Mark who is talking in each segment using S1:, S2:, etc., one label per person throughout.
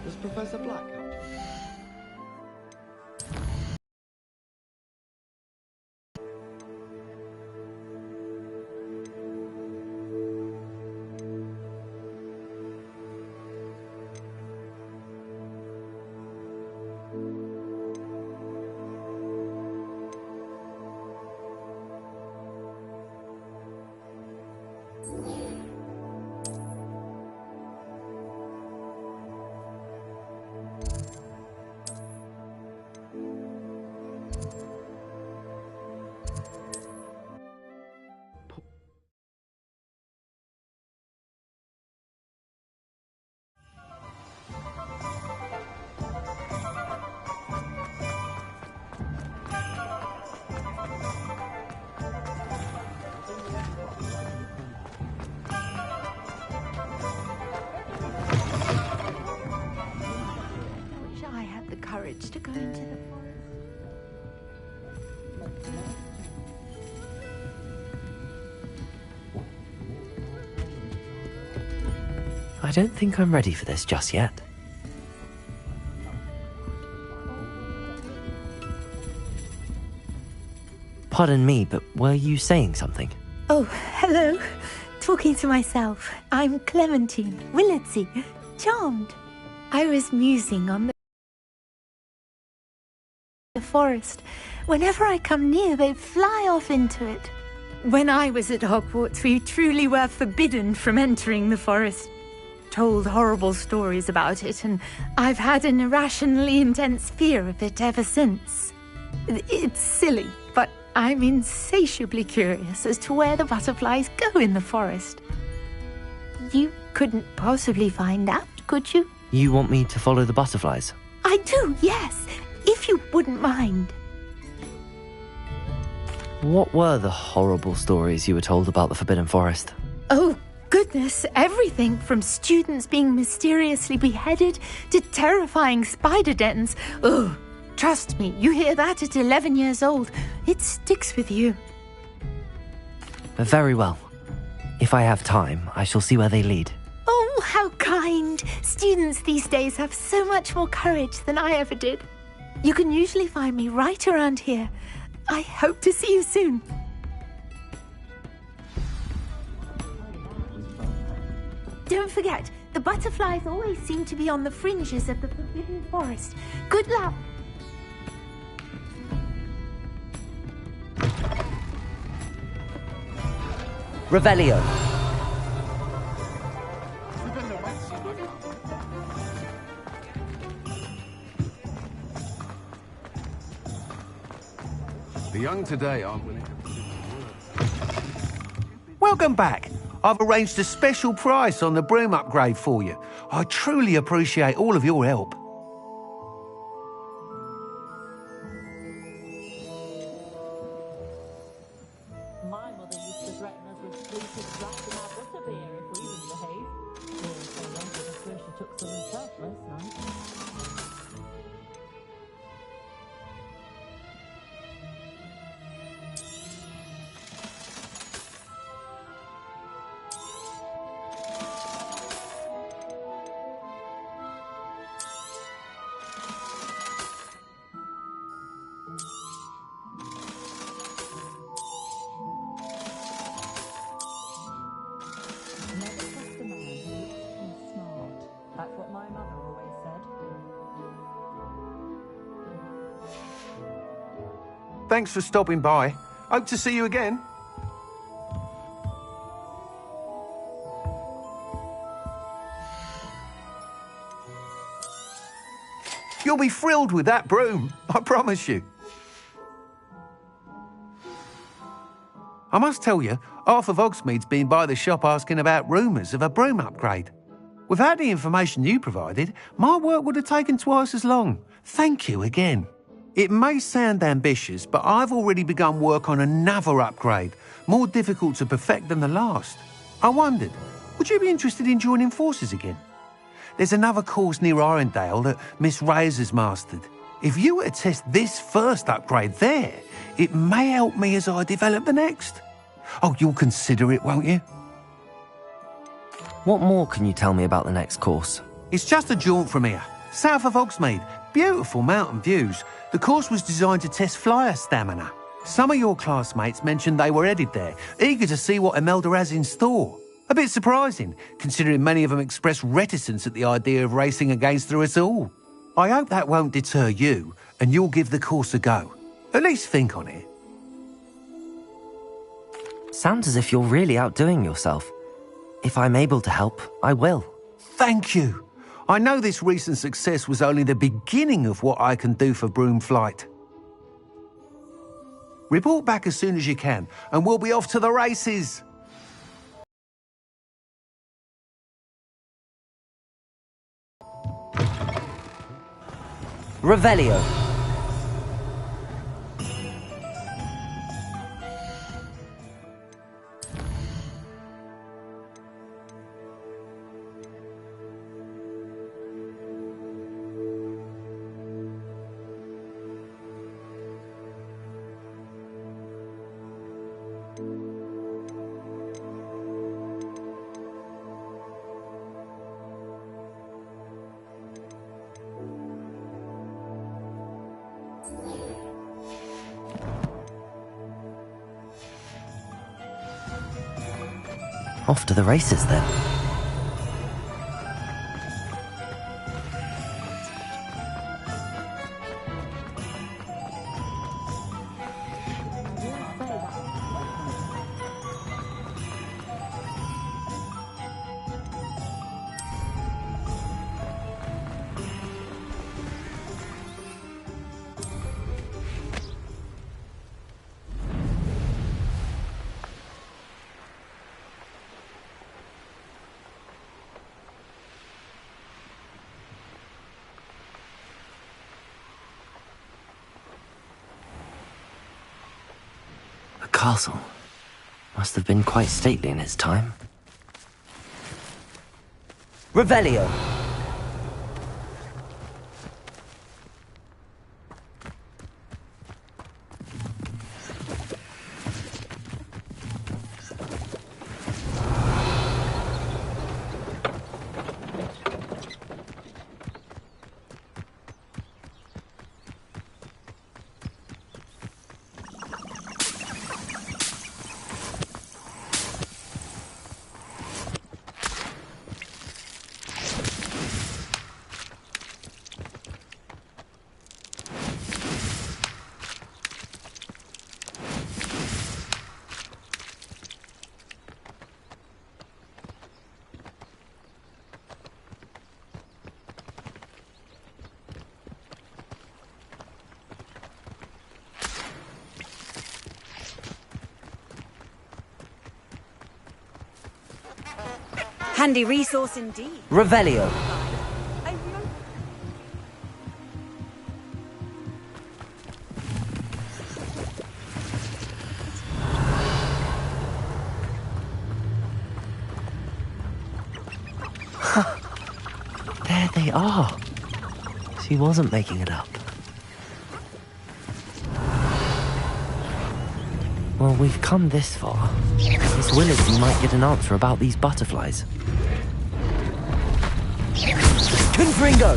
S1: Does Professor Black have to?
S2: To go into the forest.
S3: I don't think I'm ready for this just yet. Pardon me, but were you saying something?
S2: Oh, hello. Talking to myself. I'm Clementine, Willardsey, charmed. I was musing on the forest. Whenever I come near, they fly off into it. When I was at Hogwarts, we truly were forbidden from entering the forest. Told horrible stories about it, and I've had an irrationally intense fear of it ever since. It's silly, but I'm insatiably curious as to where the butterflies go in the forest. You couldn't possibly find out, could you?
S3: You want me to follow the butterflies?
S2: I do, yes. If you wouldn't mind.
S3: What were the horrible stories you were told about the Forbidden Forest?
S2: Oh, goodness, everything from students being mysteriously beheaded to terrifying spider dens. Oh, trust me, you hear that at 11 years old, it sticks with you.
S3: Very well. If I have time, I shall see where they lead.
S2: Oh, how kind. Students these days have so much more courage than I ever did. You can usually find me right around here. I hope to see you soon. Don't forget, the butterflies always seem to be on the fringes of the Forbidden Forest. Good luck.
S3: Revelio.
S4: The young today aren't willing to...
S5: Welcome back. I've arranged a special price on the broom upgrade for you. I truly appreciate all of your help.
S6: My mother used to threaten us with sleeping rats in our butterbeer if we didn't behave. Being so young, I swear she took some herself last night. Never trust a man who looks too smart. That's what my mother always said.
S5: Thanks for stopping by. Hope to see you again. You'll be thrilled with that broom, I promise you. I must tell you, half of Hogsmeade's been by the shop asking about rumours of a broom upgrade. Without the information you provided, my work would have taken twice as long. Thank you again. It may sound ambitious, but I've already begun work on another upgrade, more difficult to perfect than the last. I wondered, would you be interested in joining forces again? There's another course near Arendelle that Miss Reyes has mastered. If you were to test this first upgrade there, it may help me as I develop the next. Oh, you'll consider it, won't you?
S3: What more can you tell me about the next course?
S5: It's just a jaunt from here. south of Hogsmeade. Beautiful mountain views. The course was designed to test flyer stamina. Some of your classmates mentioned they were headed there, eager to see what Imelda has in store. A bit surprising, considering many of them expressed reticence at the idea of racing against us all. I hope that won't deter you, and you'll give the course a go. At least think on it.
S3: Sounds as if you're really outdoing yourself. If I'm able to help, I will.
S5: Thank you. I know this recent success was only the beginning of what I can do for Broomflight. Report back as soon as you can, and we'll be off to the races.
S3: Revelio. Off to the races then. The castle must have been quite stately in its time. Revelio.
S1: Handy resource indeed.
S3: Revelio. There they are. She wasn't making it up. Well, we've come this far. Miss Willardson might get an answer about these butterflies. Confringo!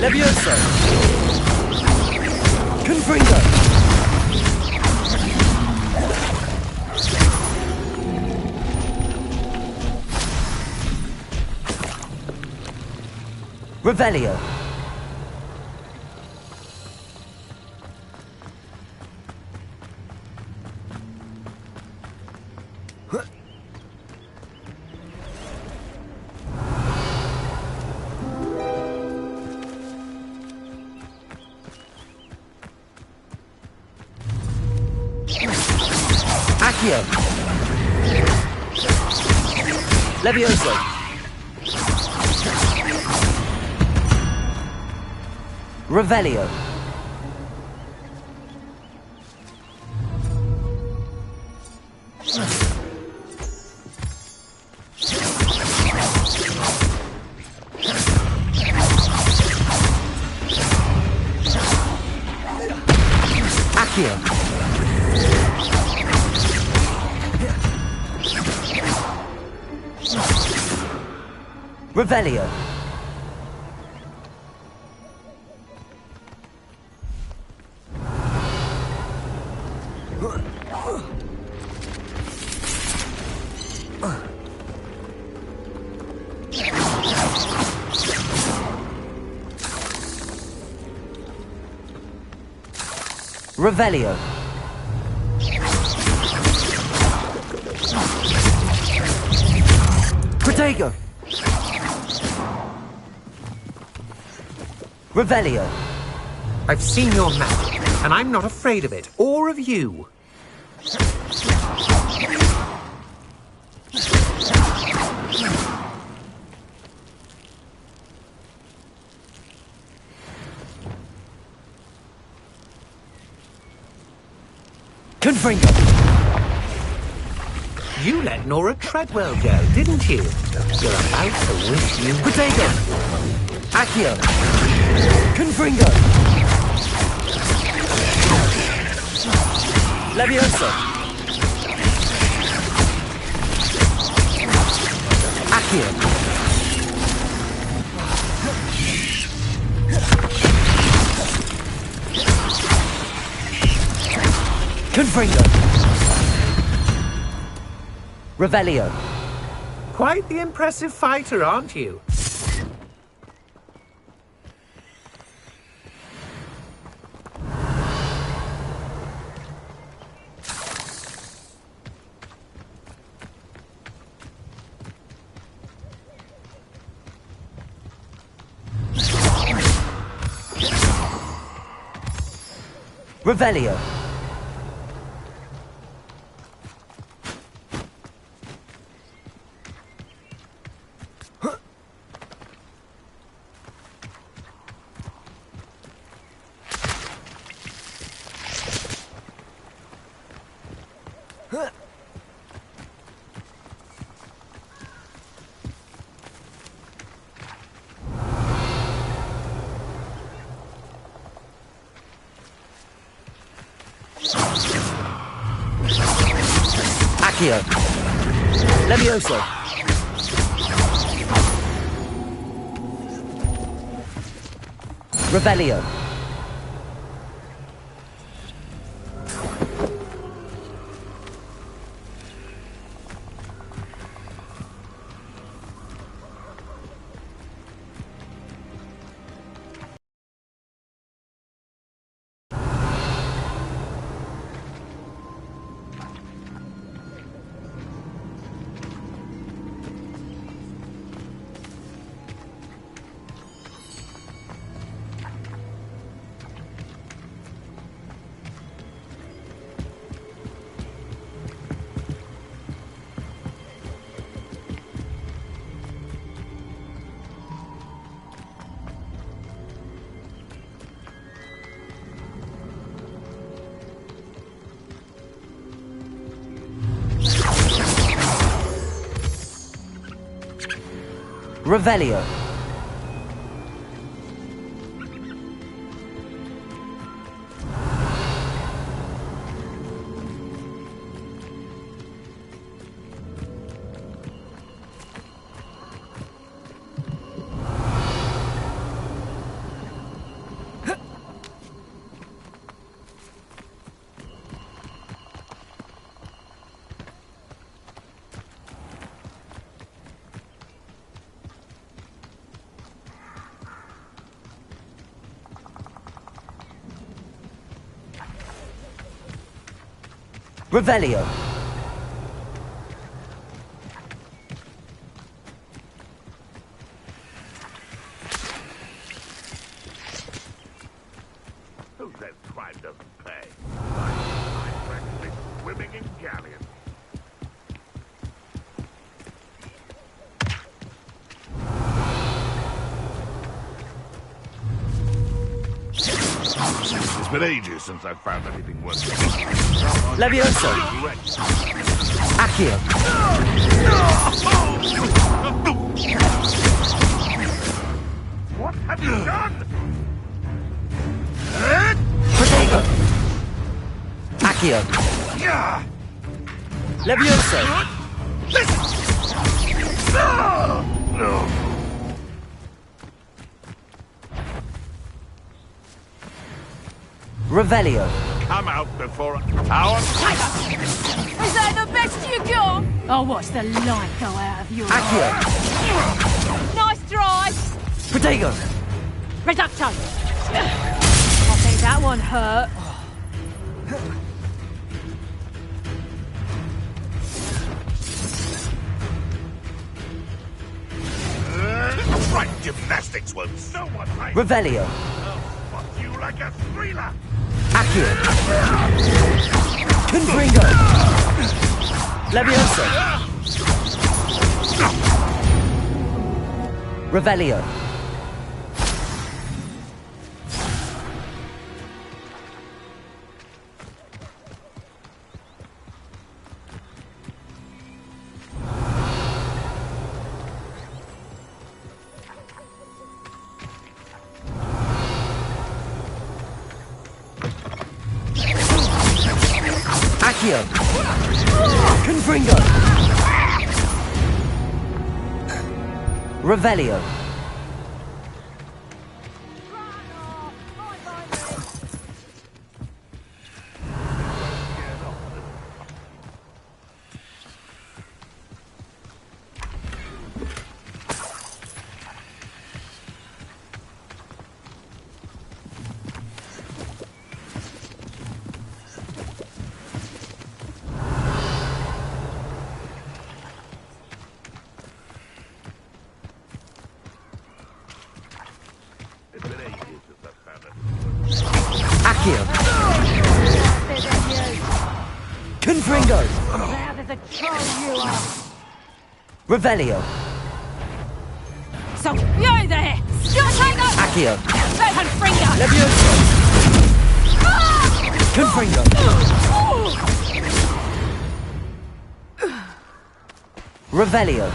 S3: Levioso! Confringo! Revelio. Accio. Levioso. Revelio. Accio. Revelio. Revelio. Protego. Revelio.
S5: I've seen your magic, and I'm not afraid of it, or of you.
S3: Confringo.
S5: You let Nora Treadwell go, didn't you? You're about to wish you...
S3: Protego. Accio. Confringo. Levioso. Accio. Confringo. Revelio.
S5: Quite the impressive fighter, aren't you?
S3: Revelio. Accio. Levioso. Revelio. Revelio. Revelio.
S1: Who says crime doesn't pay? I'm practically swimming in galleons. It's been ages since I've found anything worth it.
S3: Levioso. Accio.
S1: What have you done?
S3: Protego. Accio. Levioso. Revelio.
S1: Come out before our...
S2: Is that the best you got? I'll watch the light go out of your
S3: Accio.
S2: Nice try.
S3: Protego.
S2: Reducto. I think that one hurt.
S1: Right, gymnastics once. No one right.
S3: Revelio.
S1: Fuck you like a thriller.
S3: Accio. Confringo. Levioso. Revelio. Accio. Confringo. Revelio.
S1: It's been ages since I've found it.
S3: Accio. Confringo.
S6: Now there's a troll you are.
S3: Revelio.
S2: So, you there! Still take up!
S3: Accio.
S2: Confringo!
S3: Levioso. Confringo. Revelio.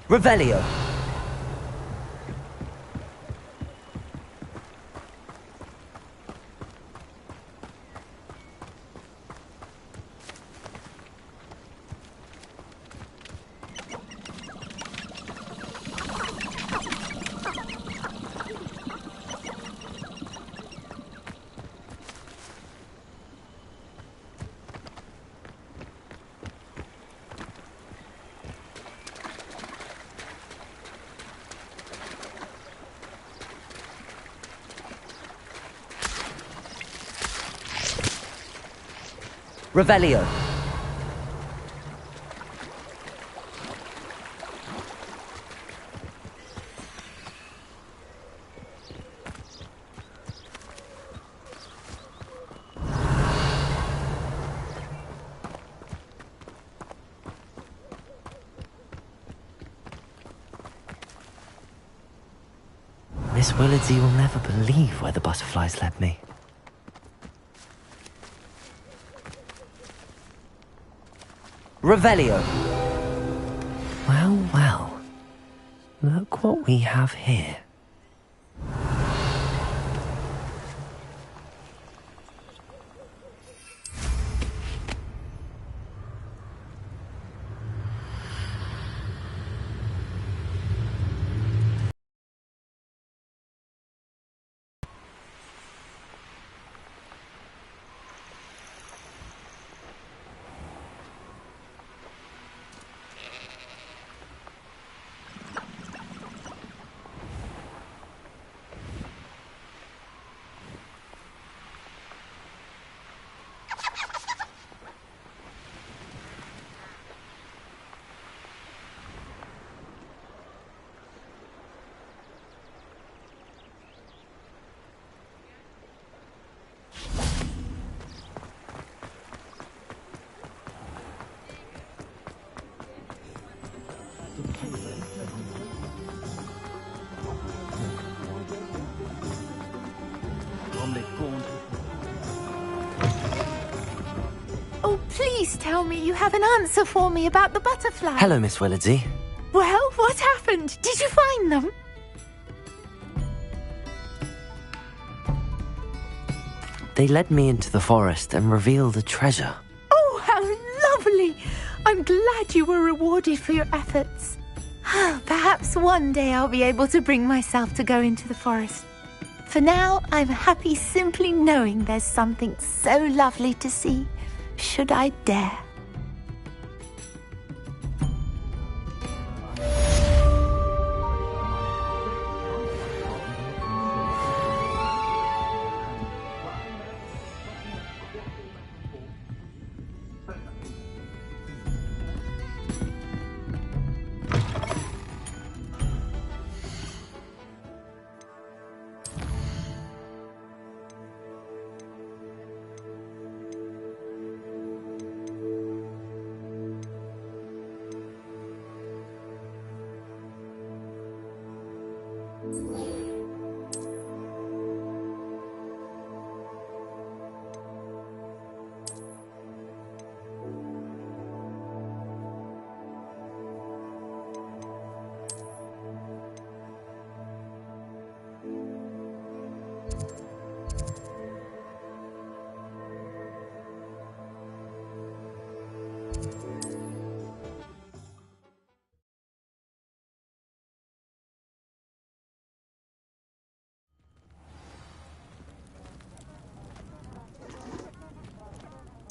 S3: Revelio. Revelio. Miss Willardsey will never believe where the butterflies led me. Revelio. Well, well. Look what we have here.
S2: Oh, please tell me you have an answer for me about the butterfly.
S3: Hello, Miss Willardsey.
S2: Well, what happened? Did you find them?
S3: They led me into the forest and revealed a treasure.
S2: Oh, how lovely! I'm glad you were rewarded for your efforts. Perhaps one day I'll be able to bring myself to go into the forest. For now, I'm happy simply knowing there's something so lovely to see, should I dare.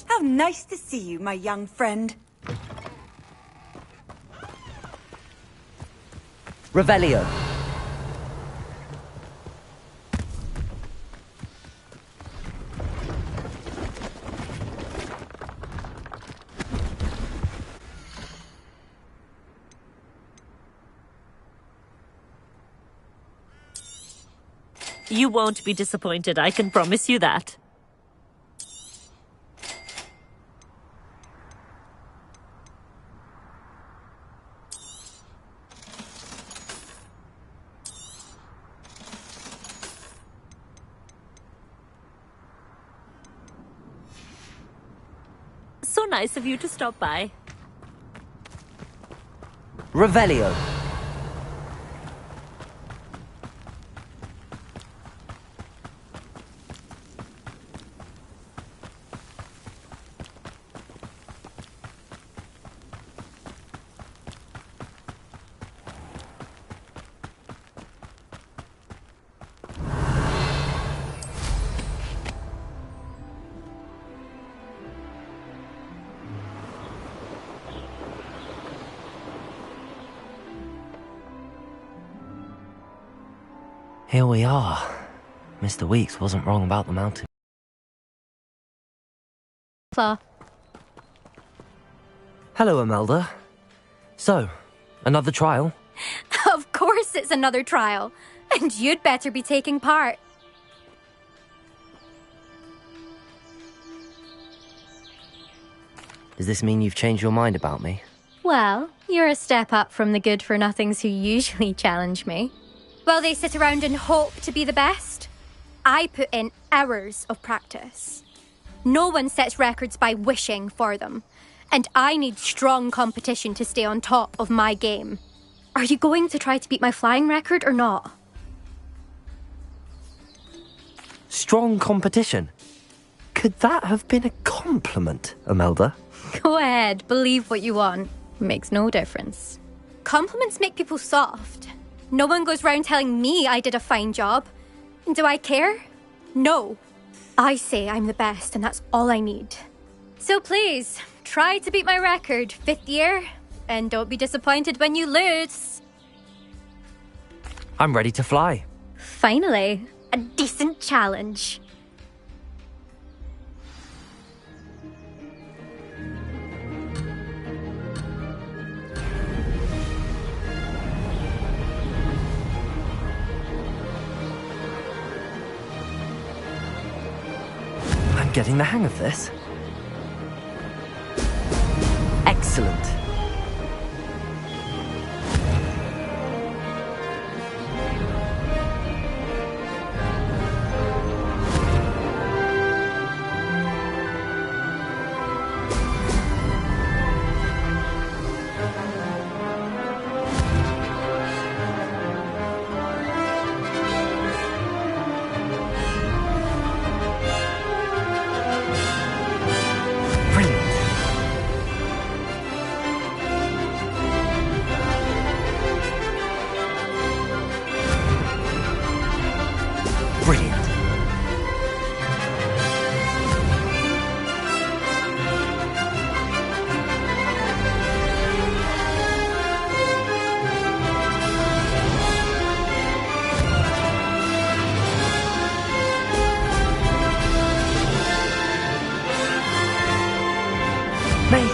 S7: How nice to see you, my young friend.
S3: Revelio.
S6: You won't be disappointed, I can promise you that. So nice of you to stop by.
S3: Revelio. Here we are. Mr. Weeks wasn't wrong about the mountain.
S8: Claw.
S3: Hello, Imelda. So, another trial?
S8: Of course it's another trial. And you'd better be taking part.
S3: Does this mean you've changed your mind about me?
S8: Well, you're a step up from the good-for-nothings who usually challenge me. Well, they sit around and hope to be the best. I put in hours of practice. No one sets records by wishing for them. And I need strong competition to stay on top of my game. Are you going to try to beat my flying record or not?
S3: Strong competition? Could that have been a compliment, Imelda?
S8: Go ahead, believe what you want. Makes no difference. Compliments make people soft. No one goes round telling me I did a fine job. Do I care? No. I say I'm the best and that's all I need. So please, try to beat my record, 5th year, and don't be disappointed when you lose.
S3: I'm ready to fly.
S8: Finally, a decent challenge.
S3: I'm getting the hang of this. Excellent. Made it!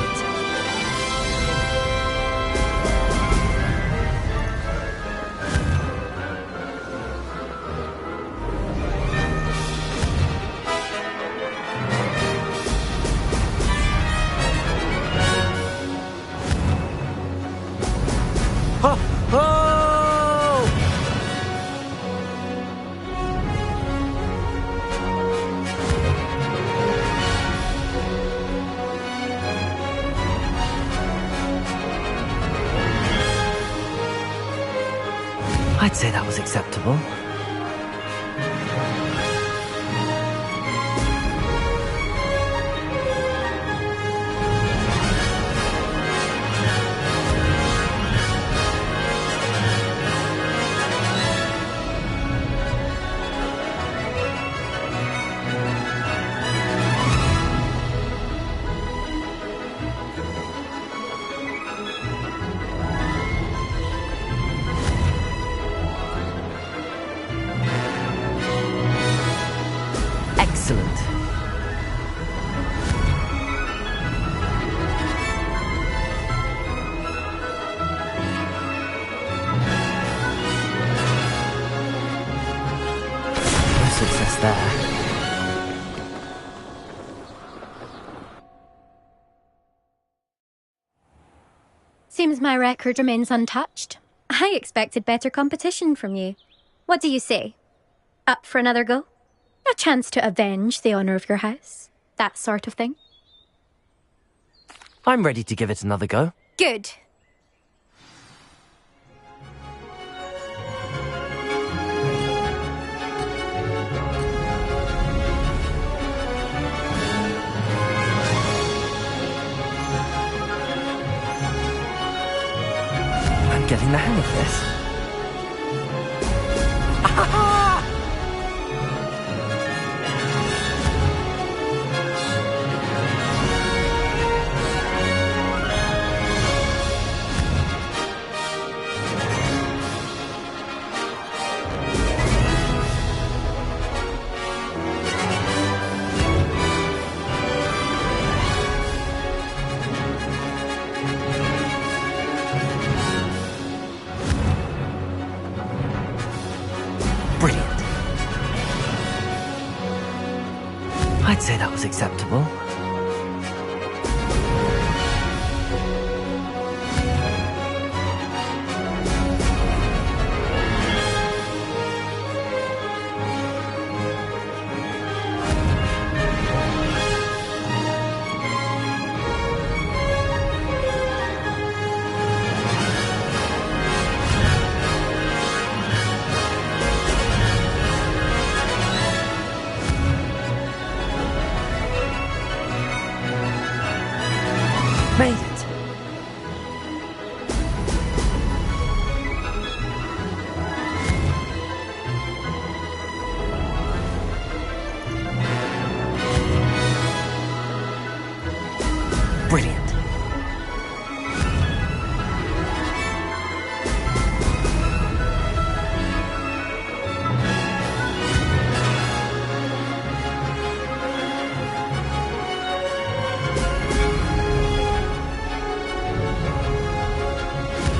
S3: Ho! Ho! I'd say that was acceptable. Excellent. No success there.
S8: Seems my record remains untouched. I expected better competition from you. What do you say? Up for another go? A chance to avenge the honour of your house? That sort of thing?
S3: I'm ready to give it another go.
S8: Good.
S3: I'm getting the hang of this. Brilliant. I'd say that was acceptable. Made it. Brilliant.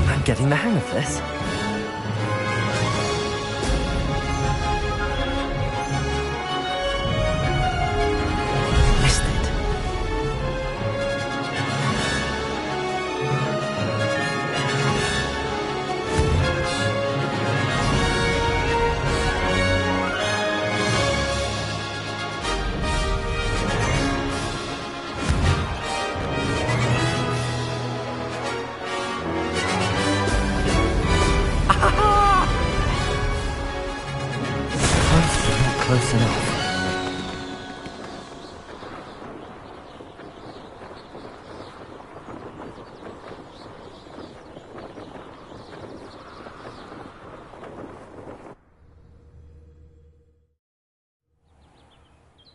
S3: I'm getting the hang of this. Missed it. Close enough.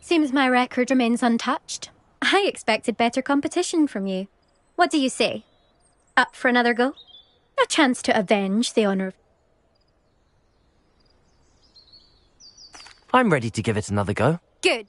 S8: Seems my record remains untouched. I expected better competition from you. What do you say? Up for another go? A chance to avenge the honour of...
S3: I'm ready to give it another go.
S8: Good.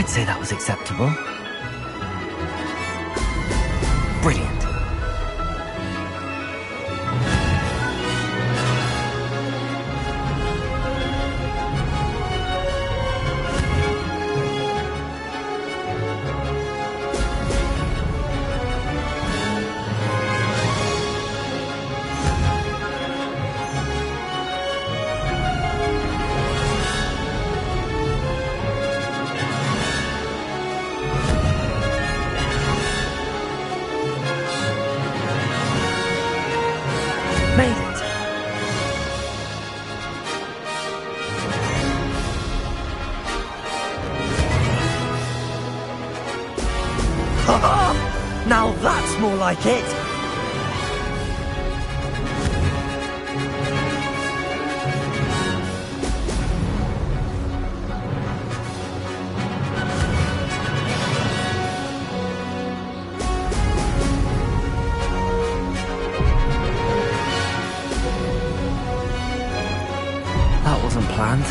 S3: I'd say that was acceptable. Brilliant. Made it. Ha-ha! Now that's more like it. That wasn't planned.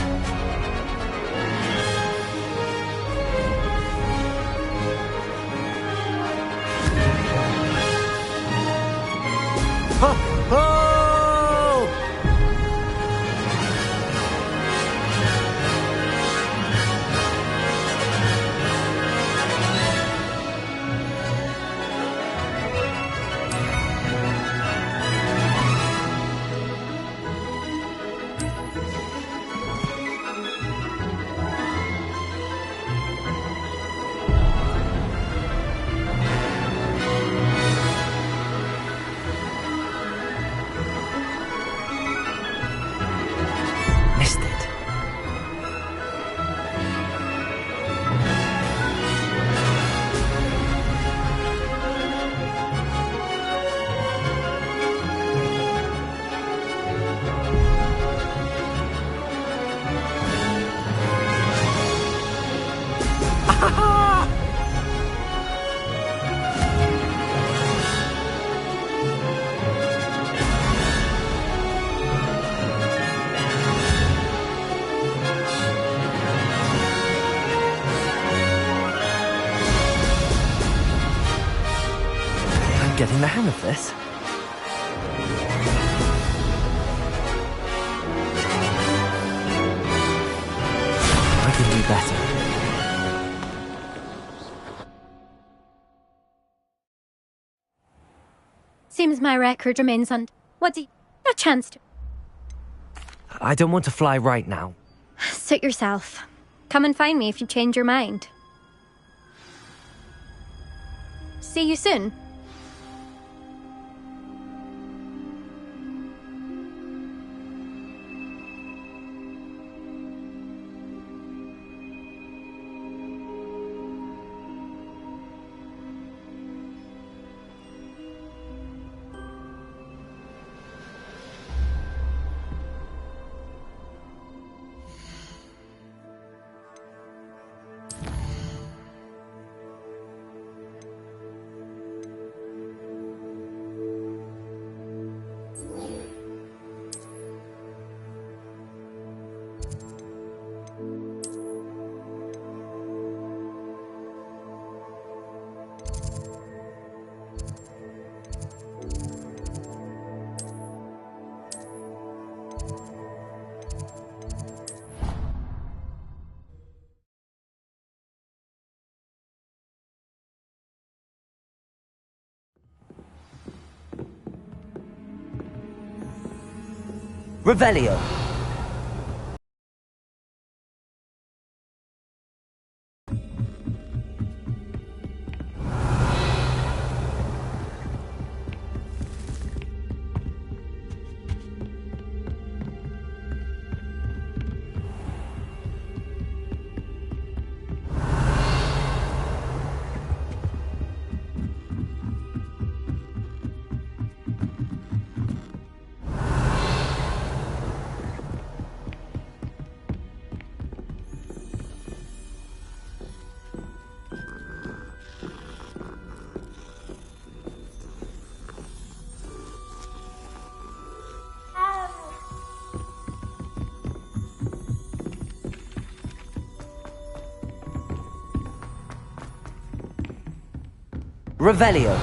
S3: Ho, ho! Missed it. I'm getting the hang of this. I can do better.
S8: Seems my record remains What do you... A chance to...
S3: I don't want to fly right now.
S8: Suit yourself. Come and find me if you change your mind. See you soon.
S3: Revelio.
S9: Revelio.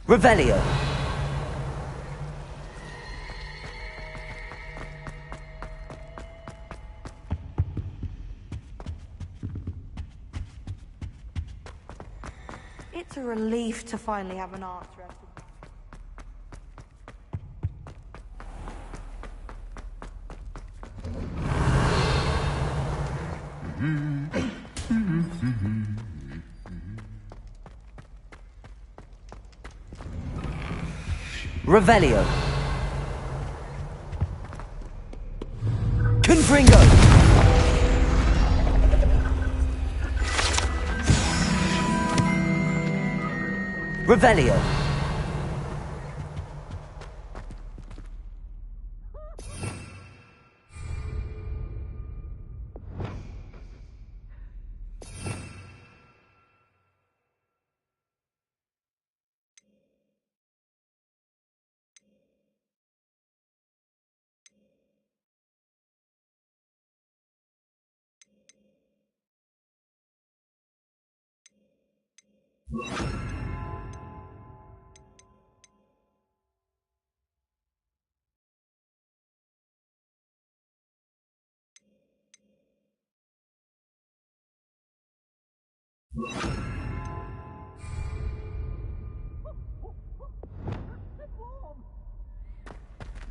S9: Revelio.
S10: It's a relief to finally have an answer as to...
S9: Revelio. Confringo. Revelio.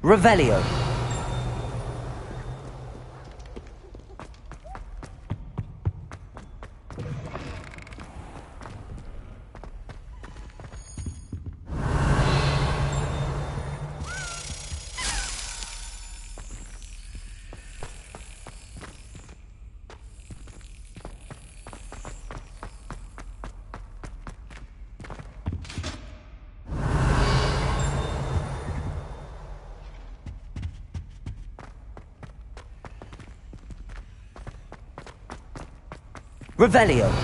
S9: Revelio. Revelio.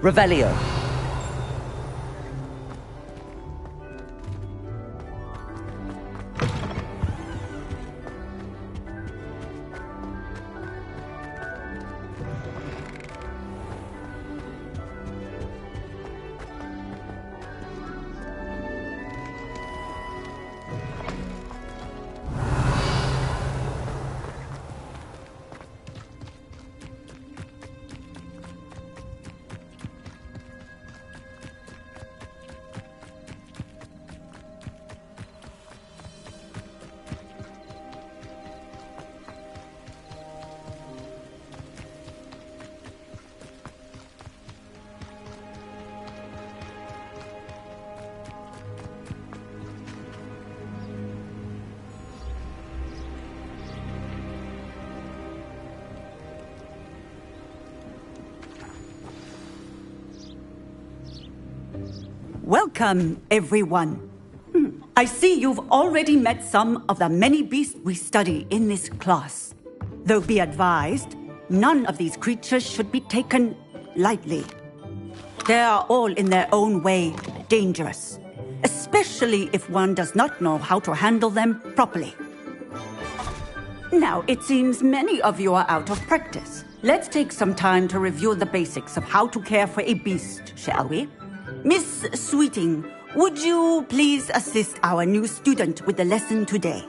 S9: Revelio.
S11: Welcome, everyone. I see you've already met some of the many beasts we study in this class. Though be advised, none of these creatures should be taken lightly. They are all in their own way dangerous, especially if one does not know how to handle them properly. Now, it seems many of you are out of practice. Let's take some time to review the basics of how to care for a beast, shall we? Miss Sweeting, would you please assist our new student with the lesson today?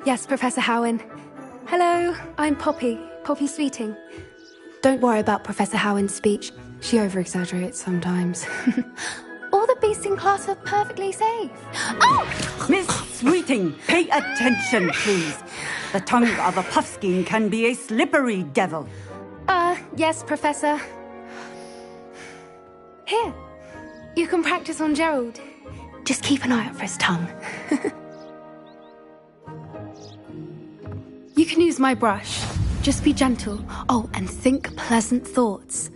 S12: Yes, Professor Howen. Hello, I'm Poppy Sweeting. Don't worry about Professor Howen's speech. She over-exaggerates sometimes. All the beasts in class are perfectly safe.
S11: Oh! Miss Sweeting, pay attention, please. The tongue of a puffskein can be a slippery devil.
S12: Yes, Professor. Here, you can practice on Gerald. Just keep an eye out for his tongue. You can use my brush. Just be gentle. Oh, and think pleasant thoughts.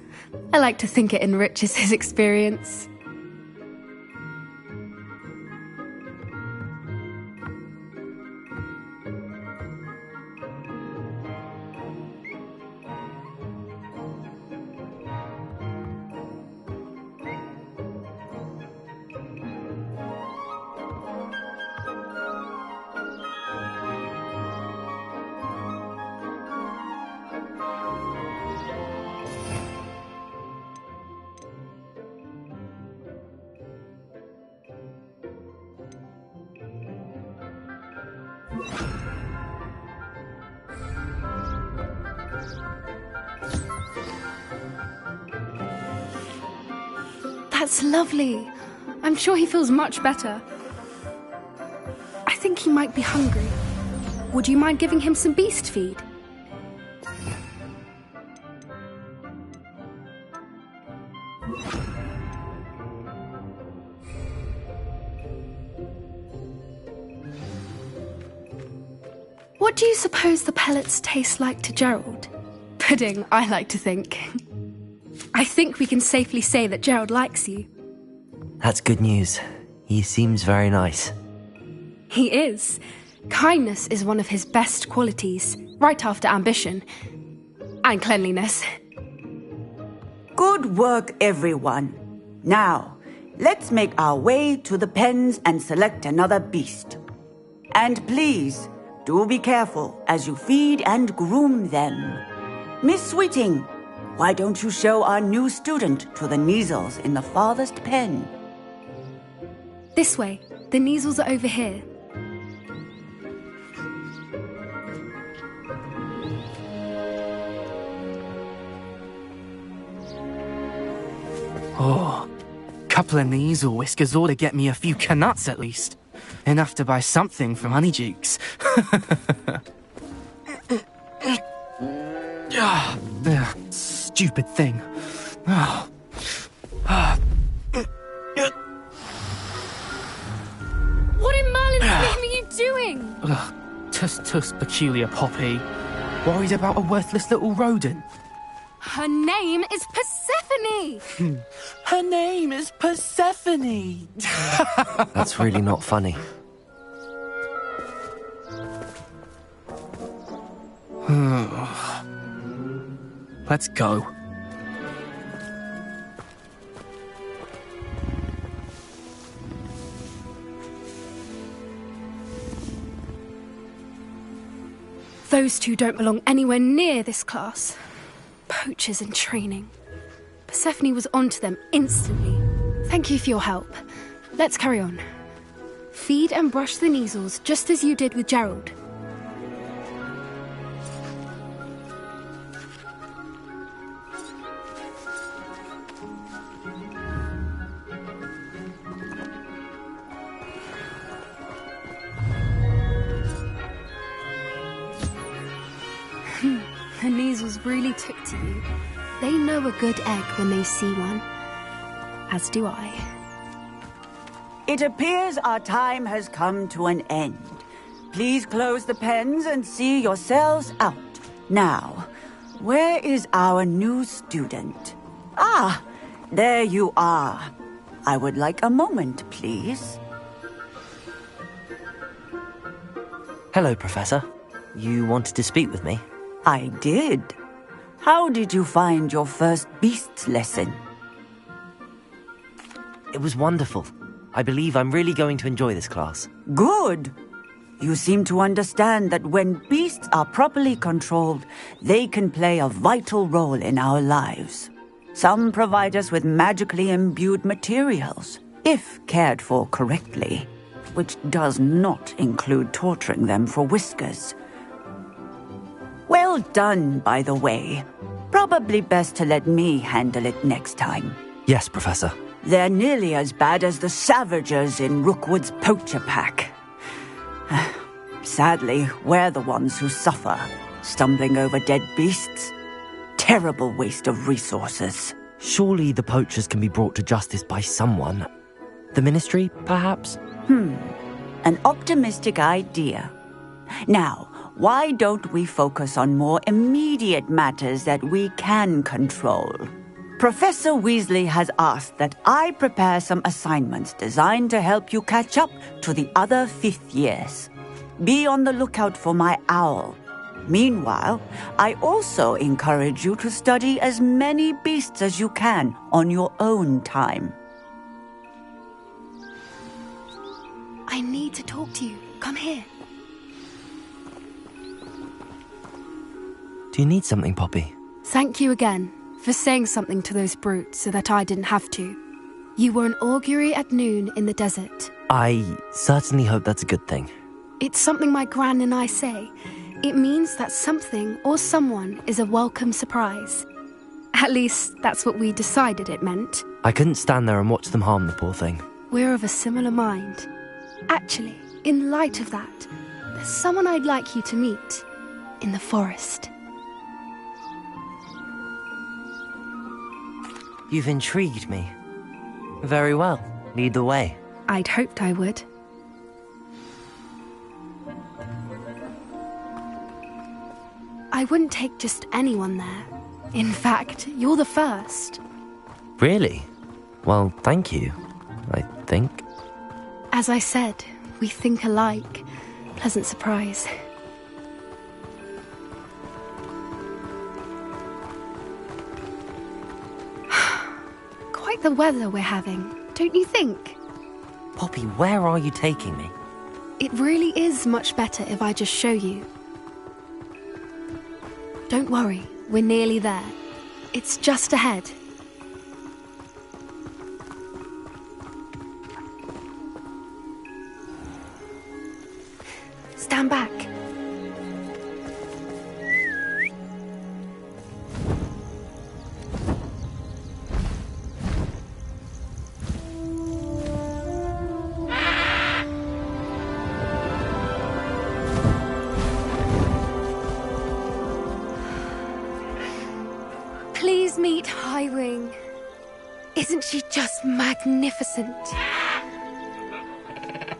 S12: I like to think it enriches his experience. That's lovely. I'm sure he feels much better. I think he might be hungry. Would you mind giving him some beast feed? What do you suppose the pellets taste like to Gerald? Pudding, I like to think. I think we can safely say that Gerald likes you.
S3: That's good news. He seems very nice.
S12: He is. Kindness is one of his best qualities, right after ambition. And cleanliness.
S11: Good work, everyone. Now, let's make our way to the pens and select another beast. And please, do be careful as you feed and groom them. Miss Sweeting, why don't you show our new student to the Neasels in the farthest pen?
S12: This way. The Neasels are over here.
S13: Oh, couple of Neasel whiskers ought to get me a few canuts at least. Enough to buy something from Honeydukes. Stupid thing.
S12: What in Merlin's name are you doing?
S13: Tuss, peculiar Poppy. Worried about a worthless little rodent.
S12: Her name is Persephone!
S13: Her name is Persephone!
S3: That's really not funny.
S13: Let's go.
S12: Those two don't belong anywhere near this class. Poachers in training. Persephone was onto them instantly. Thank you for your help. Let's carry on. Feed and brush the Neasels just as you did with Gerald. The Neasels really took to you. They know a good egg when they see one. As do I.
S11: It appears our time has come to an end. Please close the pens and see yourselves out. Now, where is our new student? Ah, there you are. I would like a moment, please.
S3: Hello, Professor. You wanted to speak with me?
S11: I did. How did you find your first beasts lesson?
S3: It was wonderful. I believe I'm really going to enjoy this class.
S11: Good. You seem to understand that when beasts are properly controlled, they can play a vital role in our lives. Some provide us with magically imbued materials, if cared for correctly, which does not include torturing them for whiskers. Well done, by the way. Probably best to let me handle it next time.
S3: Yes, Professor.
S11: They're nearly as bad as the Savagers in Rookwood's poacher pack. Sadly, we're the ones who suffer, stumbling over dead beasts. Terrible waste of resources.
S3: Surely the poachers can be brought to justice by someone. The Ministry, perhaps?
S11: An optimistic idea. Now, why don't we focus on more immediate matters that we can control? Professor Weasley has asked that I prepare some assignments designed to help you catch up to the other 5th years. Be on the lookout for my owl. Meanwhile, I also encourage you to study as many beasts as you can on your own time.
S12: I need to talk to you. Come here.
S3: Do you need something, Poppy?
S12: Thank you again for saying something to those brutes so that I didn't have to. You were an augury at noon in the desert.
S3: I certainly hope that's a good thing.
S12: It's something my gran and I say. It means that something or someone is a welcome surprise. At least, that's what we decided it meant.
S3: I couldn't stand there and watch them harm the poor thing.
S12: We're of a similar mind. Actually, in light of that, there's someone I'd like you to meet in the forest.
S3: You've intrigued me. Very well. Lead the way.
S12: I'd hoped I would. I wouldn't take just anyone there. In fact, you're the first.
S3: Really? Well, thank you, I think.
S12: As I said, we think alike. Pleasant surprise. Quite the weather we're having, don't you think?
S3: Poppy, where are you taking me?
S12: It really is much better if I just show you. Don't worry, we're nearly there. It's just ahead. Stand back. Please meet Highwing. Isn't she just magnificent?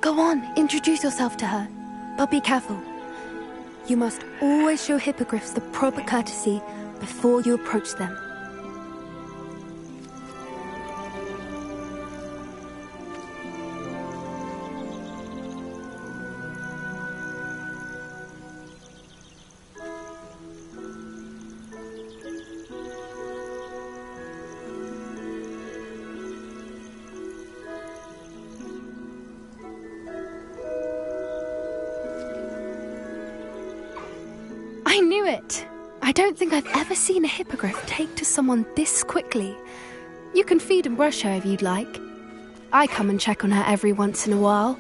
S12: Go on, introduce yourself to her. But be careful. You must always show hippogriffs the proper courtesy before you approach them. I knew it! I don't think I've ever seen a hippogriff take to someone this quickly. You can feed and brush her if you'd like. I come and check on her every once in a while.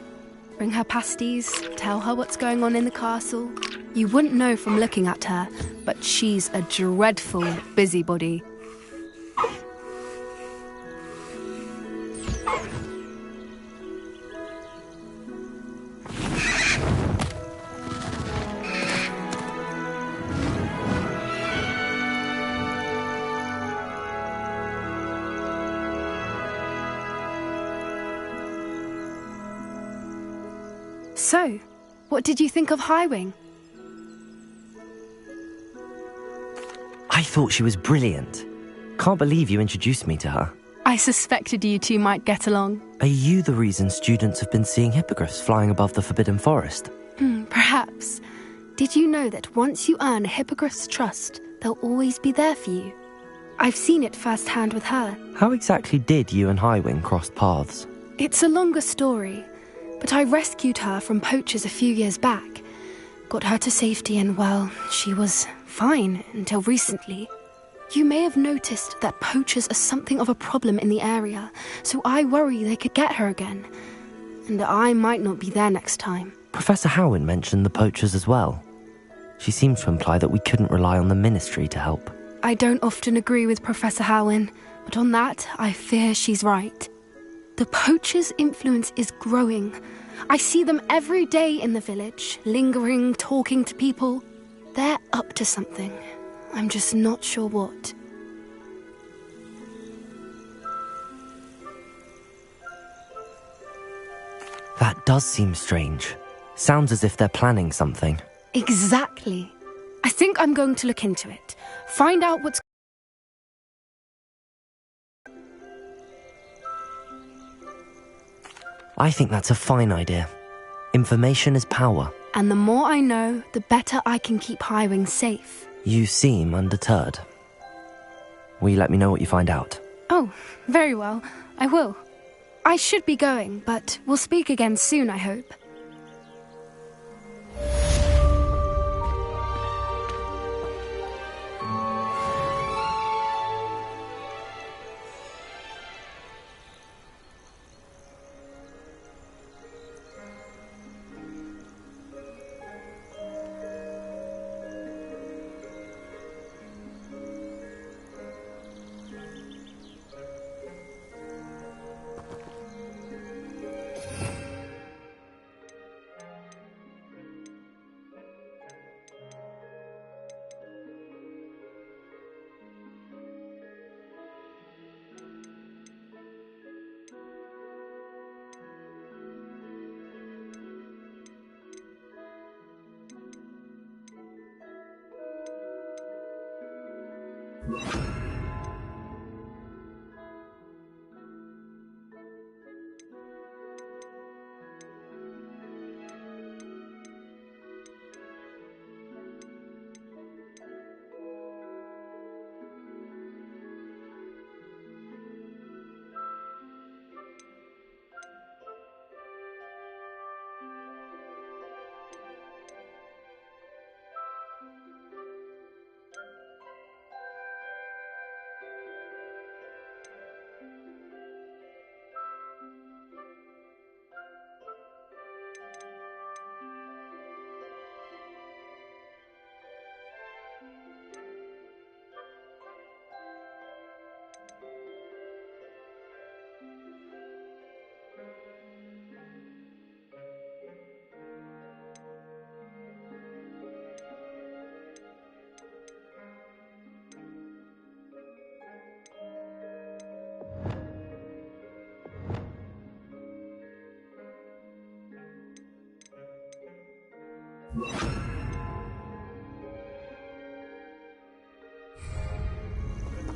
S12: Bring her pasties, tell her what's going on in the castle. You wouldn't know from looking at her, but she's a dreadful busybody. So, what did you think of Highwing?
S3: I thought she was brilliant. Can't believe you introduced me to her.
S12: I suspected you two might get along.
S3: Are you the reason students have been seeing hippogriffs flying above the Forbidden Forest?
S12: Perhaps. Did you know that once you earn a hippogriff's trust, they'll always be there for you? I've seen it firsthand with her.
S3: How exactly did you and Highwing cross paths?
S12: It's a longer story. but I rescued her from poachers a few years back. Got her to safety and, well, she was fine until recently. You may have noticed that poachers are something of a problem in the area, so I worry they could get her again. And I might not be there next time.
S3: Professor Howin mentioned the poachers as well. She seemed to imply that we couldn't rely on the ministry to help.
S12: I don't often agree with Professor Howin, but on that, I fear she's right. The poachers' influence is growing. I see them every day in the village, lingering, talking to people. They're up to something. I'm just not sure what.
S3: That does seem strange. Sounds as if they're planning something.
S12: Exactly. I think I'm going to look into it. Find out what's...
S3: I think that's a fine idea. Information is power.
S12: And the more I know, the better I can keep Highwing safe.
S3: You seem undeterred. Will you let me know what you find out?
S12: Oh, very well. I will. I should be going, but we'll speak again soon, I hope.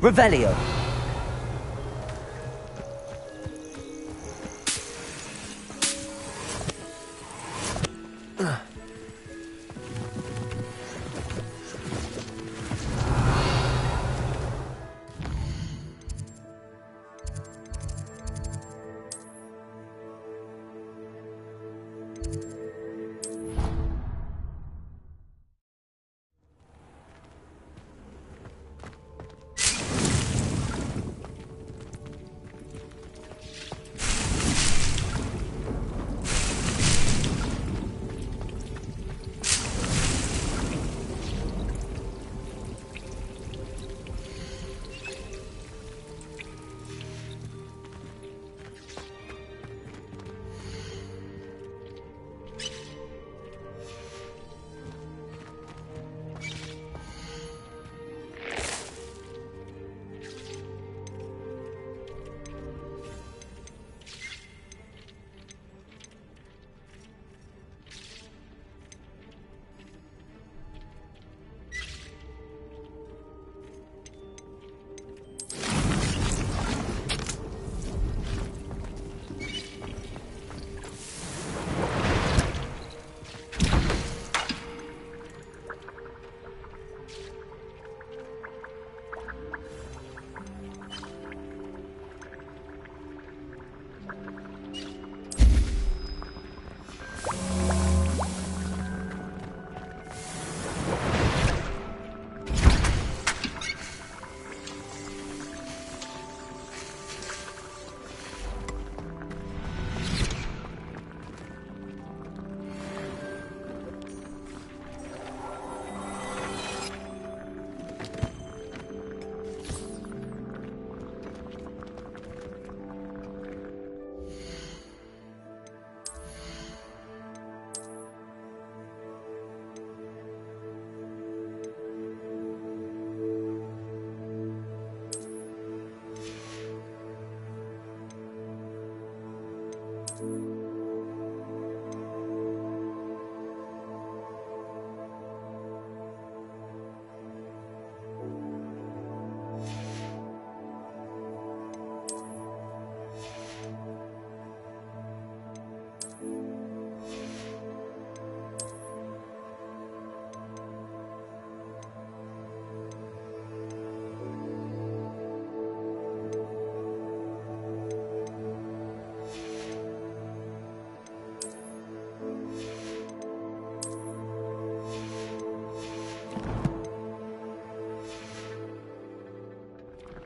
S9: Revelio.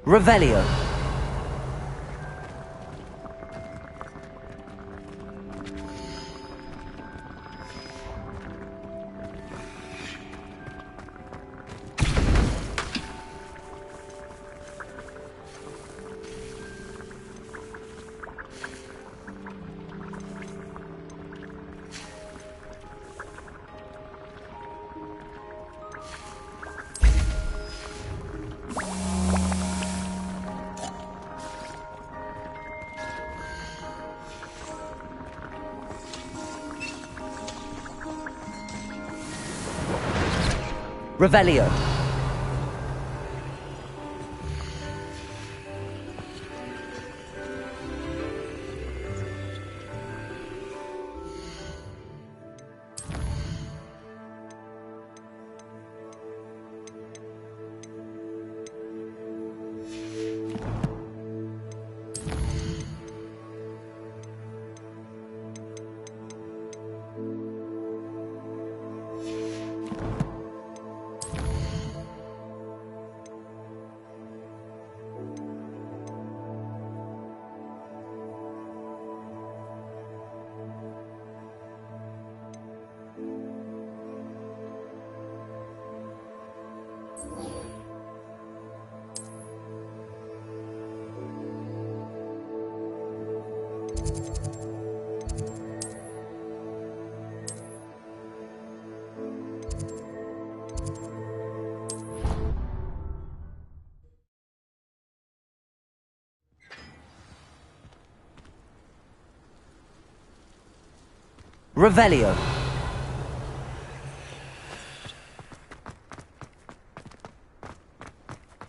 S9: Revelio. Revelio. Revelio.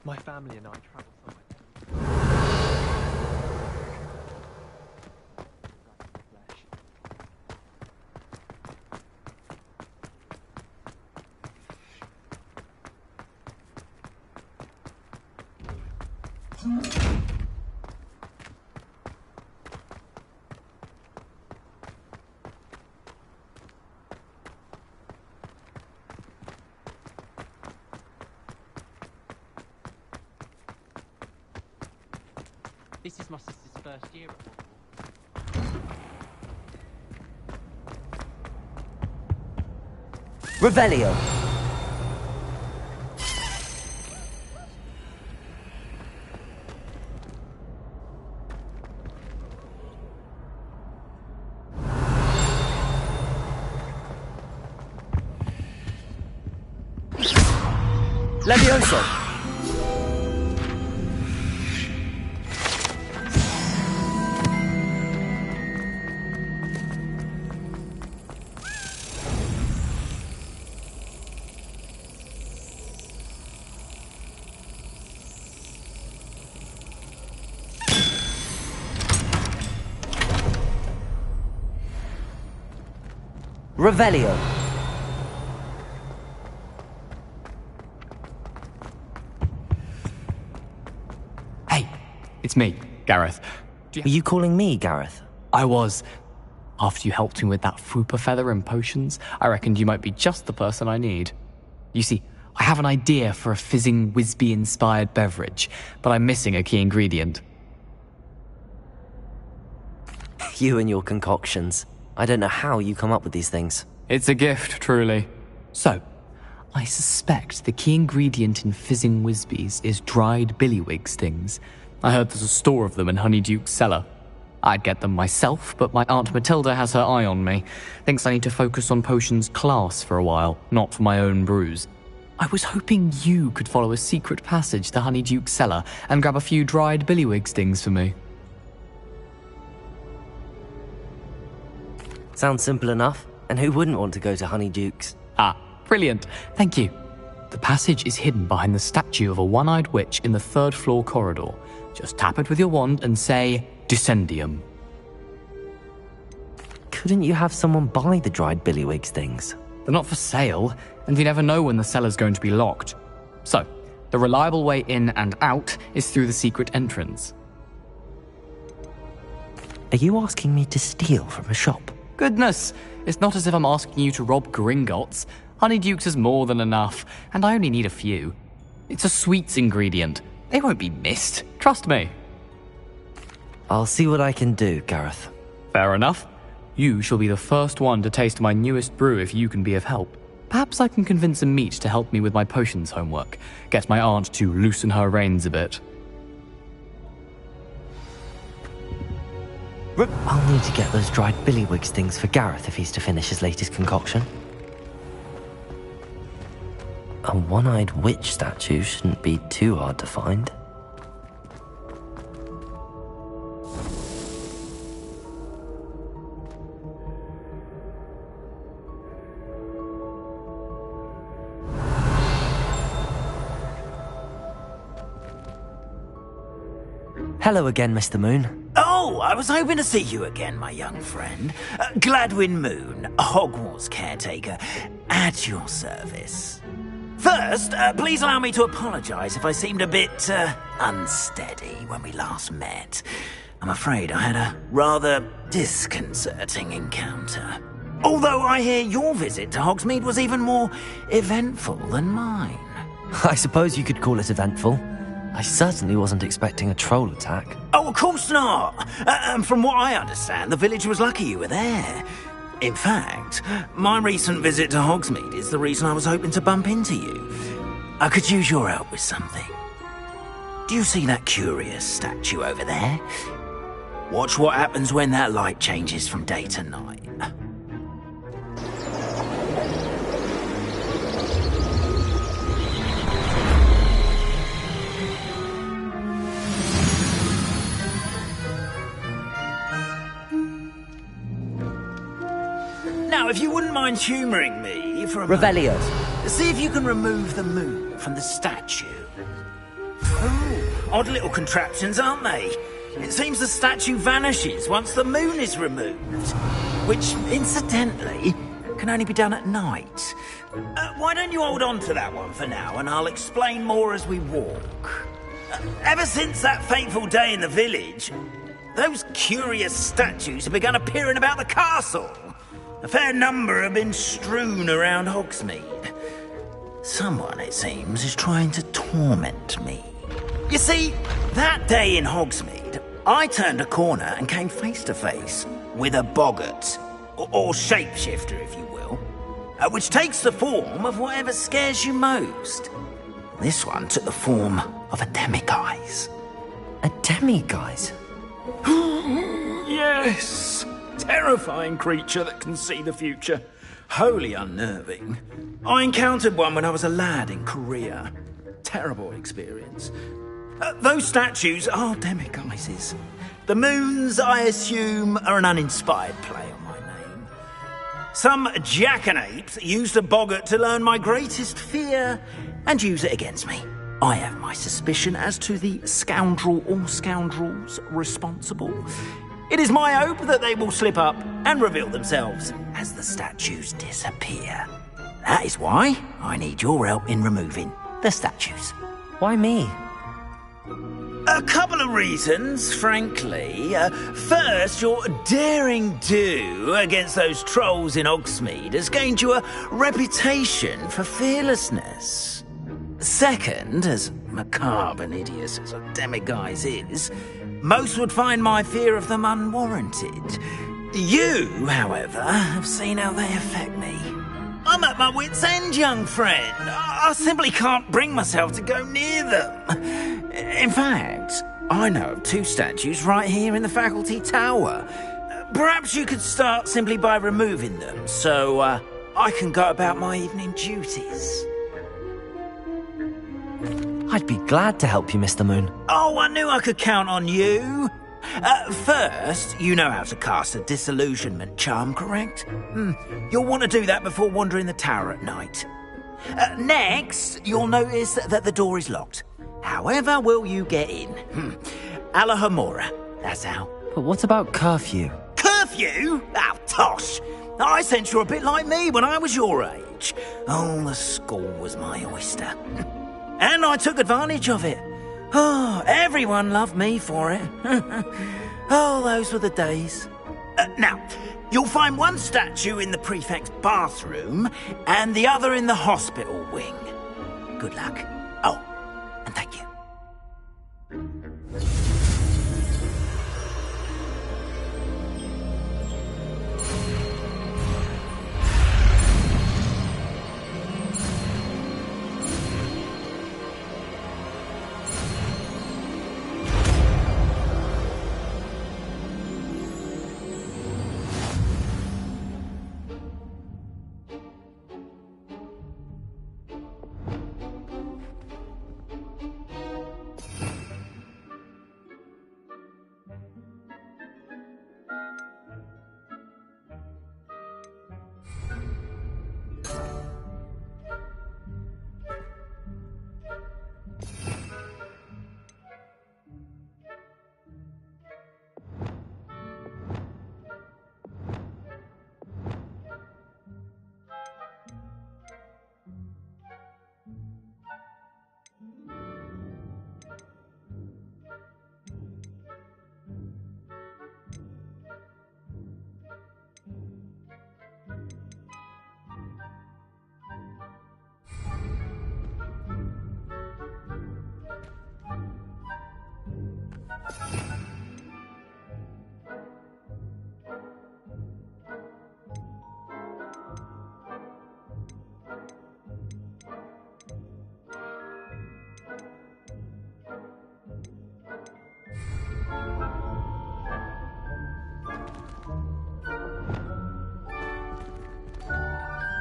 S14: My family and I travel somewhere. This is my sister's first year at Hogwarts.
S9: Revelio. Levioso. Revelio.
S15: Hey, it's me, Gareth.
S3: Are you calling me Gareth?
S15: I was. After you helped me with that Fupa feather and potions, I reckoned you might be just the person I need. You see, I have an idea for a fizzing Wisby-inspired beverage, but I'm missing a key ingredient.
S3: You and your concoctions. I don't know how you come up with these things.
S15: It's a gift, truly. So, I suspect the key ingredient in fizzing Wisbies is dried billywig stings. I heard there's a store of them in Honeyduke's cellar. I'd get them myself, but my Aunt Matilda has her eye on me. Thinks I need to focus on potions class for a while, not for my own brews. I was hoping you could follow a secret passage to Honeyduke's cellar and grab a few dried billywig stings for me.
S3: Sounds simple enough. And who wouldn't want to go to Honeyduke's?
S15: Ah, brilliant. Thank you. The passage is hidden behind the statue of a one-eyed witch in the third-floor corridor. Just tap it with your wand and say, Descendium.
S3: Couldn't you have someone buy the dried billywig things?
S15: They're not for sale, and you never know when the cellar's going to be locked. So, the reliable way in and out is through the secret entrance.
S3: Are you asking me to steal from a shop?
S15: Goodness, it's not as if I'm asking you to rob Gringotts. Honeyduke's is more than enough, and I only need a few. It's a sweets ingredient. They won't be missed. Trust me.
S3: I'll see what I can do, Gareth.
S15: Fair enough. You shall be the first one to taste my newest brew if you can be of help. Perhaps I can convince a meat to help me with my potions homework. Get my aunt to loosen her reins a bit.
S3: I'll need to get those dried billywigs things for Gareth if he's to finish his latest concoction. A one-eyed witch statue shouldn't be too hard to find. Hello again, Mr. Moon.
S16: Oh, I was hoping to see you again, my young friend. Gladwin Moon, Hogwarts caretaker, at your service. First, please allow me to apologise if I seemed a bit unsteady when we last met. I'm afraid I had a rather disconcerting encounter. Although I hear your visit to Hogsmeade was even more eventful than mine.
S3: I suppose you could call it eventful. I certainly wasn't expecting a troll attack.
S16: Oh, of course not. And from what I understand, the village was lucky you were there. In fact, my recent visit to Hogsmeade is the reason I was hoping to bump into you. I could use your help with something. Do you see that curious statue over there? Watch what happens when that light changes from day to night. Now, if you wouldn't mind humouring me for a
S9: Revelio.
S16: moment, see if you can remove the moon from the statue. Oh, odd little contraptions, aren't they? It seems the statue vanishes once the moon is removed, which, incidentally, can only be done at night. Why don't you hold on to that one for now, and I'll explain more as we walk. Ever since that fateful day in the village, those curious statues have begun appearing about the castle. A fair number have been strewn around Hogsmeade. Someone, it seems, is trying to torment me. You see, that day in Hogsmeade, I turned a corner and came face to face with a boggart, or shapeshifter, if you will, which takes the form of whatever scares you most. This one took the form of a demiguise.
S3: A demiguise?
S16: Yes! Terrifying creature that can see the future. Wholly unnerving. I encountered one when I was a lad in Korea. Terrible experience. Those statues are demiguises. The moons, I assume, are an uninspired play on my name. Some jackanapes used a boggart to learn my greatest fear and use it against me. I have my suspicion as to the scoundrel or scoundrels responsible. It is my hope that they will slip up and reveal themselves as the statues disappear. That is why I need your help in removing the statues.
S3: Why me?
S16: A couple of reasons, frankly. First, your daring do against those trolls in Hogsmeade has gained you a reputation for fearlessness. Second, as macabre and hideous as a demiguise is, most would find my fear of them unwarranted. You, however, have seen how they affect me. I'm at my wit's end, young friend. I simply can't bring myself to go near them. In fact, I know of two statues right here in the faculty tower. Perhaps you could start simply by removing them, so I can go about my evening duties.
S3: I'd be glad to help you, Mr. Moon.
S16: Oh, I knew I could count on you. First, you know how to cast a disillusionment charm, correct? You'll want to do that before wandering the tower at night. Next, you'll notice that the door is locked. However will you get in? Alahomora, that's how.
S3: But what about curfew?
S16: Curfew? Oh, tosh. I sense you're a bit like me when I was your age. Oh, the school was my oyster. And I took advantage of it. Oh, everyone loved me for it. Oh, those were the days. Now, you'll find one statue in the prefect's bathroom and the other in the hospital wing. Good luck. Oh, and thank you.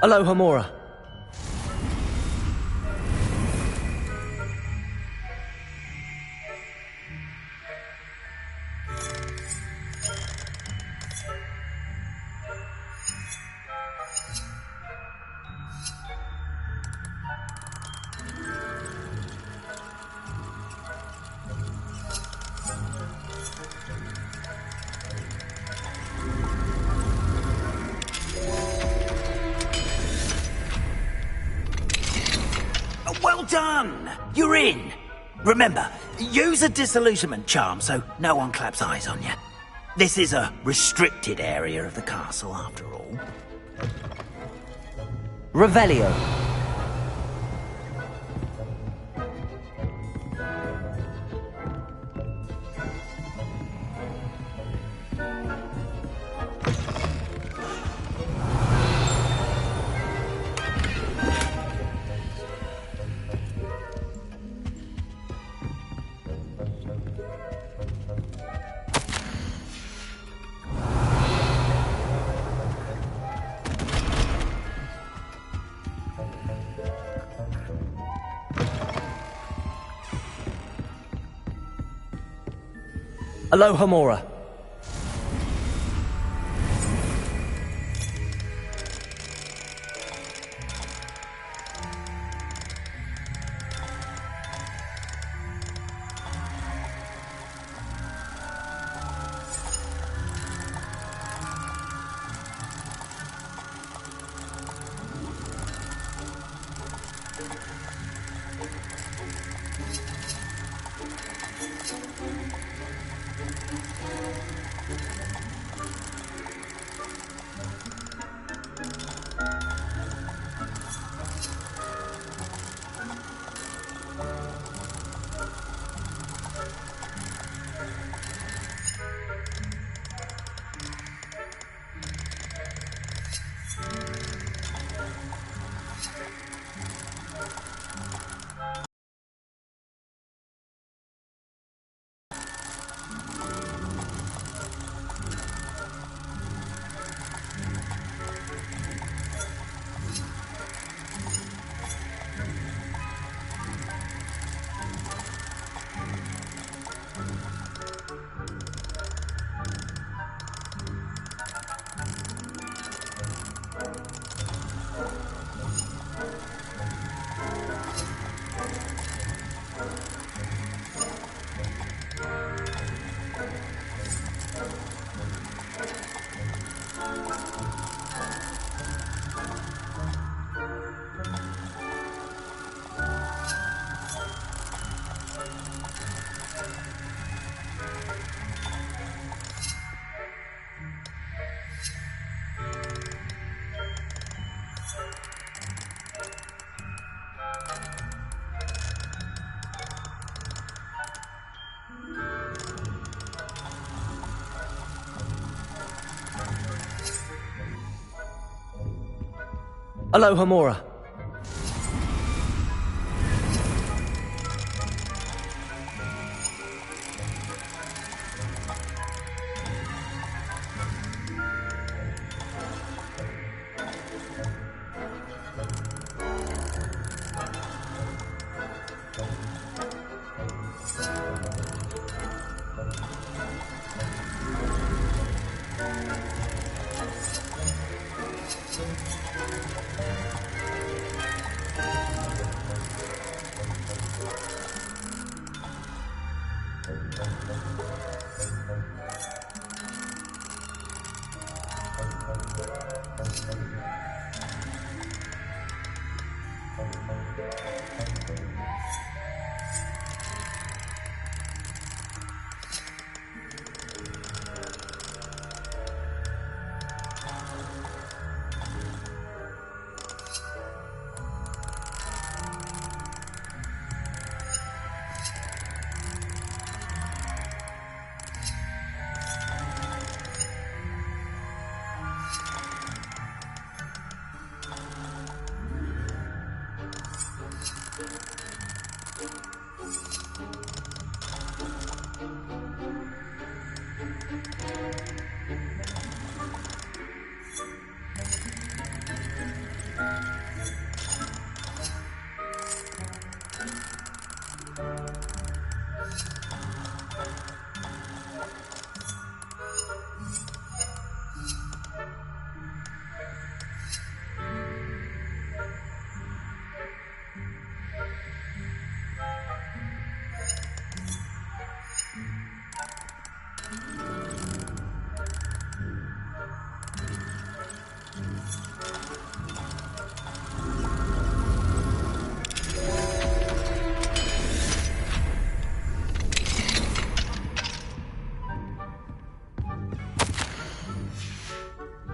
S9: Alohomora.
S16: Well done! You're in. Remember, use a disillusionment charm so no one claps eyes on you. This is a restricted area of the castle, after all.
S9: Revelio. Alohomora. Alohomora.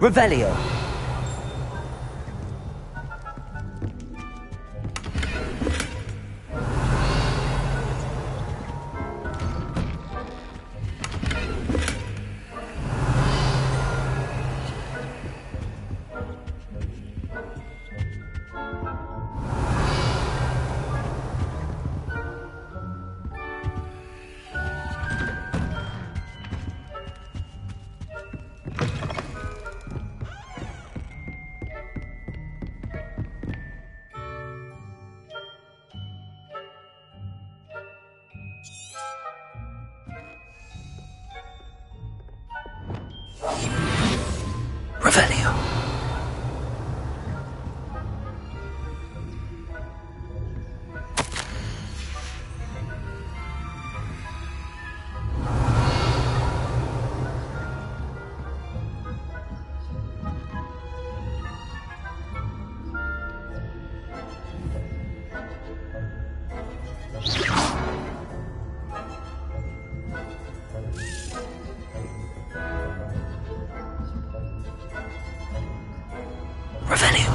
S9: Revelio. Revelio. Revelio.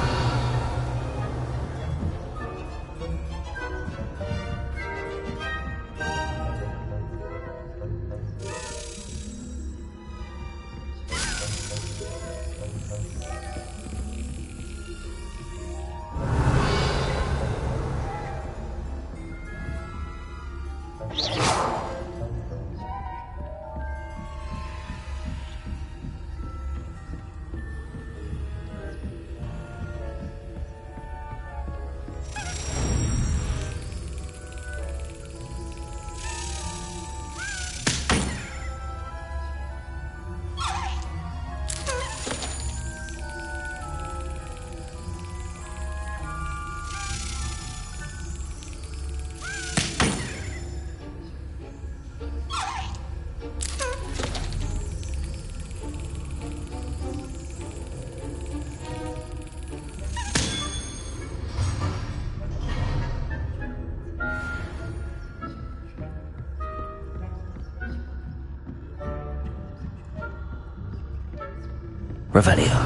S9: Revelio.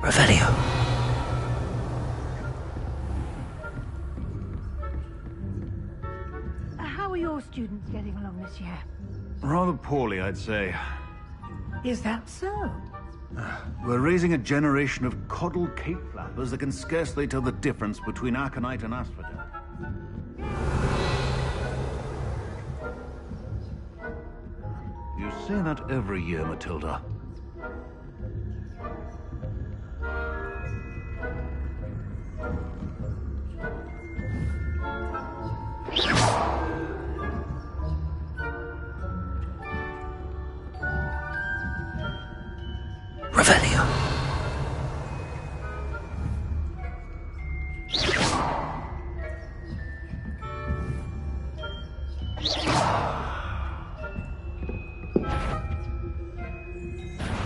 S9: Revelio.
S17: How are your students getting along this year?
S18: Rather poorly, I'd say.
S17: Is that so?
S18: We're raising a generation of coddled cape flappers that can scarcely tell the difference between aconite and asphodel. You say that every year, Matilda.
S9: Revelio.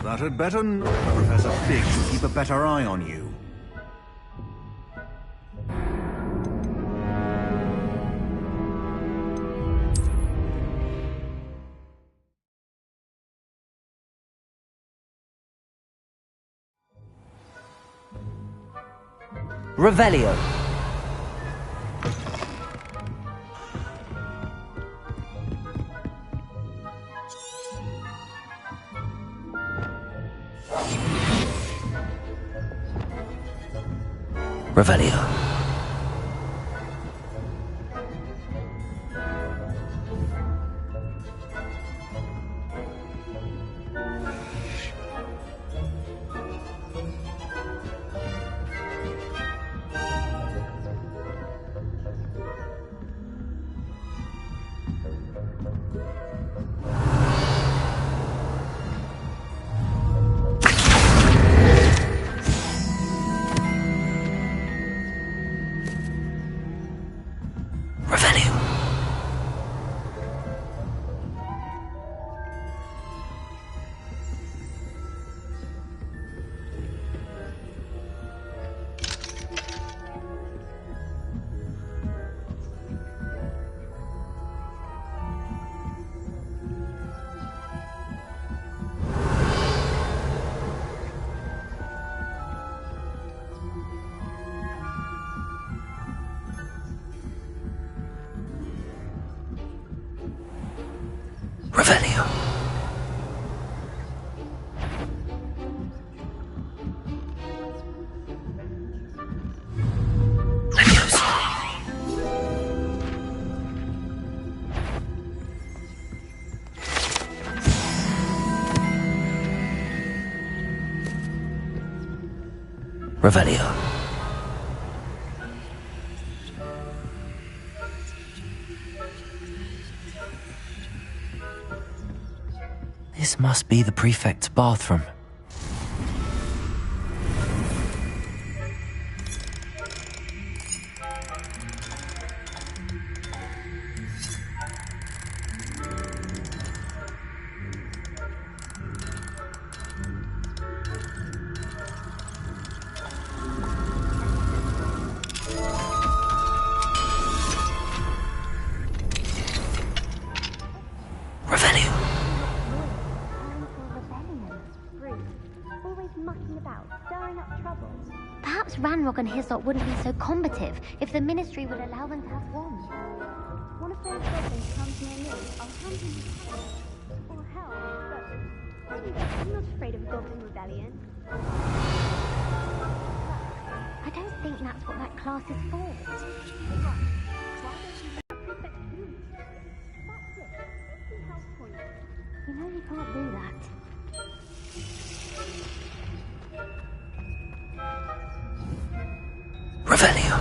S18: That had better... Professor Fig should keep a better eye on you.
S9: Revelio. Revelio. Revelio. Revelio.
S3: This must be the prefect's bathroom.
S19: Perhaps Ranrock and Hyssop wouldn't be so combative if the Ministry would allow them to have one. One of those goblins comes near me, I'll hand him his hand. Or hell, but anyway, I'm not afraid of a goblin rebellion. I don't think that's what that class is for. You know you can't do that.
S9: Revelio.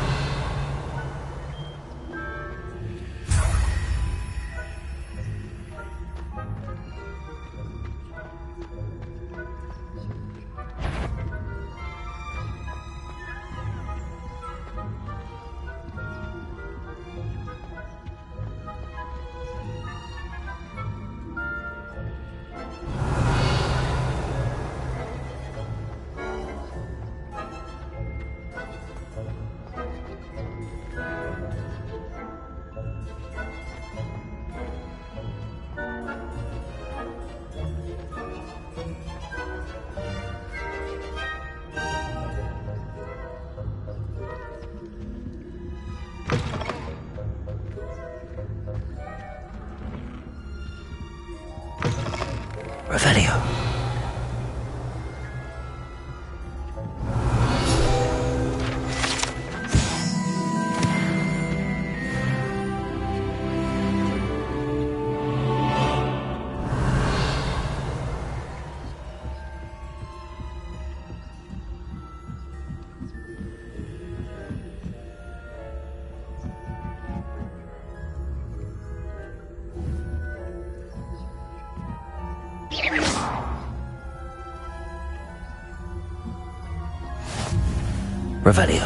S9: Revelio. Revelio.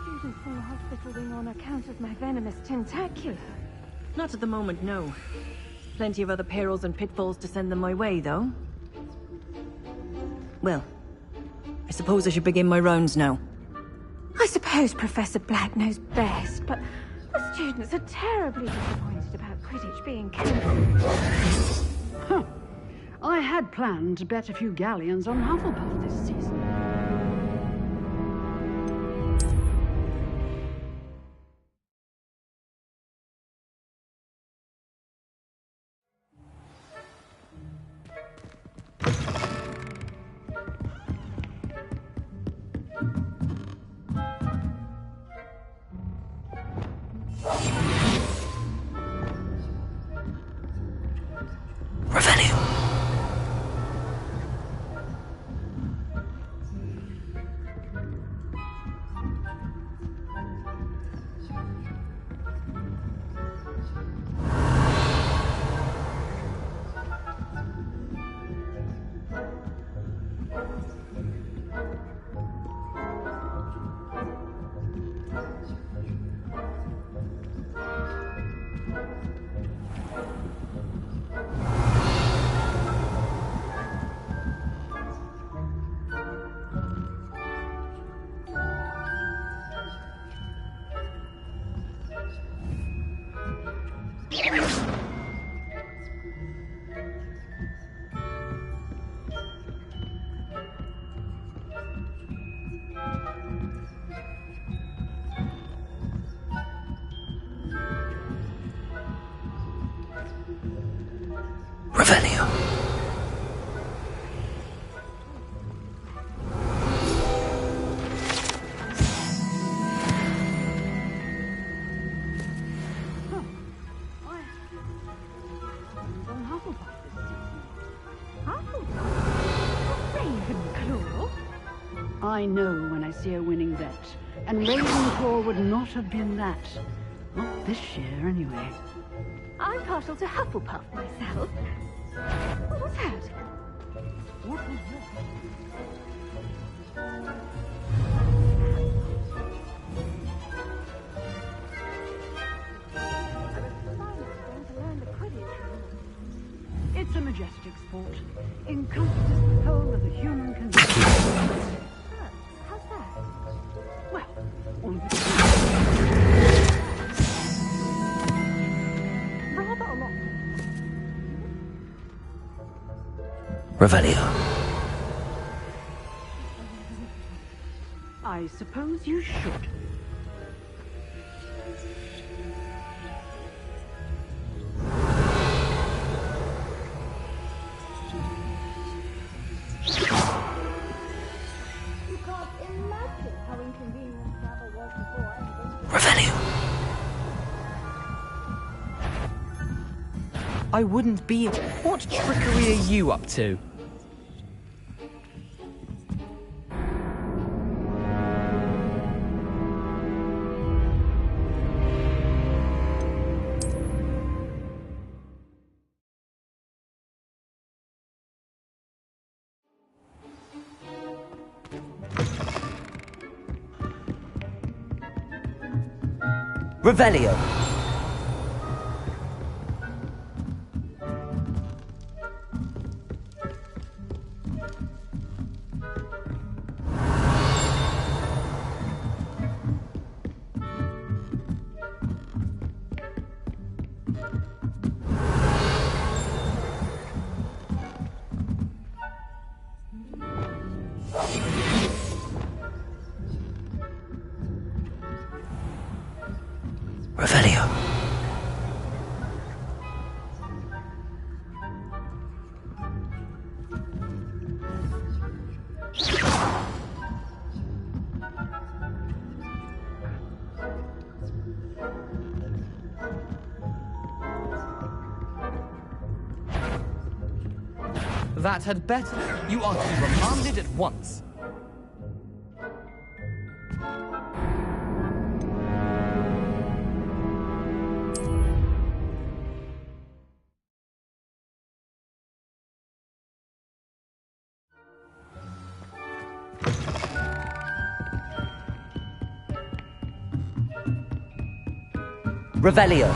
S2: Students in the hospital wing on account of my venomous tentacular.
S20: Not at the moment, no. Plenty of other perils and pitfalls to send them my way, though. Well, I suppose I should begin my rounds now.
S2: I suppose Professor Black knows best, but the students are terribly disappointed about Quidditch being cancelled.
S21: Huh. I had planned to bet a few galleons on Hufflepuff this season. I know when I see a winning bet. And Ravenclaw would not have been that. Not this year, anyway.
S19: I'm partial to Hufflepuff myself. What was that?
S21: What was that? It's a majestic sport. Encompasses the whole of the human condition.
S19: How's that?
S21: Well, all of it.
S19: Rather a lot.
S9: Revelio.
S21: I suppose you should.
S19: You can't imagine how inconvenient that was before I invented
S9: Revelio.
S15: I wouldn't be. What trickery are you up to?
S9: Revelio. Revelio.
S15: That had better. You are to be remanded at once.
S9: Revelio.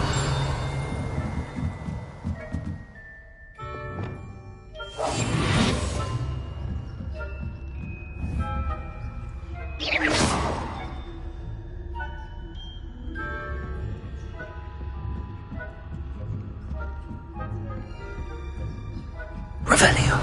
S9: Revelio.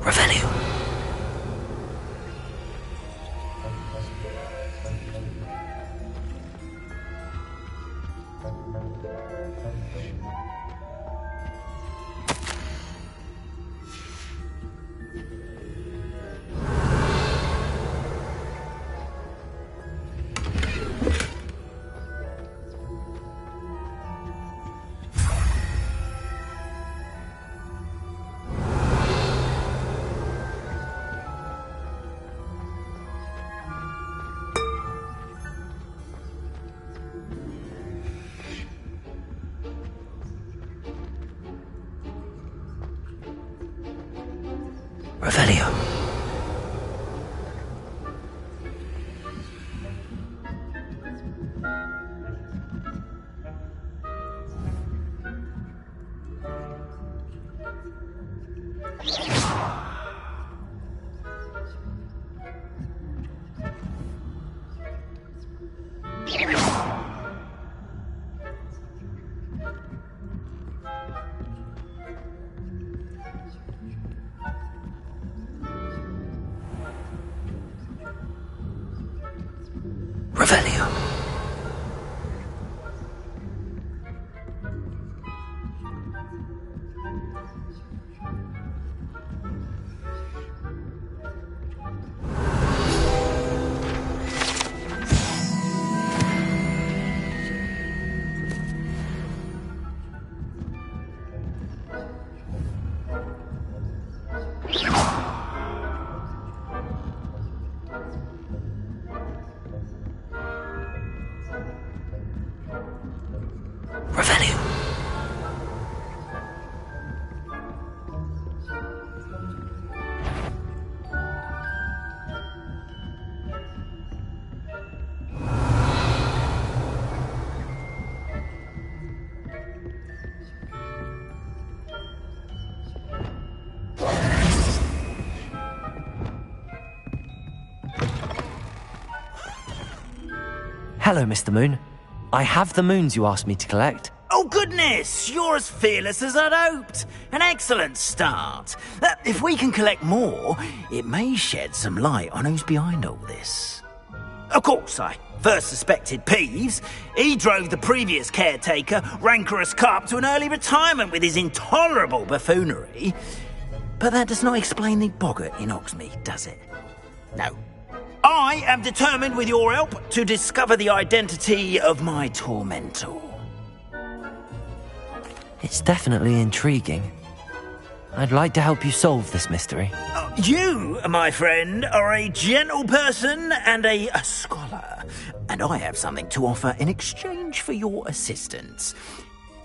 S9: Revelio. Revelio. Revelio.
S3: Hello, Mr. Moon. I have the moons you asked me to collect.
S16: Oh, goodness! You're as fearless as I'd hoped. An excellent start. If we can collect more, it may shed some light on who's behind all this. Of course, I first suspected Peeves. He drove the previous caretaker, Rancorous Carp, to an early retirement with his intolerable buffoonery. But that does not explain the boggart in Hogsmeade, does it? No. I am determined, with your help, to discover the identity of my tormentor.
S3: It's definitely intriguing. I'd like to help you solve this mystery.
S16: You, my friend, are a gentle person and a scholar, and I have something to offer in exchange for your assistance.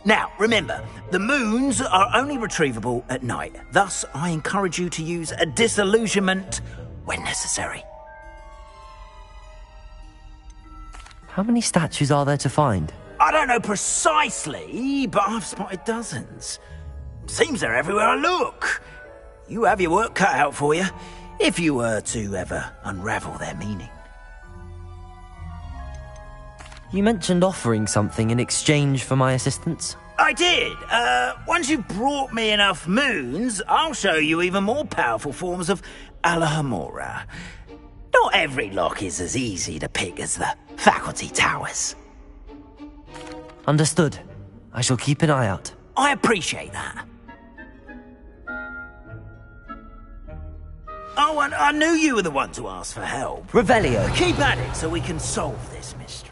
S16: Now, remember, the moons are only retrievable at night. Thus, I encourage you to use a disillusionment when necessary.
S3: How many statues are there to find?
S16: I don't know precisely, but I've spotted dozens. Seems they're everywhere I look. You have your work cut out for you, if you were to ever unravel their meaning.
S3: You mentioned offering something in exchange for my assistance?
S16: I did. Once you've brought me enough moons, I'll show you even more powerful forms of Alohomora. Not every lock is as easy to pick as the faculty towers.
S3: Understood. I shall keep an eye out.
S16: I appreciate that. Oh, and I knew you were the one to ask for help.
S9: Revelio.
S16: Keep at it so we can solve this mystery.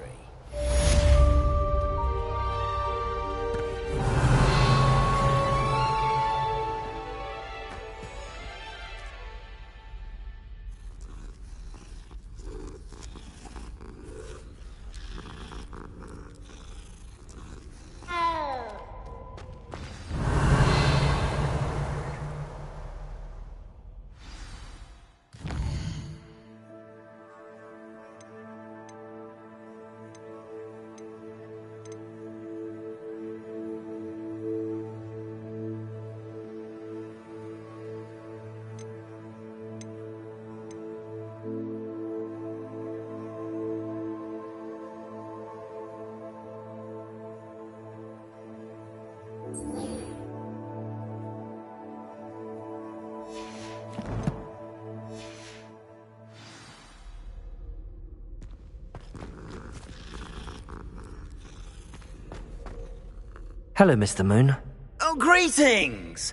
S3: Hello, Mr. Moon.
S16: Oh, greetings!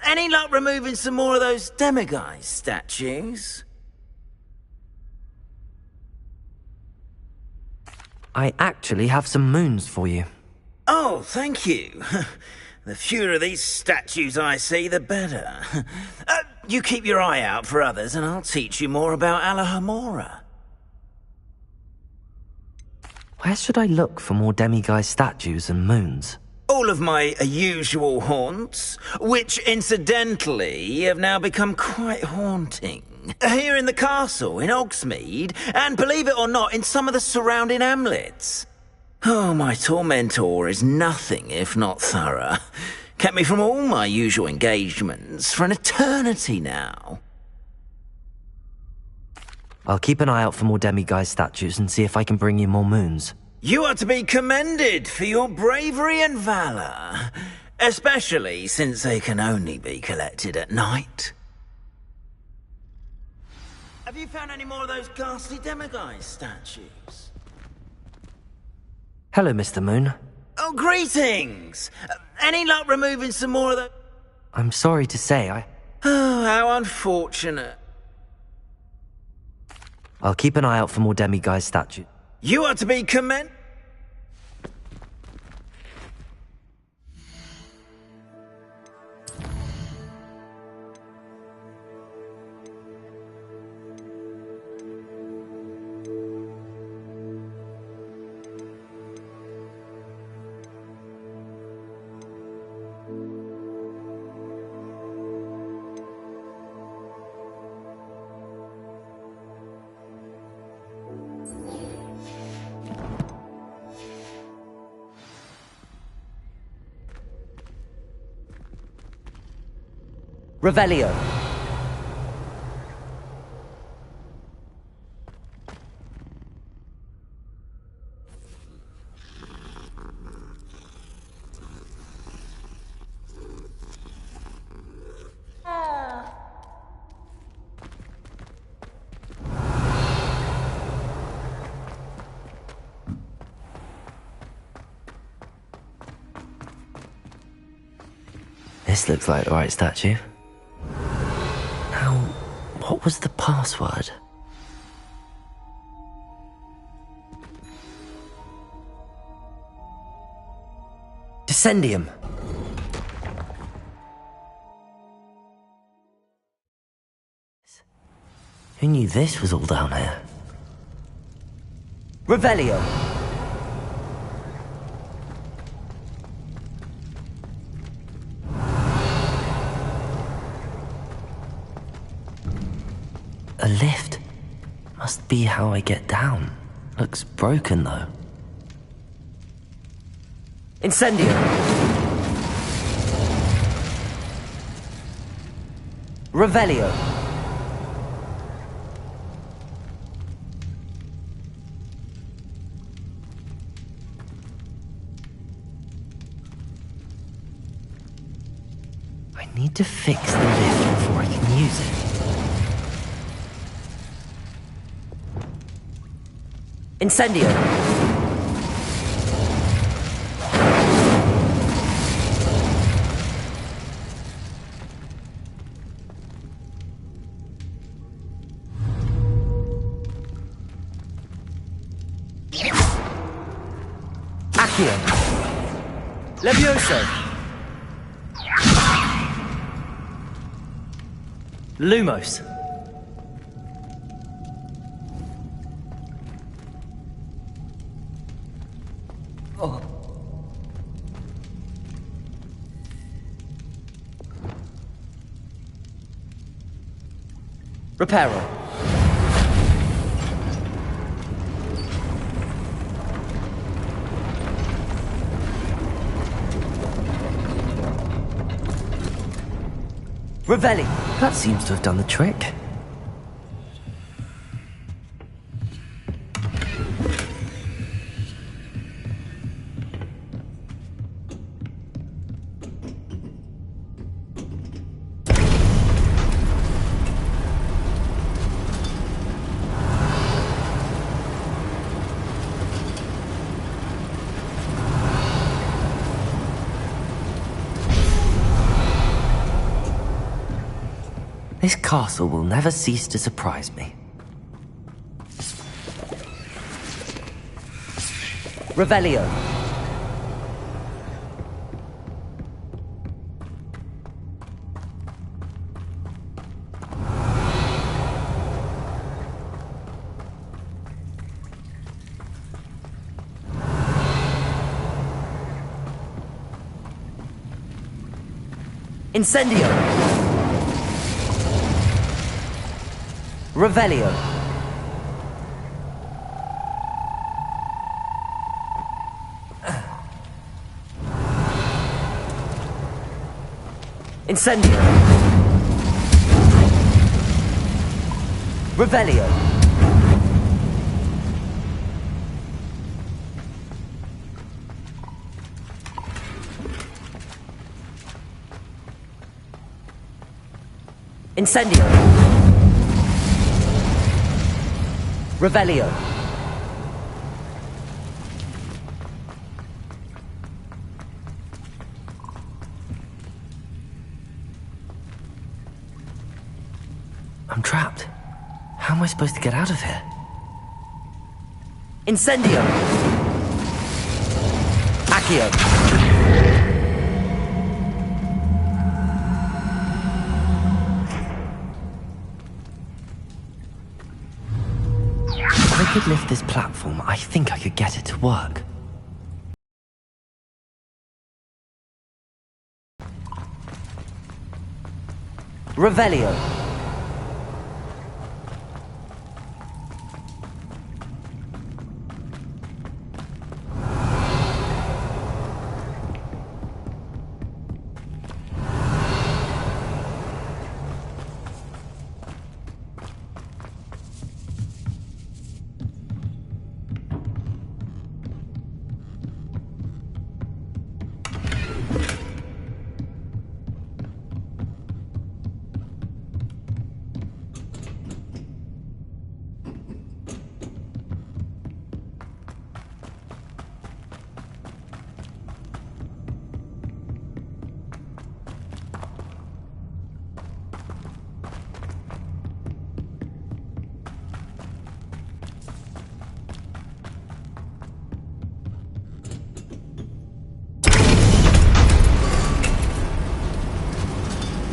S16: Any luck removing some more of those demiguise statues?
S3: I actually have some moons for you.
S16: Oh, thank you. The fewer of these statues I see, the better. You keep your eye out for others, and I'll teach you more about Alohomora.
S3: Where should I look for more demiguise statues and moons?
S16: All of my usual haunts, which incidentally have now become quite haunting. Here in the castle, in Hogsmeade, and believe it or not, in some of the surrounding hamlets. Oh, my tormentor is nothing if not thorough. Kept me from all my usual engagements for an eternity now.
S3: I'll keep an eye out for more demiguise statues and see if I can bring you more moons.
S16: You are to be commended for your bravery and valor, especially since they can only be collected at night. Have you found any more of those ghastly demiguise statues?
S3: Hello, Mr. Moon.
S16: Oh, greetings! Any luck removing some more of the...
S3: I'm sorry to say,
S16: Oh, how unfortunate.
S3: I'll keep an eye out for more demiguise statues.
S16: You are to be commended.
S9: Revelio.
S3: This looks like the right statue. Now, what was the password?
S9: Descendium.
S3: Who knew this was all down here?
S9: Revelio.
S3: A lift. Must be how I get down. Looks broken though.
S9: Incendio. Revelio.
S3: I need to fix the lift before I can use it.
S9: Incendio. Accio. Levioso. Lumos. Oh. Reparo. Revelli.
S3: That seems to have done the trick. This castle will never cease to surprise me.
S9: Revelio. Incendio. Revelio. Incendio. Revelio. Incendio. Revelio.
S3: I'm trapped. How am I supposed to get out of here?
S9: Incendio. Accio.
S3: If I could lift this platform, I think I could get it to work.
S9: Revelio.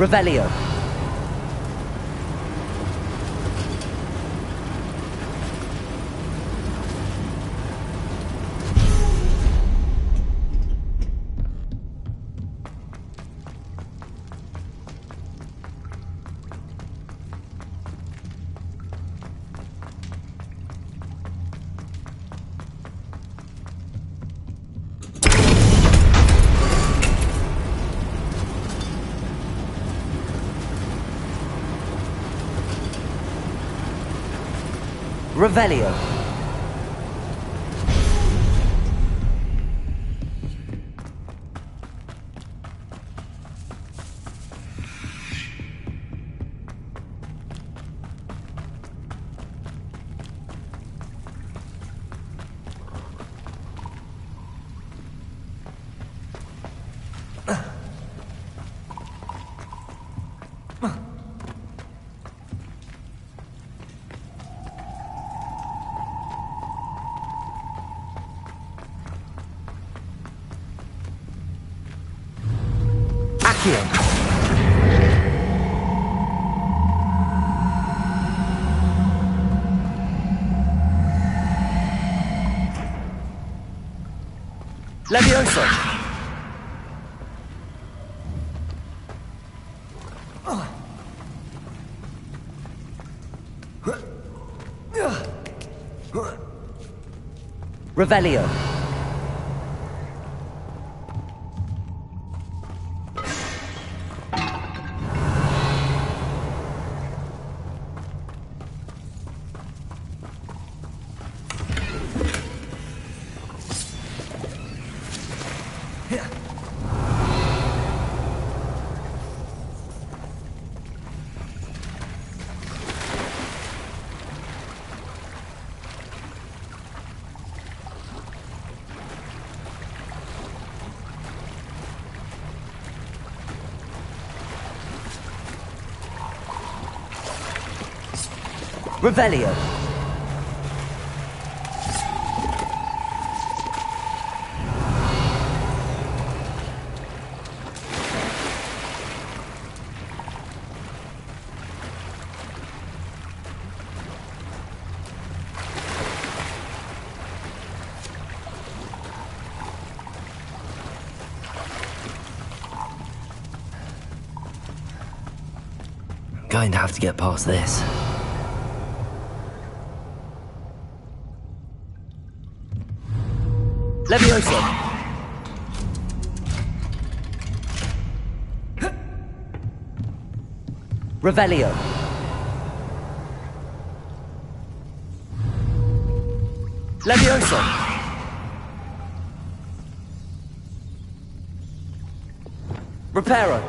S9: Revelio. Revelio. Accio. Levioso. Revelio. Revelio.
S3: Going to have to get past this.
S9: Levioso. Revelio. Levioso. Reparo.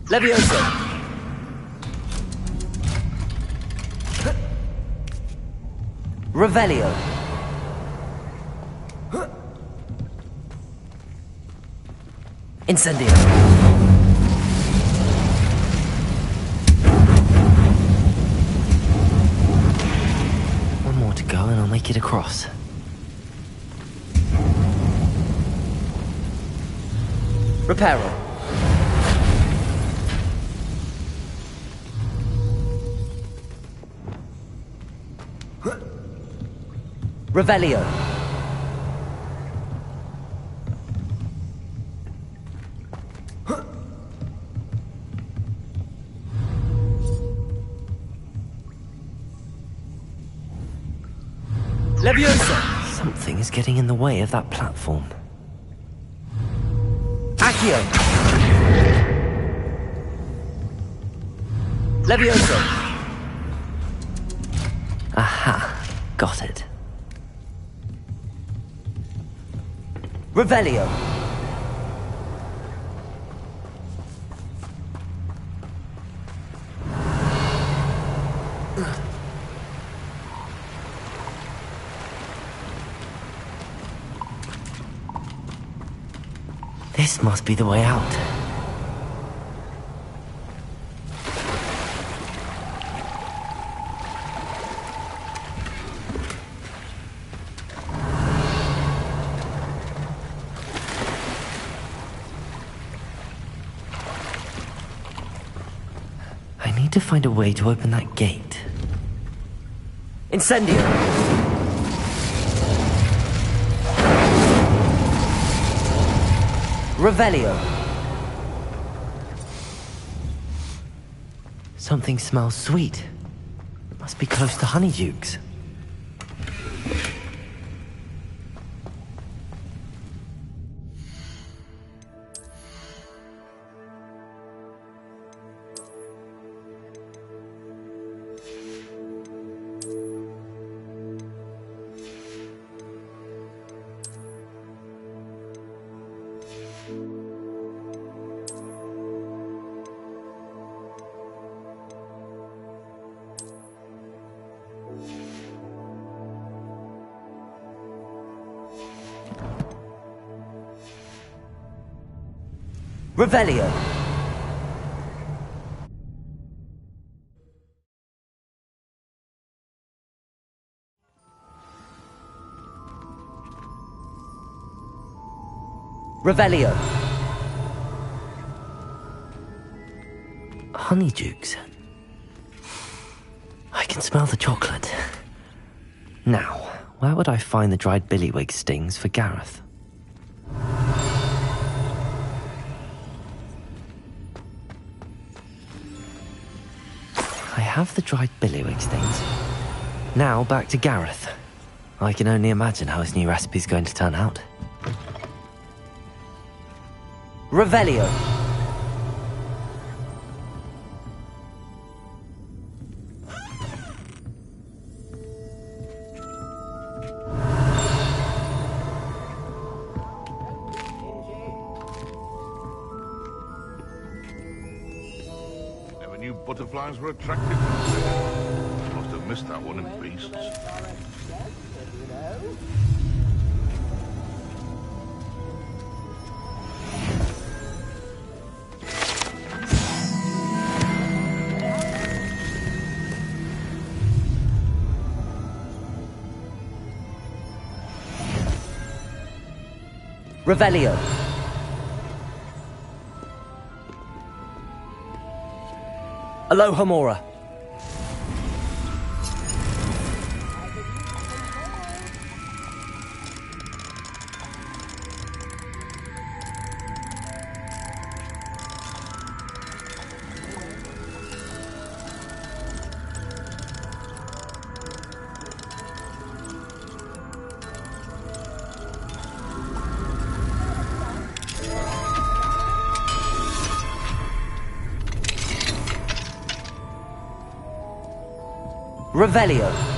S9: Levioso. Revelio.
S3: Incendio. One more to go and I'll make it across.
S9: Reparo. Revelio. Leviosa.
S3: Something is getting in the way of that platform.
S9: Accio. Leviosa.
S3: Aha. Got it.
S9: Revelio.
S3: This must be the way out. need to find a way to open that gate.
S9: Incendio! Revelio!
S3: Something smells sweet. It must be close to Honeydukes.
S9: Revelio! Revelio!
S3: Honeydukes. I can smell the chocolate. Now, where would I find the dried billywig stings for Gareth? I have the dried billywig stings. Now back to Gareth. I can only imagine how his new recipe's going to turn out.
S9: Revelio!
S1: Never knew butterflies were attractive to fish. Must have missed that one in Beasts.
S9: Revelio! Aloha Mora! Revelio!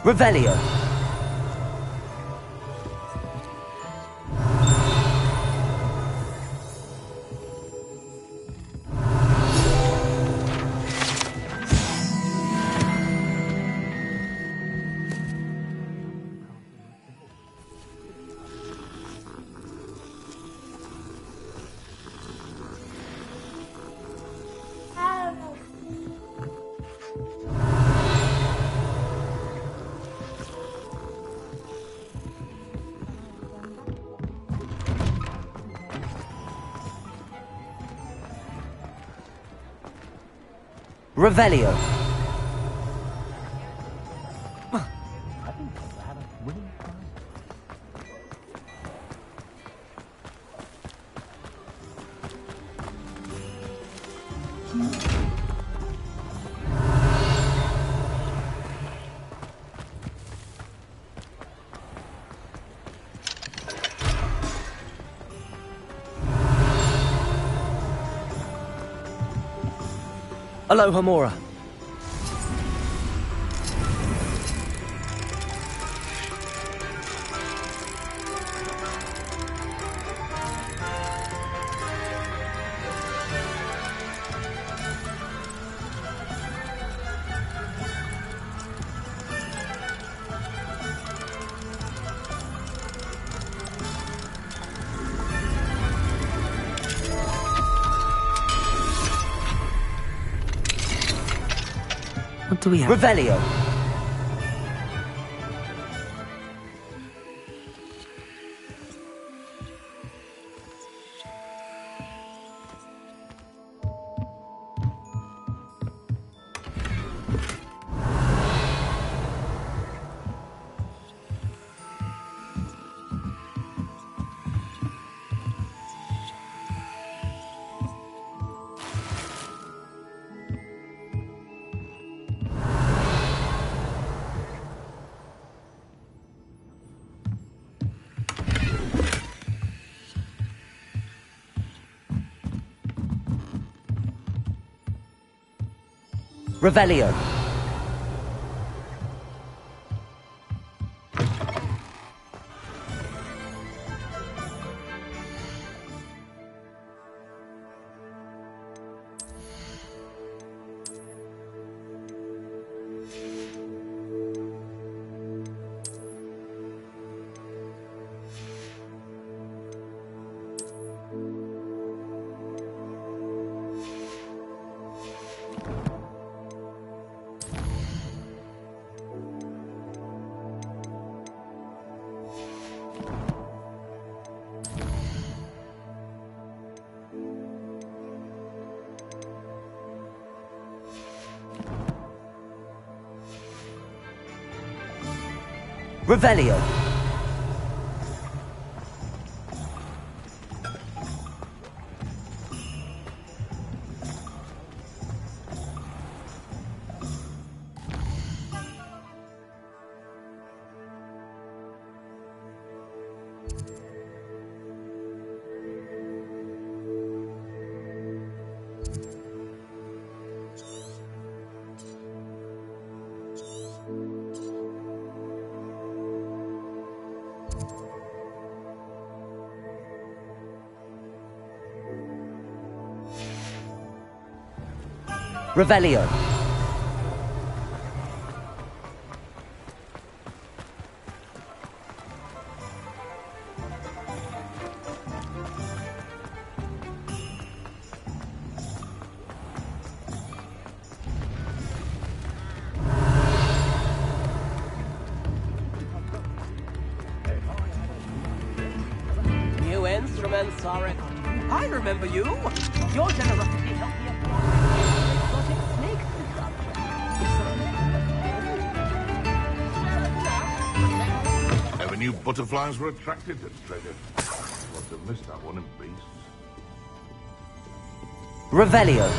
S9: Revelio! Revelio! Alohomora.
S3: What do we have?
S9: Revelio. Revelio. Revelio. Revelio.
S4: New instruments are it. I remember you. Your generosity helped me acquire exotic snake sculpture.
S1: Never knew butterflies were attracted to treasure. Must have missed that one in beasts.
S9: Revelio.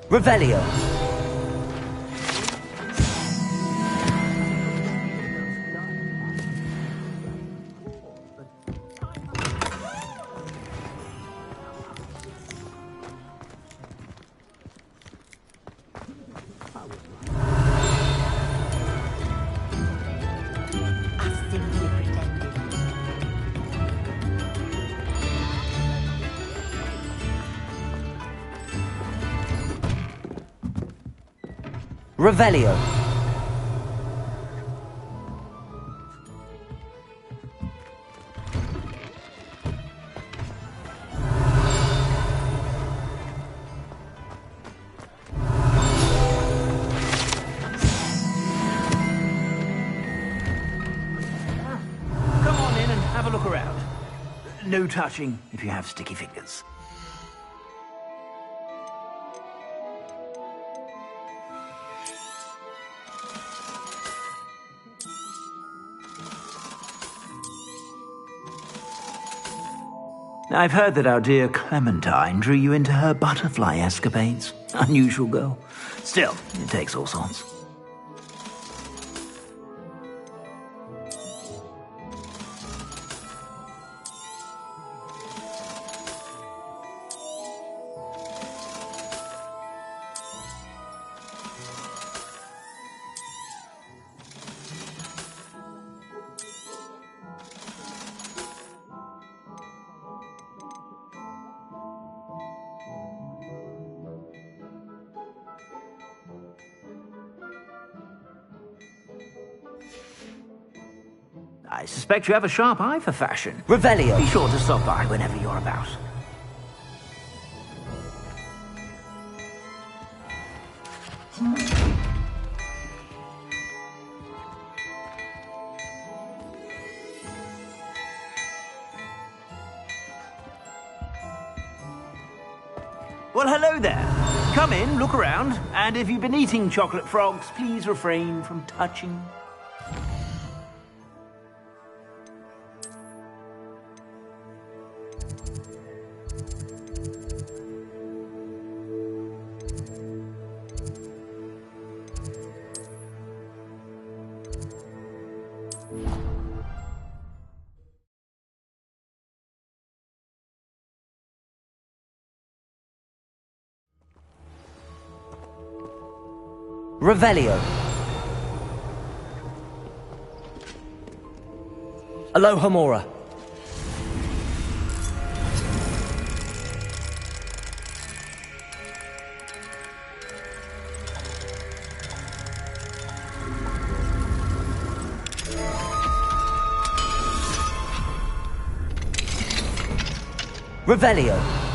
S9: Revelio. Revelio.
S16: look around. No touching if you have sticky fingers. I've heard that our dear Clementine drew you into her butterfly escapades. Unusual girl. Still, it takes all sorts. I suspect you have a sharp eye for fashion.
S9: Revelio.
S16: Be sure to stop by whenever you're about. Well, hello there. Come in, look around, and if you've been eating chocolate frogs, please refrain from touching.
S9: Revelio. Alohomora. Revelio.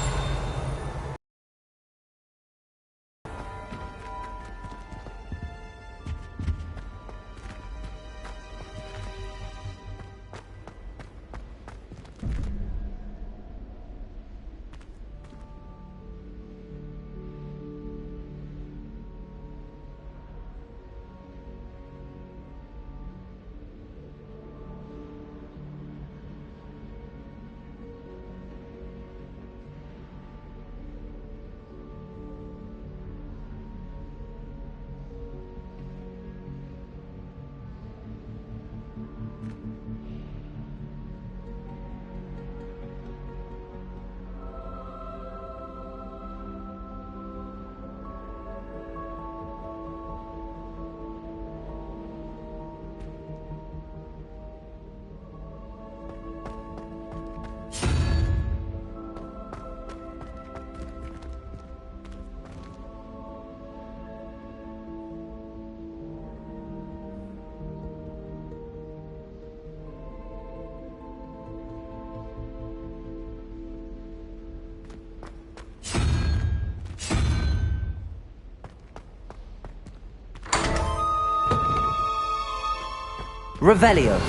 S9: Revelio.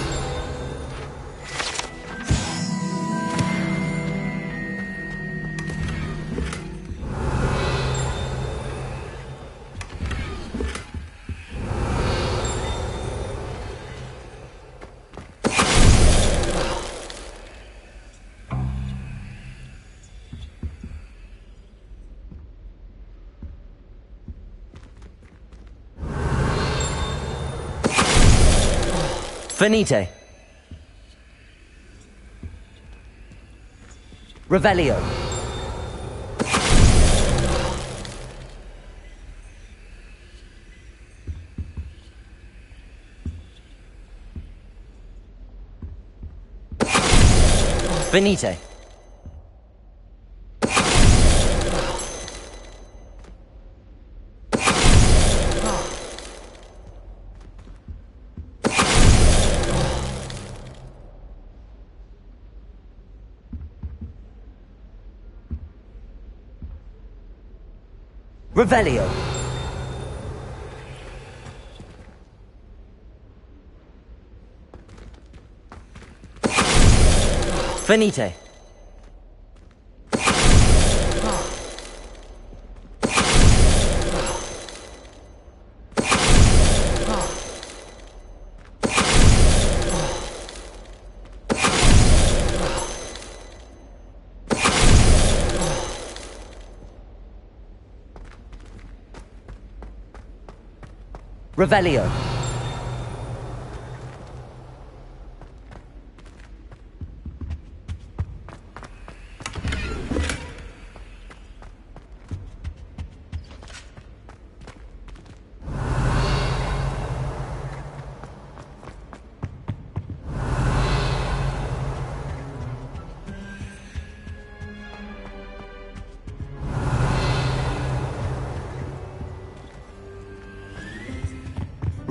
S9: Finite. Revelio. Finite. Revelio. Finite. Revelio.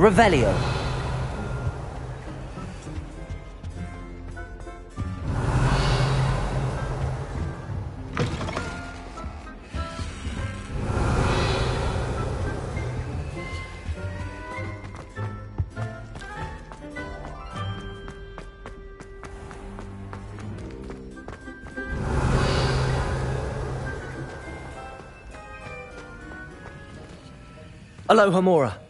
S9: Revelio. Aloha Mora.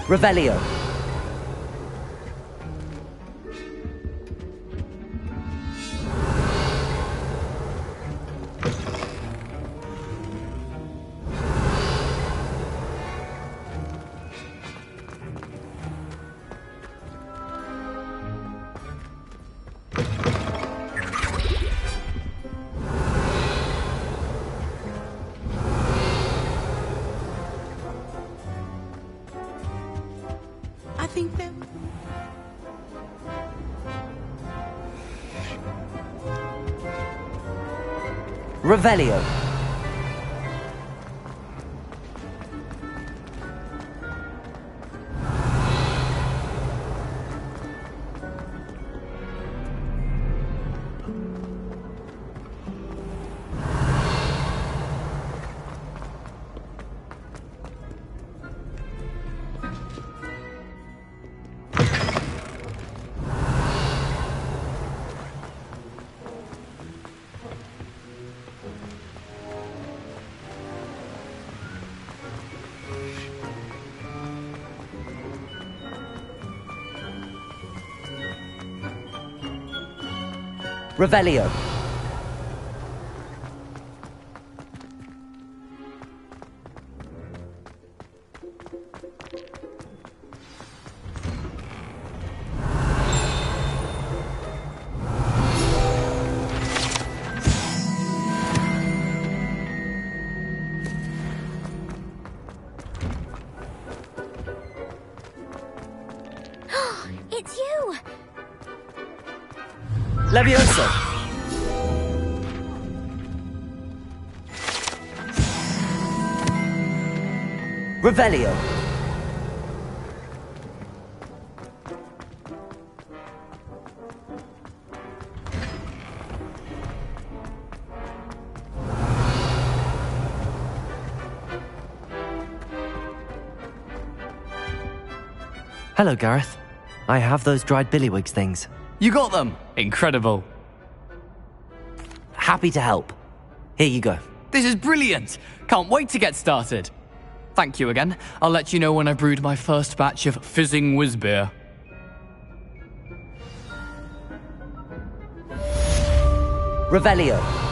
S9: Revelio.
S2: I think that...
S9: Revelio. Revelio.
S19: It's you!
S9: Levioso. Revelio.
S3: Hello, Gareth. I have those dried billywigs things.
S15: You got them! Incredible.
S3: Happy to help. Here you go.
S15: This is brilliant! Can't wait to get started. Thank you again. I'll let you know when I've brewed my first batch of fizzing whiz beer.
S9: Revelio.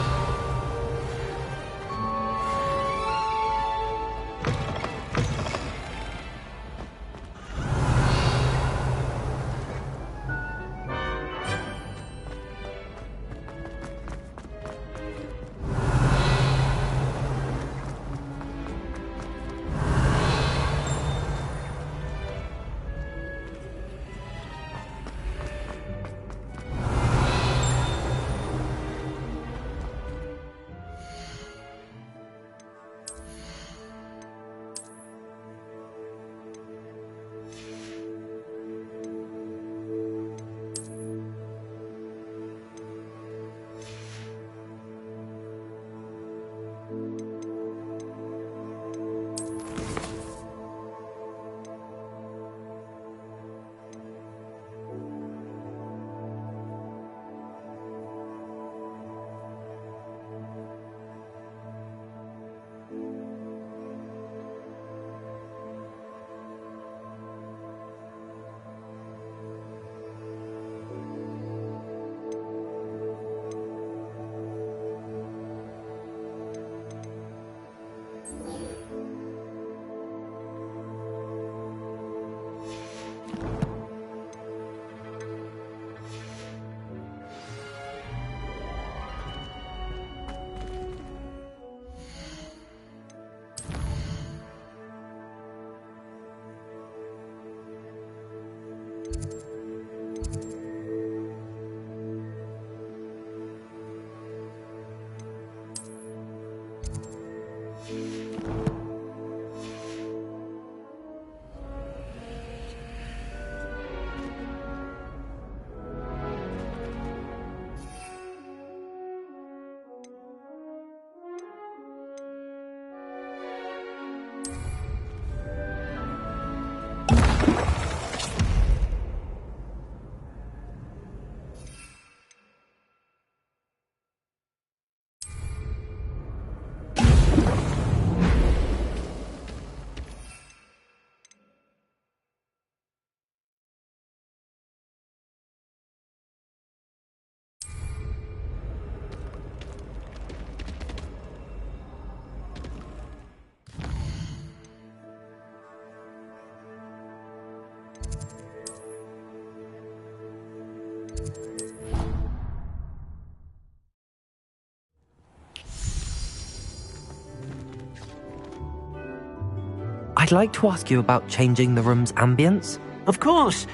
S3: I'd like to ask you about changing the room's ambience.
S5: Of course.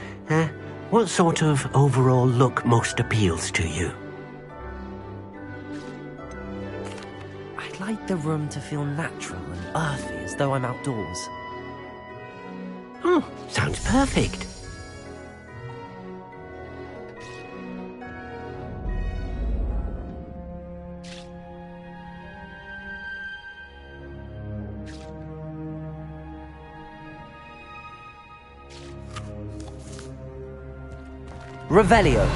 S5: What sort of overall look most appeals to you?
S3: I'd like the room to feel natural and earthy, as though I'm outdoors.
S5: Oh, sounds perfect.
S9: Revelio.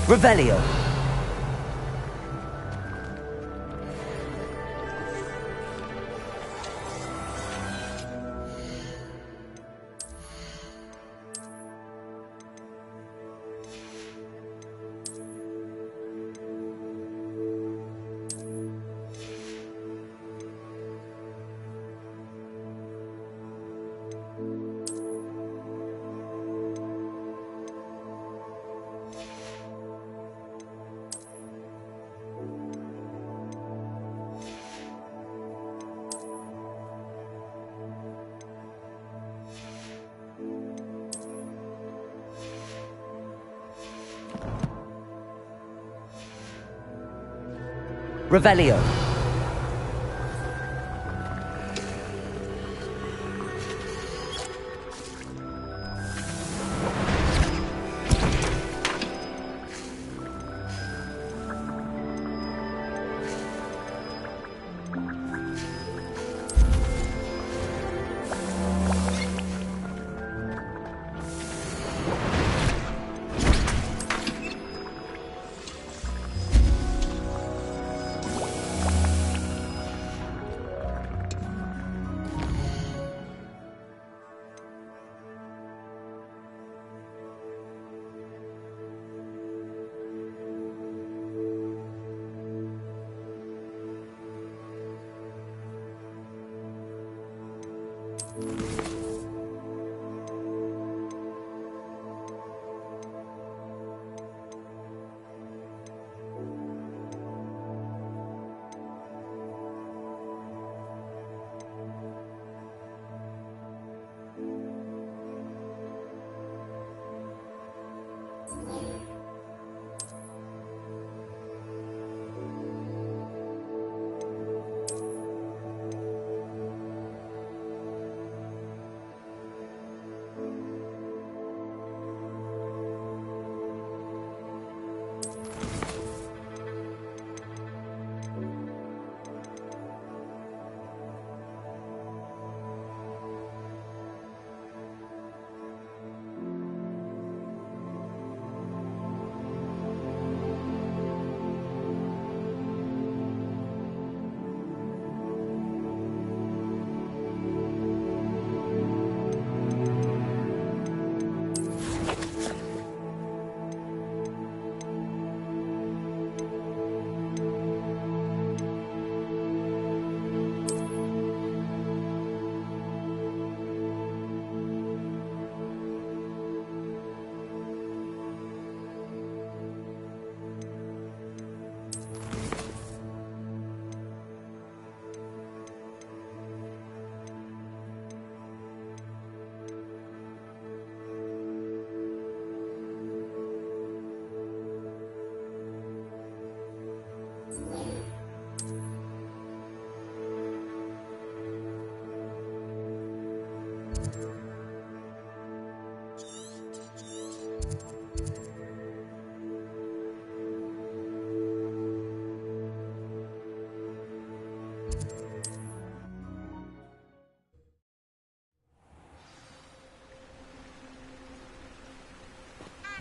S9: Revelio. Revelio.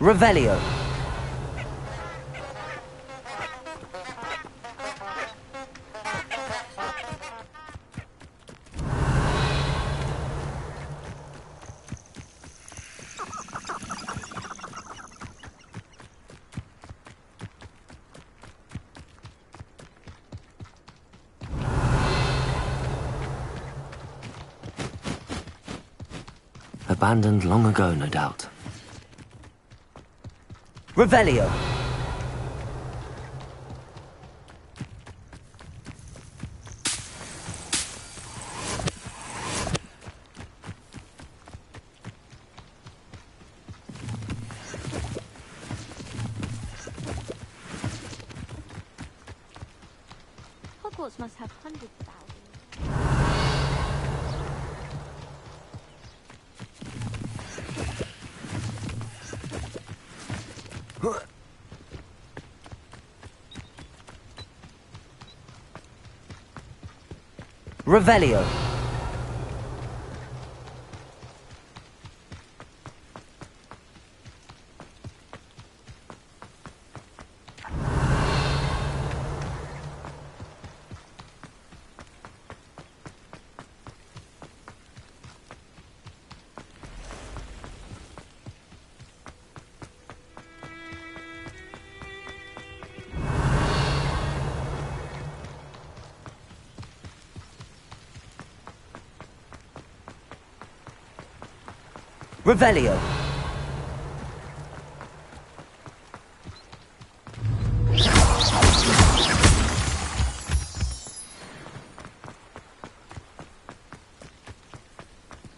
S9: Revelio.
S3: Abandoned long ago, no doubt.
S9: Revelio.
S19: Hogwarts must have hundreds of thousands.
S9: Revelio. Revelio.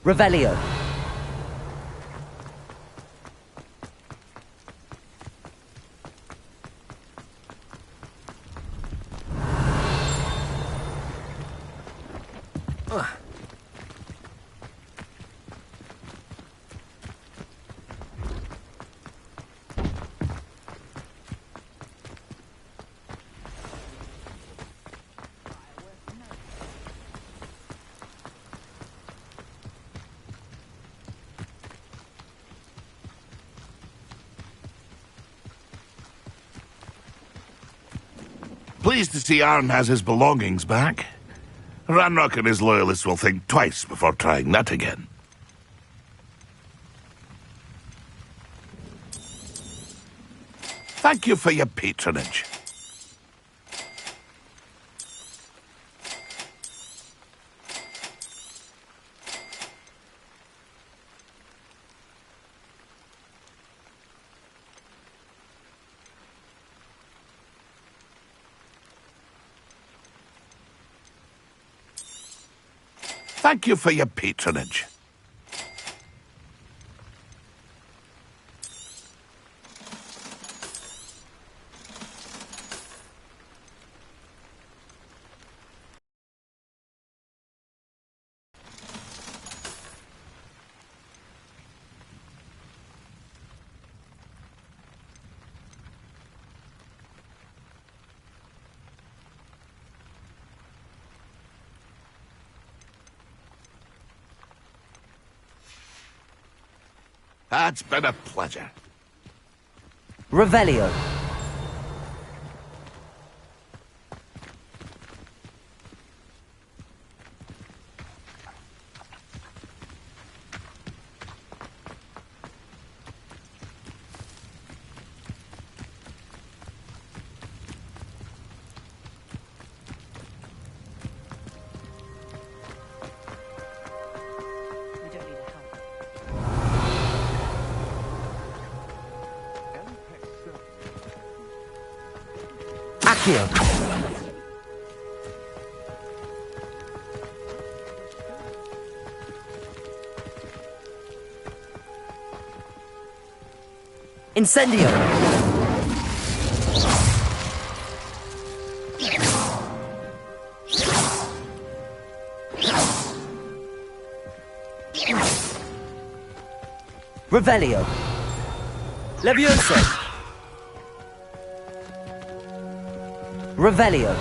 S9: Revelio.
S1: Pleased to see Arn has his belongings back. Ranrock and his loyalists will think twice before trying that again. Thank you for your patronage. Thank you for your patronage. It's been a pleasure.
S9: Revelio. Accio. Incendio. Revelio. Levioso. Revelio.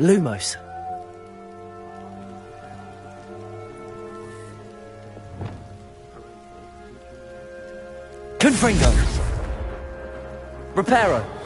S9: Lumos. Confringo. Reparo.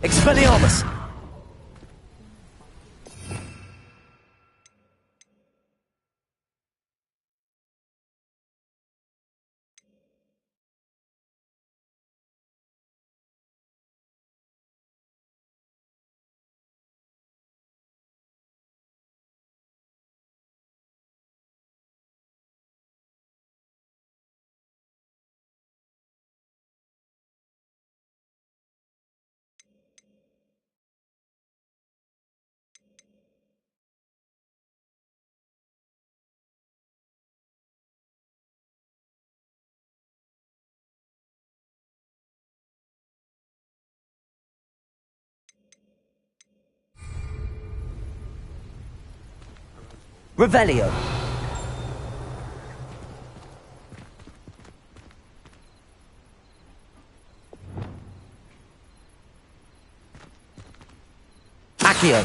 S9: Expelliarmus! Revelio. Accio.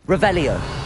S9: Revelio.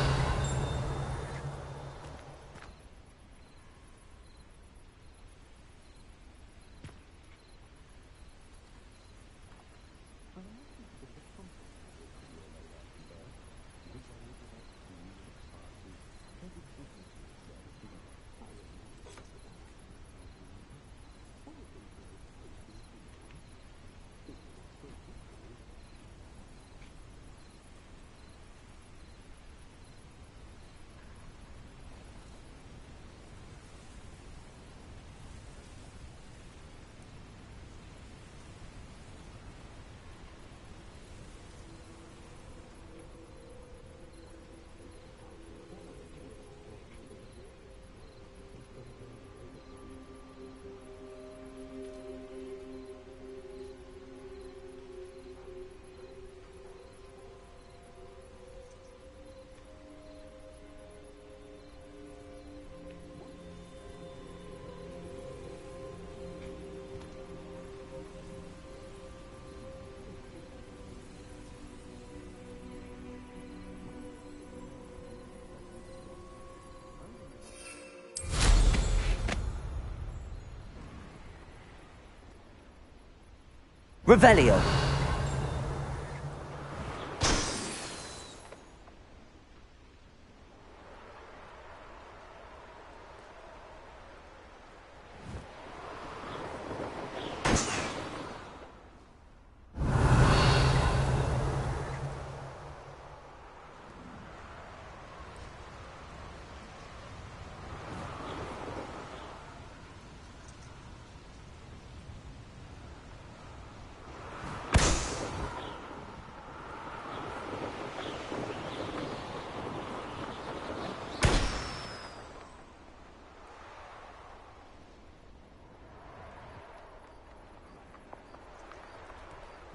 S9: Revelio.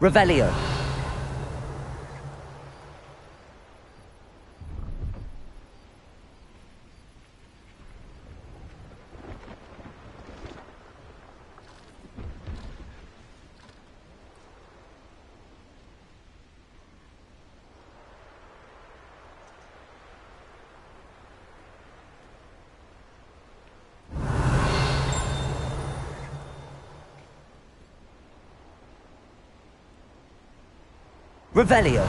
S9: Revelio. Revelio.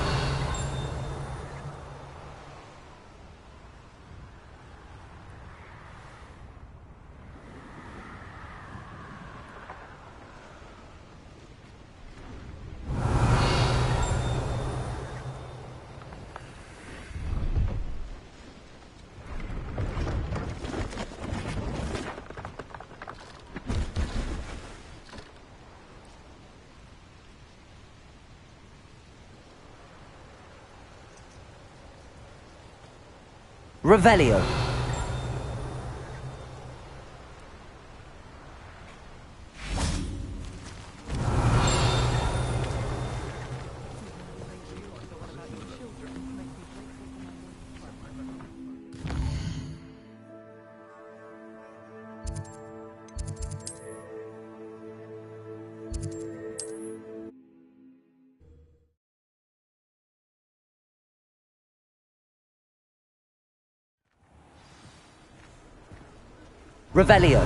S9: Revelio. Revelio.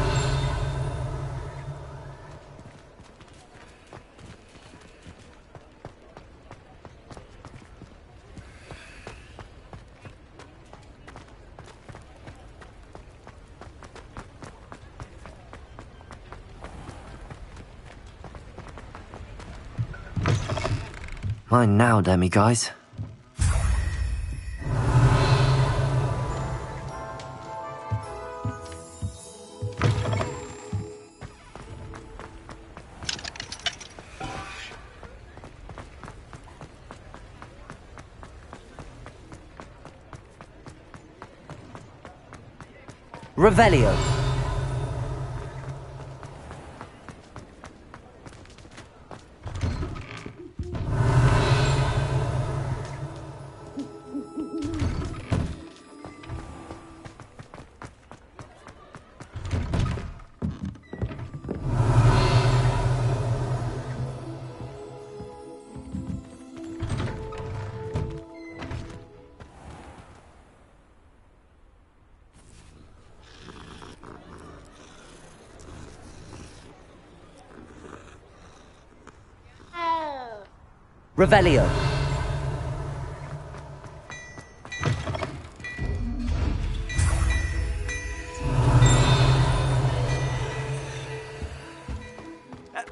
S3: Mine now, Demi guys.
S9: Revelio. Revelio.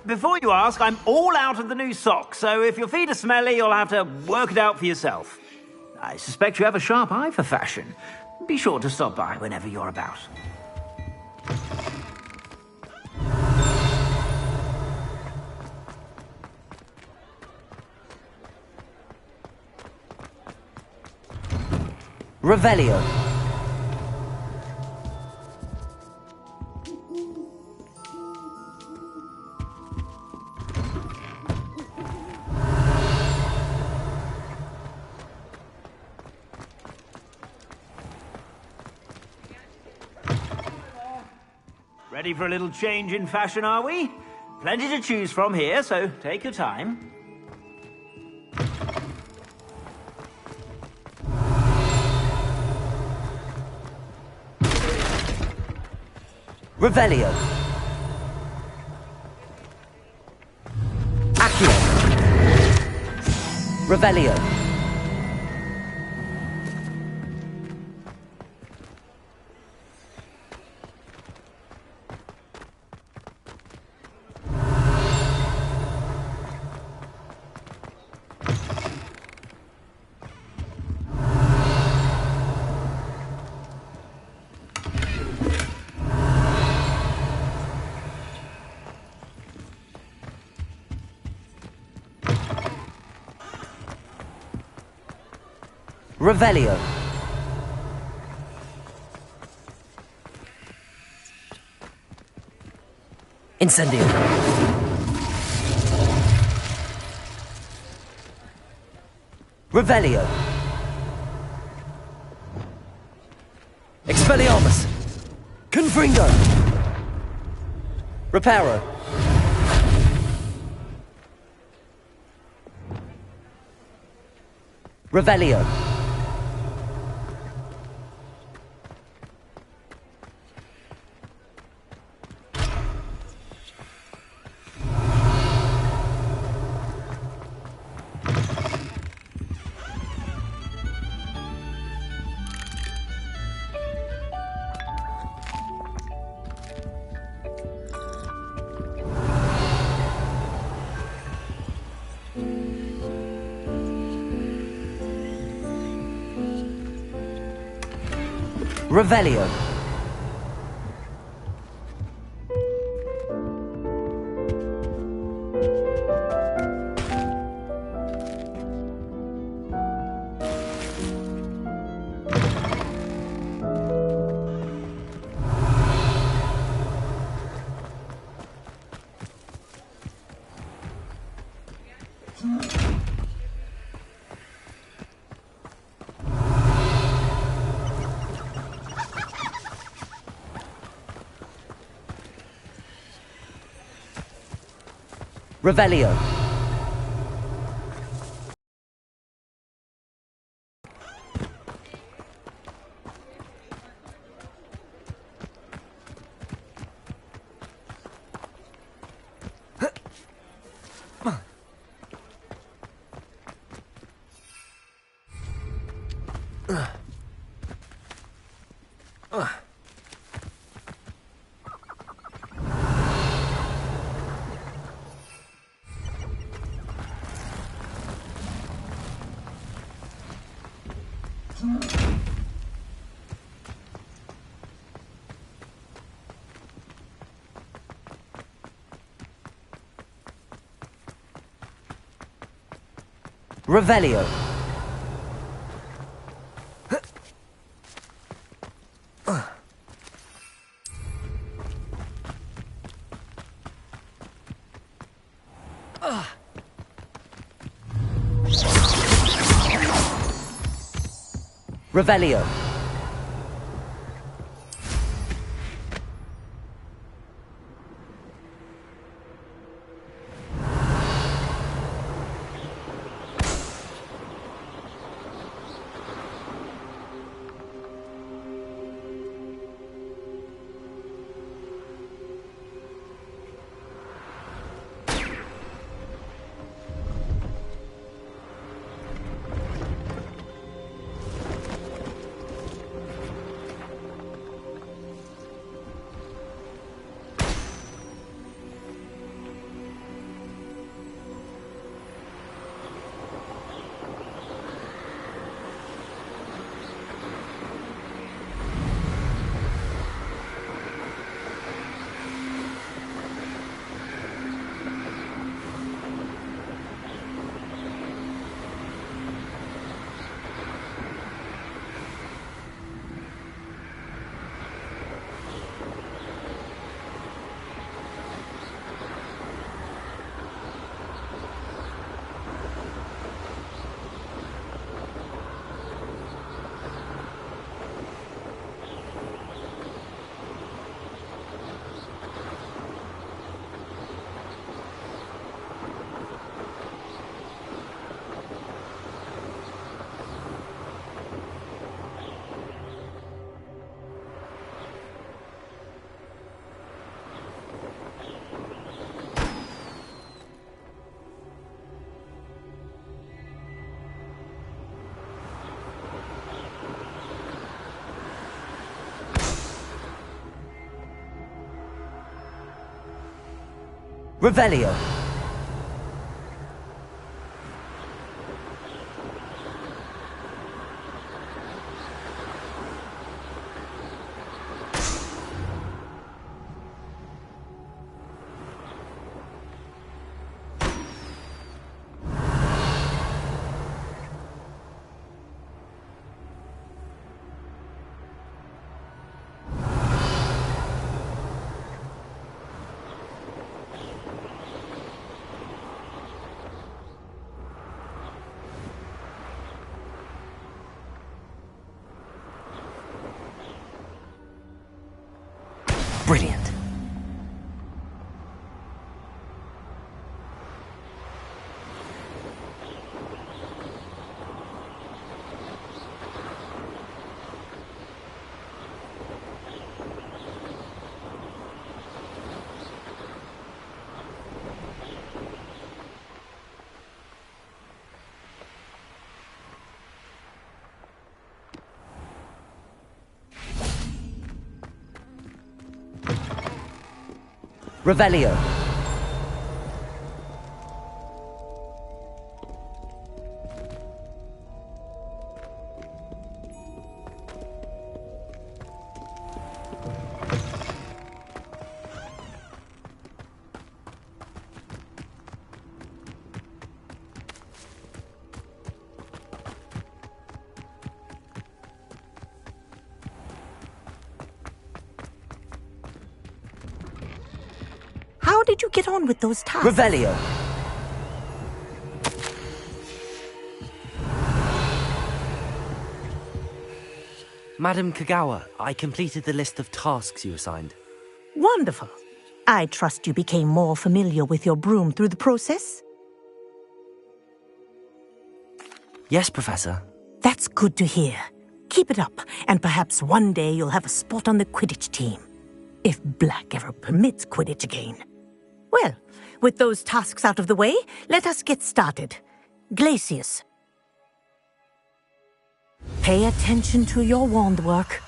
S16: Before you ask, I'm all out of the new socks, so if your feet are smelly, you'll have to work it out for yourself. I suspect you have a sharp eye for fashion. Be sure to stop by whenever you're about.
S9: Revelio.
S16: Ready for a little change in fashion, are we? Plenty to choose from here, so take your time.
S9: Revelio. Accio. Revelio. Revelio. Incendio. Revelio. Expelliarmus. Confringo. Reparo. Revelio. Revelio. Revelio. Revelio. Revelio. Revelio. Brilliant. Revelio.
S7: How'd you get on with those tasks?
S9: Revelio.
S3: Madam Kagawa, I completed the list of tasks you assigned.
S7: Wonderful. I trust you became more familiar with your broom through the process?
S3: Yes, Professor.
S7: That's good to hear. Keep it up, and perhaps one day you'll have a spot on the Quidditch team. If Black ever permits Quidditch again. Well, with those tasks out of the way, let us get started. Glacius. Pay attention to your wand work.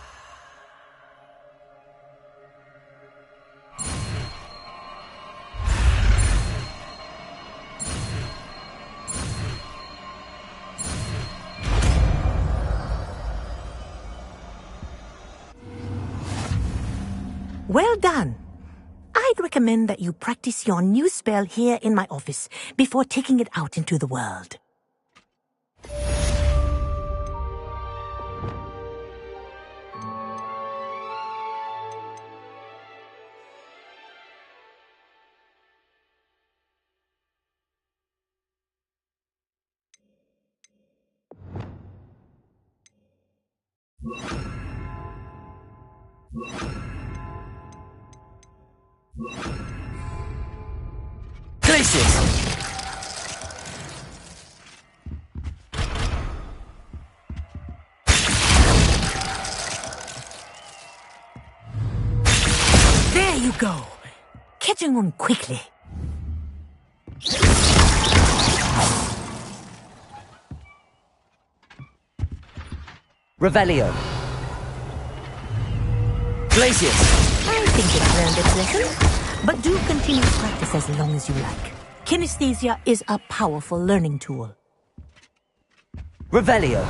S7: Well done. I'd recommend that you practice your new spell here in my office before taking it out into the world.
S3: Glacius!
S7: There you go. Catching on quickly.
S9: Revelio.
S3: Glacius!
S7: I think it's learned its lesson, but do continue to practice as long as you like. Kinesthesia is a powerful learning tool.
S9: Revelio.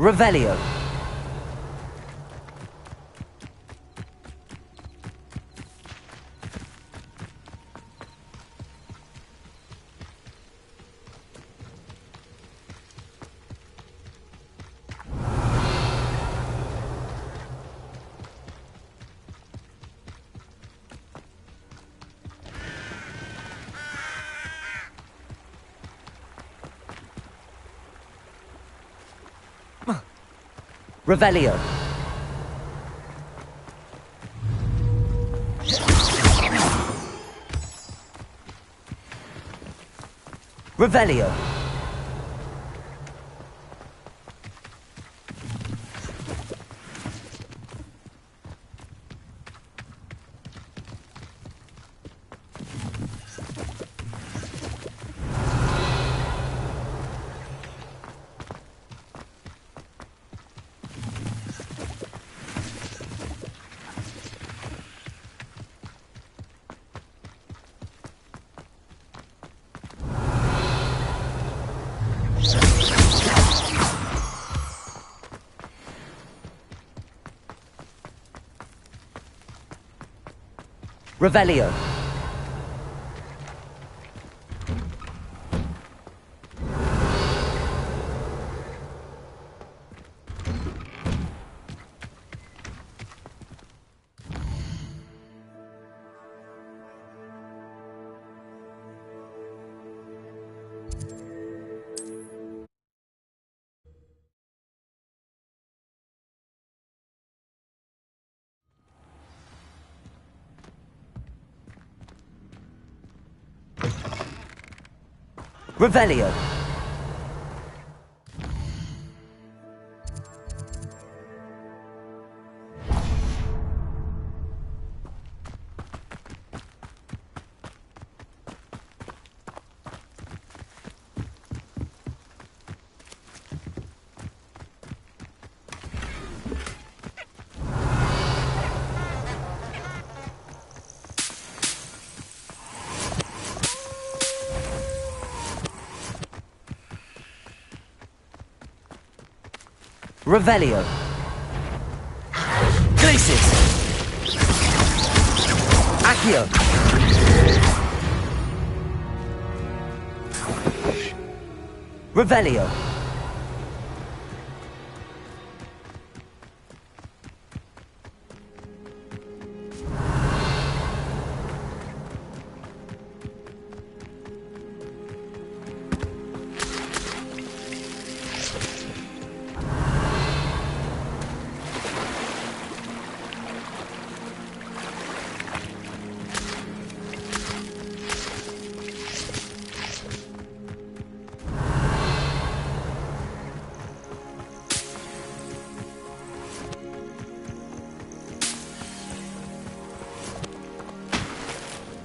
S9: Revelio. Revelio. Revelio. Revelio. Revelio. Revelio. Glacis. Accio. Revelio.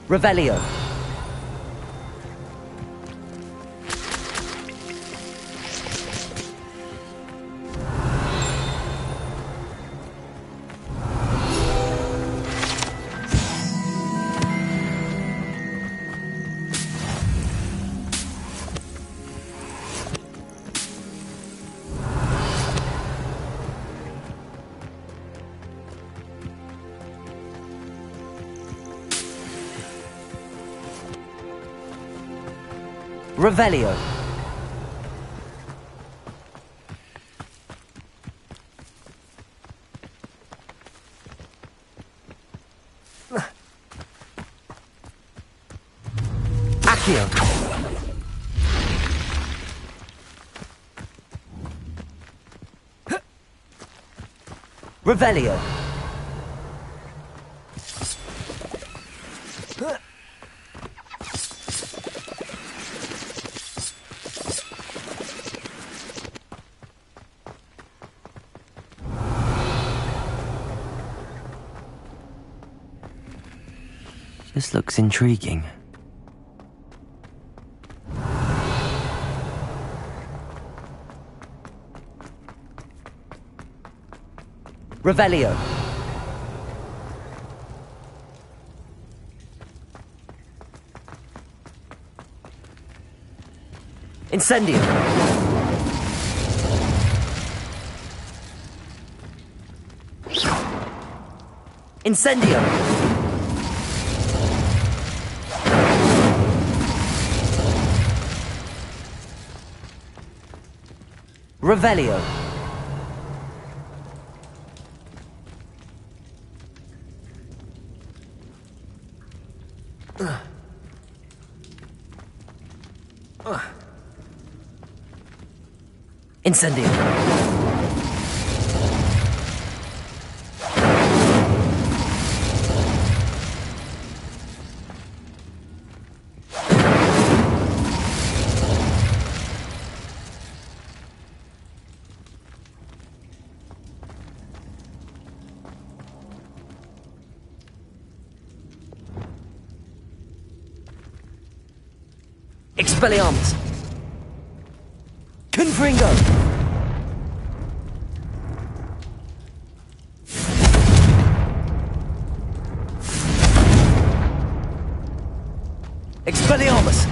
S9: Revelio. Revelio. Accio. Revelio.
S3: This looks intriguing.
S9: Revelio. Incendio. Incendio. Revelio. Incendio. Expelliarmus. Confringo. Expelliarmus.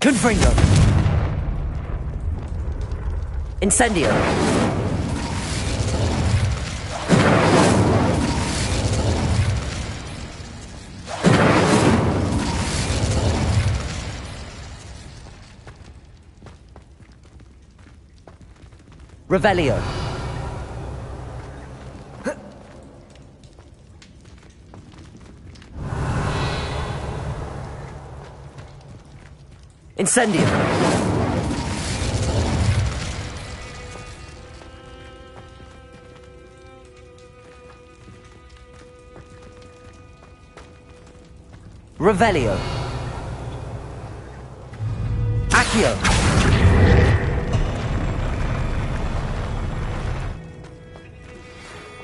S9: Confringo. Incendio. Revelio. Incendio. Revelio. Accio.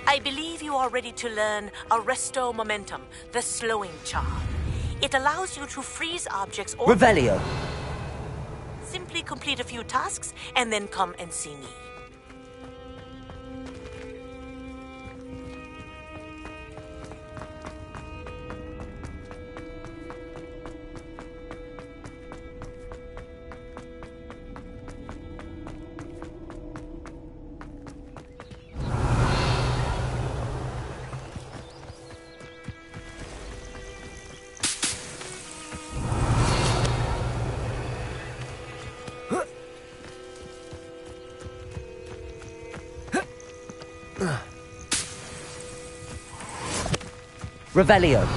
S7: I believe you are ready to learn Arresto Momentum, the slowing charm. It allows you to freeze objects or...
S9: Revelio.
S7: Simply complete a few tasks and then come and see me.
S9: Revelio.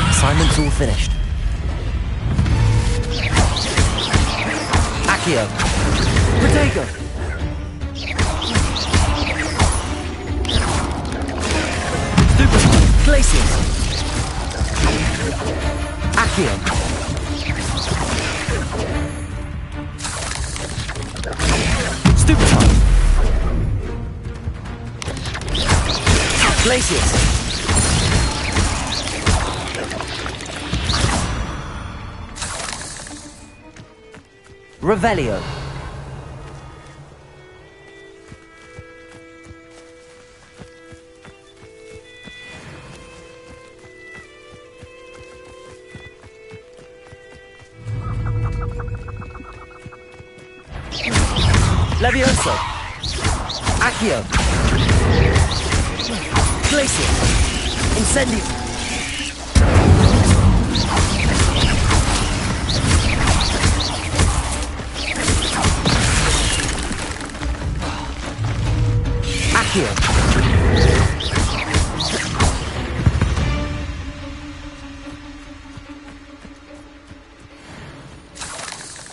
S9: Assignment's all finished. Accio. Protego. Stupefy. Glacius. Accio. Stupefy. Glacius. Revelio. Levioso. Accio. Glacier. Incendio. Accio.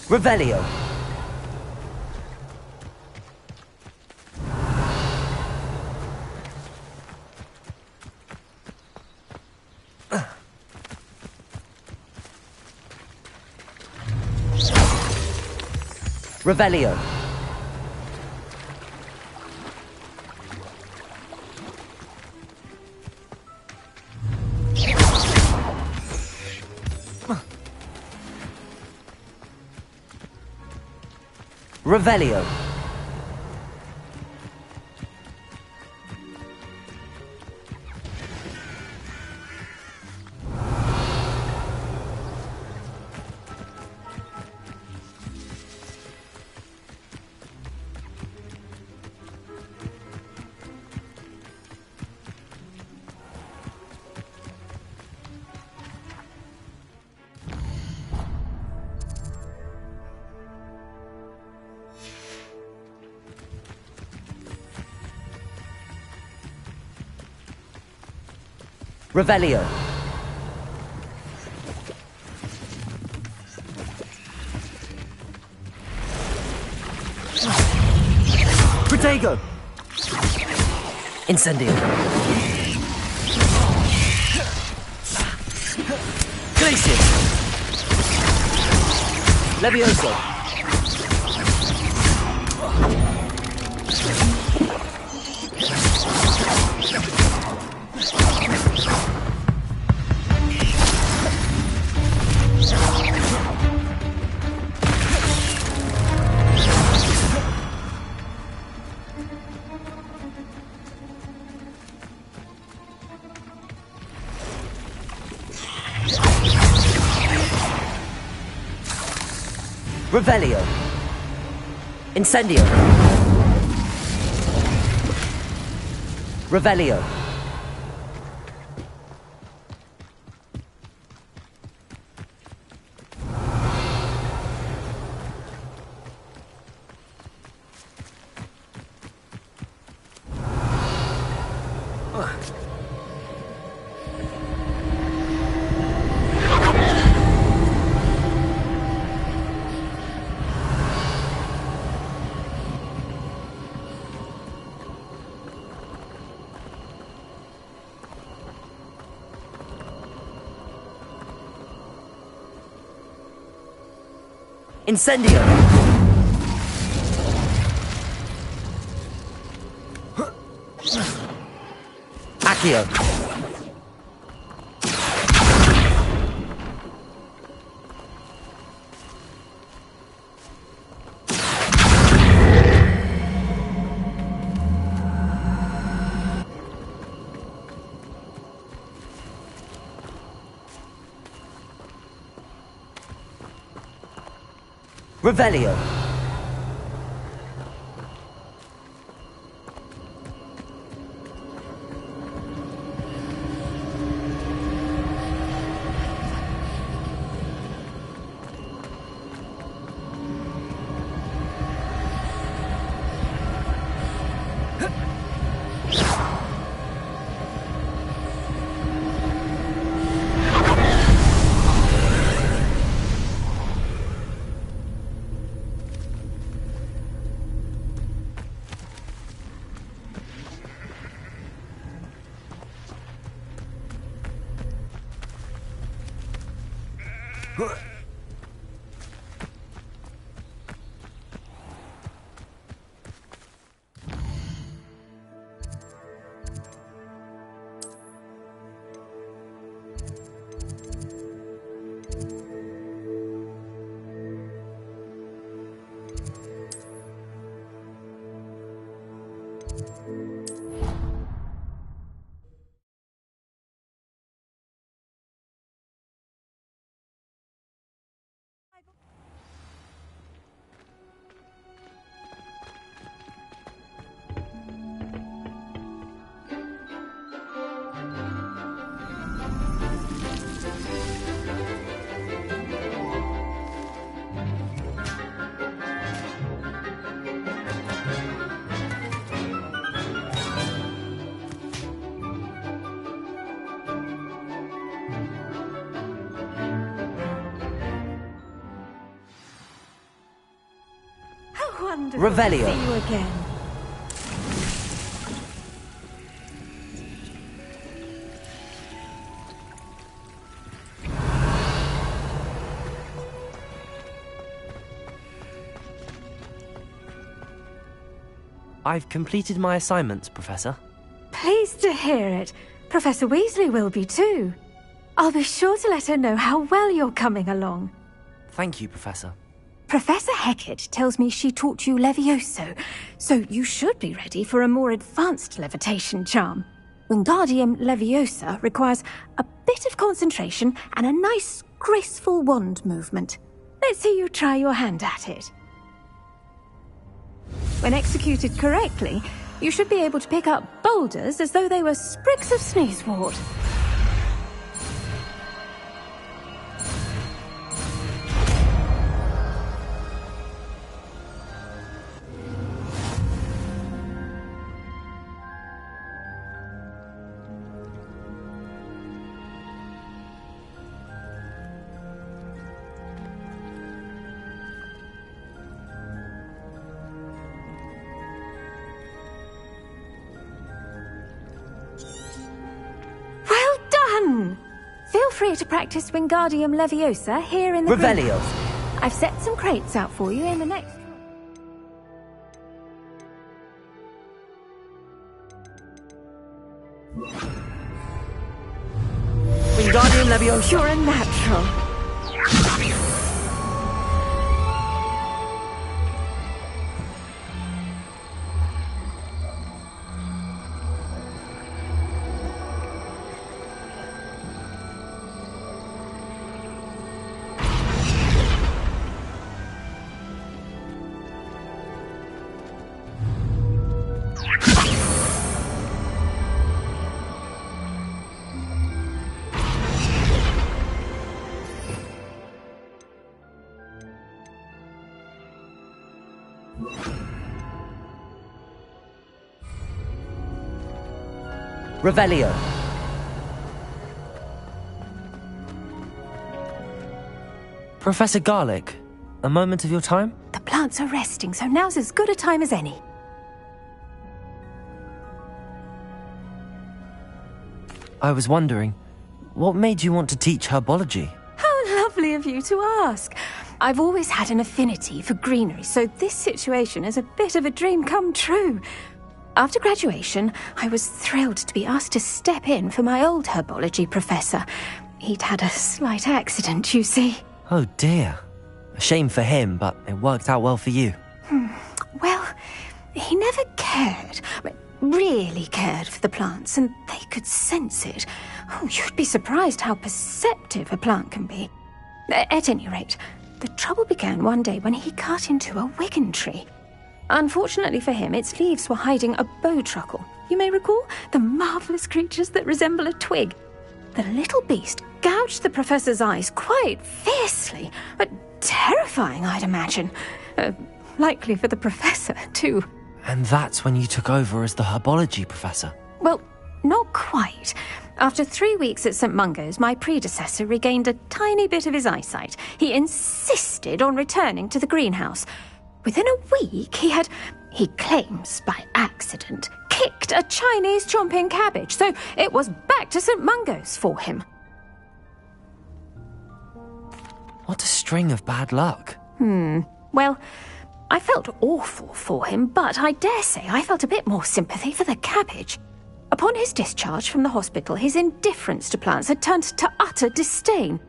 S9: Revelio. Revelio. Revelio. Revelio. Protego. Incendio. Glacius. Levioso. Revelio. Incendio. Revelio. Incendio! Accio! Revelio.
S2: Wonderful
S9: Revelio.
S2: to see you again.
S3: I've completed my assignments, Professor.
S2: Pleased to hear it. Professor Weasley will be too. I'll be sure to let her know how well you're coming along.
S3: Thank you, Professor.
S2: Professor Hecat tells me she taught you Levioso, so you should be ready for a more advanced levitation charm. Wingardium Leviosa requires a bit of concentration and a nice, graceful wand movement. Let's see you try your hand at it. When executed correctly, you should be able to pick up boulders as though they were sprigs of sneezewort. Feel free to practice Wingardium Leviosa here in the
S9: Revelio.
S2: greenhouse. I've set some crates out for you in the next room.
S9: Wingardium Leviosa.
S2: You're a natural.
S9: Revelio.
S3: Professor Garlic, a moment of your time?
S2: The plants are resting, so now's as good a time as any.
S3: I was wondering, what made you want to teach herbology?
S2: How lovely of you to ask. I've always had an affinity for greenery, so this situation is a bit of a dream come true. After graduation, I was thrilled to be asked to step in for my old herbology professor. He'd had a slight accident, you see.
S3: Oh dear. A shame for him, but it worked out well for you.
S2: Well, he never cared, really cared for the plants, and they could sense it. Oh, you'd be surprised how perceptive a plant can be. At any rate, the trouble began one day when he cut into a wigan tree. Unfortunately for him, its leaves were hiding a bowtruckle. You may recall the marvellous creatures that resemble a twig. The little beast gouged the professor's eyes quite fiercely, but terrifying, I'd imagine. Likely for the professor, too.
S3: And that's when you took over as the herbology professor?
S2: Well, not quite. After 3 weeks at St. Mungo's, my predecessor regained a tiny bit of his eyesight. He insisted on returning to the greenhouse. Within a week, he claims by accident, kicked a Chinese chomping cabbage, so it was back to St. Mungo's for him.
S3: What a string of bad luck.
S2: Well, I felt awful for him, but I dare say I felt a bit more sympathy for the cabbage. Upon his discharge from the hospital, his indifference to plants had turned to utter disdain.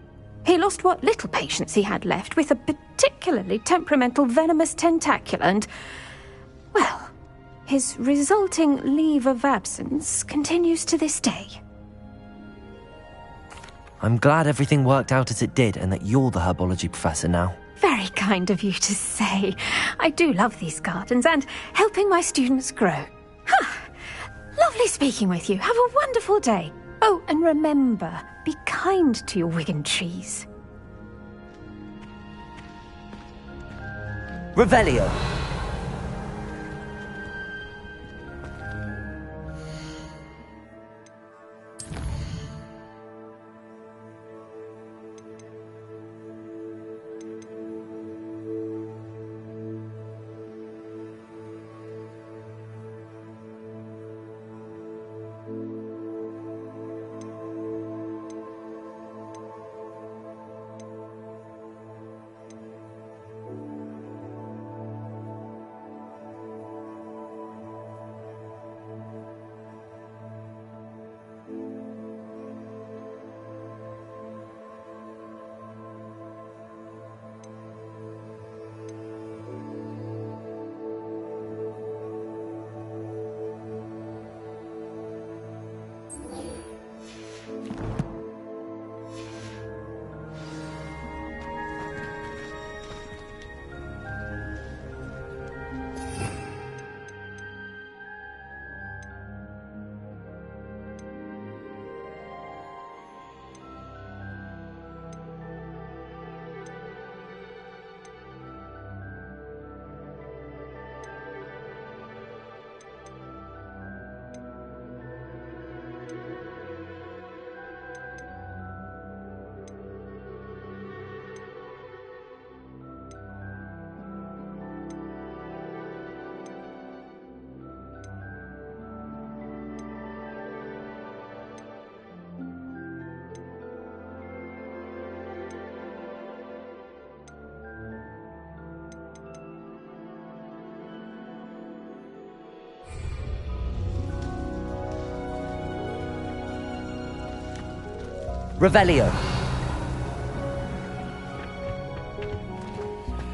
S2: He lost what little patience he had left with a particularly temperamental venomous tentacula and, well, his resulting leave of absence continues to this day.
S3: I'm glad everything worked out as it did and that you're the herbology professor now.
S2: Very kind of you to say. I do love these gardens and helping my students grow. Lovely speaking with you. Have a wonderful day. Oh, and remember, be kind to your wigan trees.
S9: Revelio. Revelio.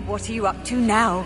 S11: What are you up to now?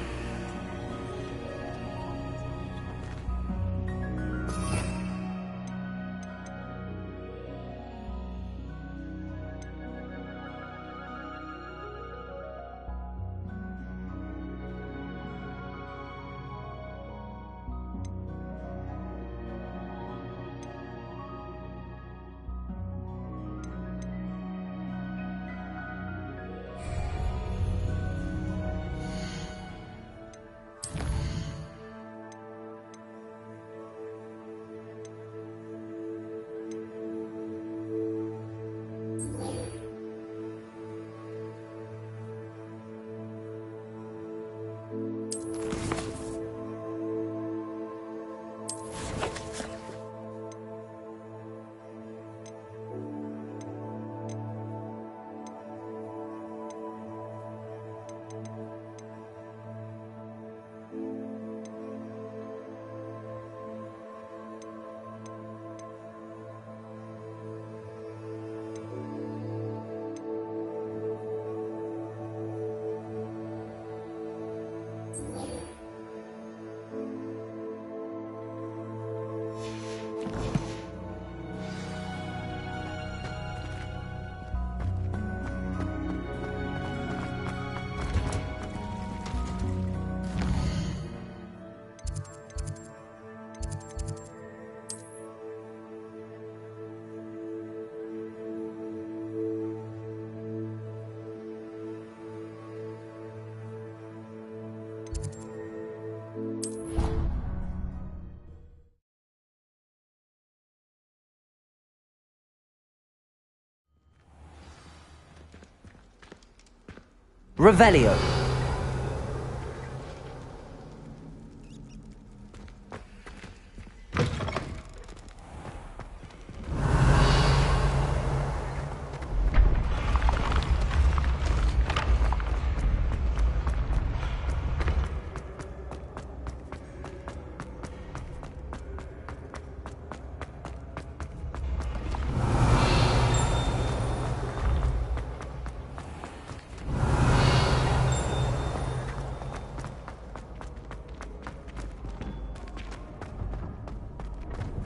S9: Revelio.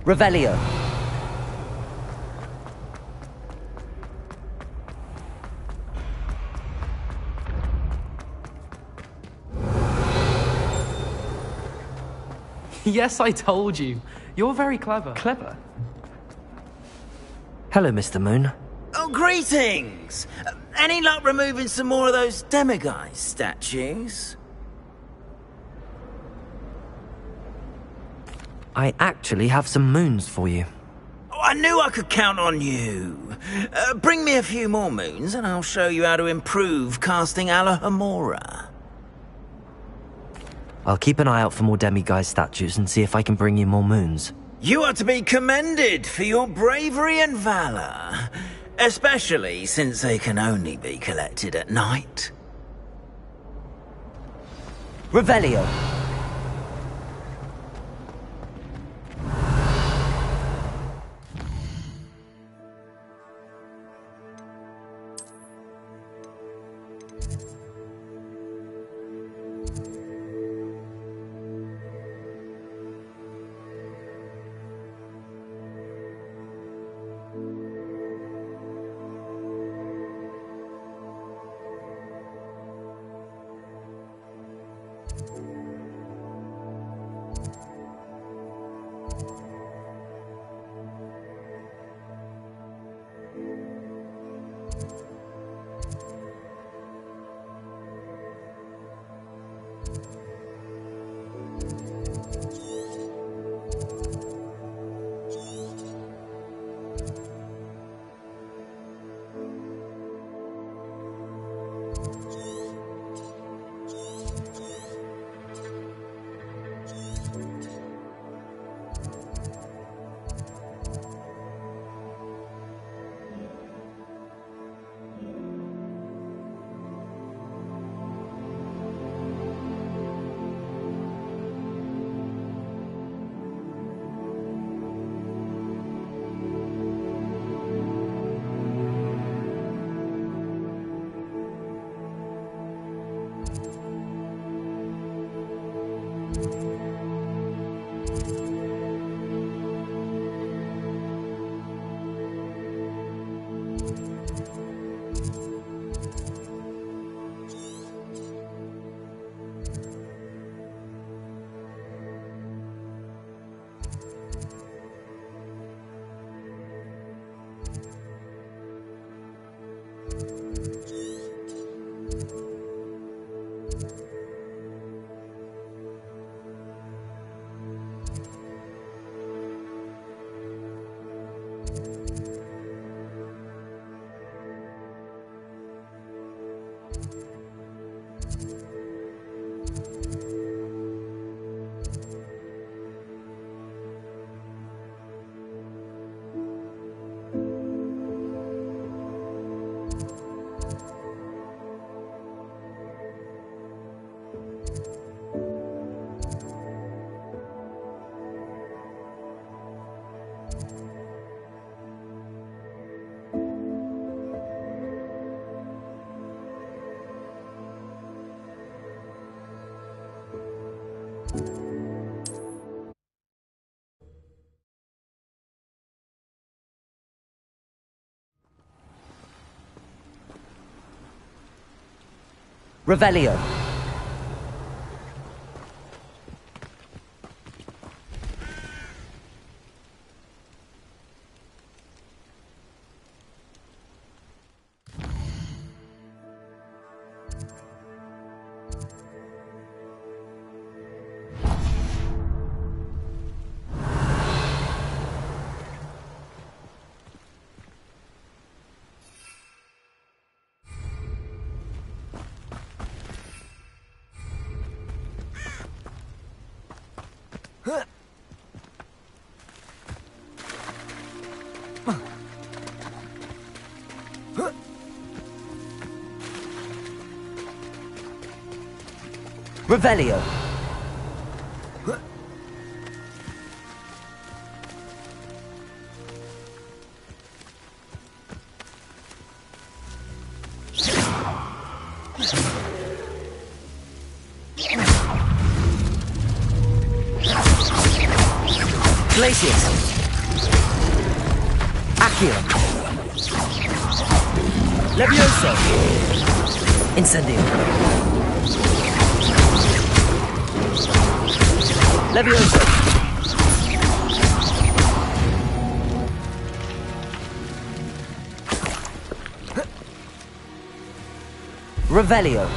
S9: Revelio.
S13: Yes, I told you. You're very clever.
S15: Clever?
S3: Hello, Mr. Moon.
S16: Oh, greetings! Any luck removing some more of those demiguise statues?
S3: I actually have some moons for you.
S16: Oh, I knew I could count on you. Bring me a few more moons and I'll show you how to improve casting Alohomora.
S3: I'll keep an eye out for more demiguise statues and see if I can bring you more moons.
S16: You are to be commended for your bravery and valor, especially since they can only be collected at night.
S9: Revelio. Revelio. Revelio. Glacius. Accio. Levioso. Incendio. Levioso. Revelio.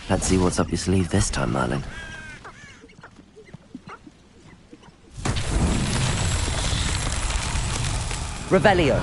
S3: Let's see what's up your sleeve this time, Merlin.
S9: Revelio.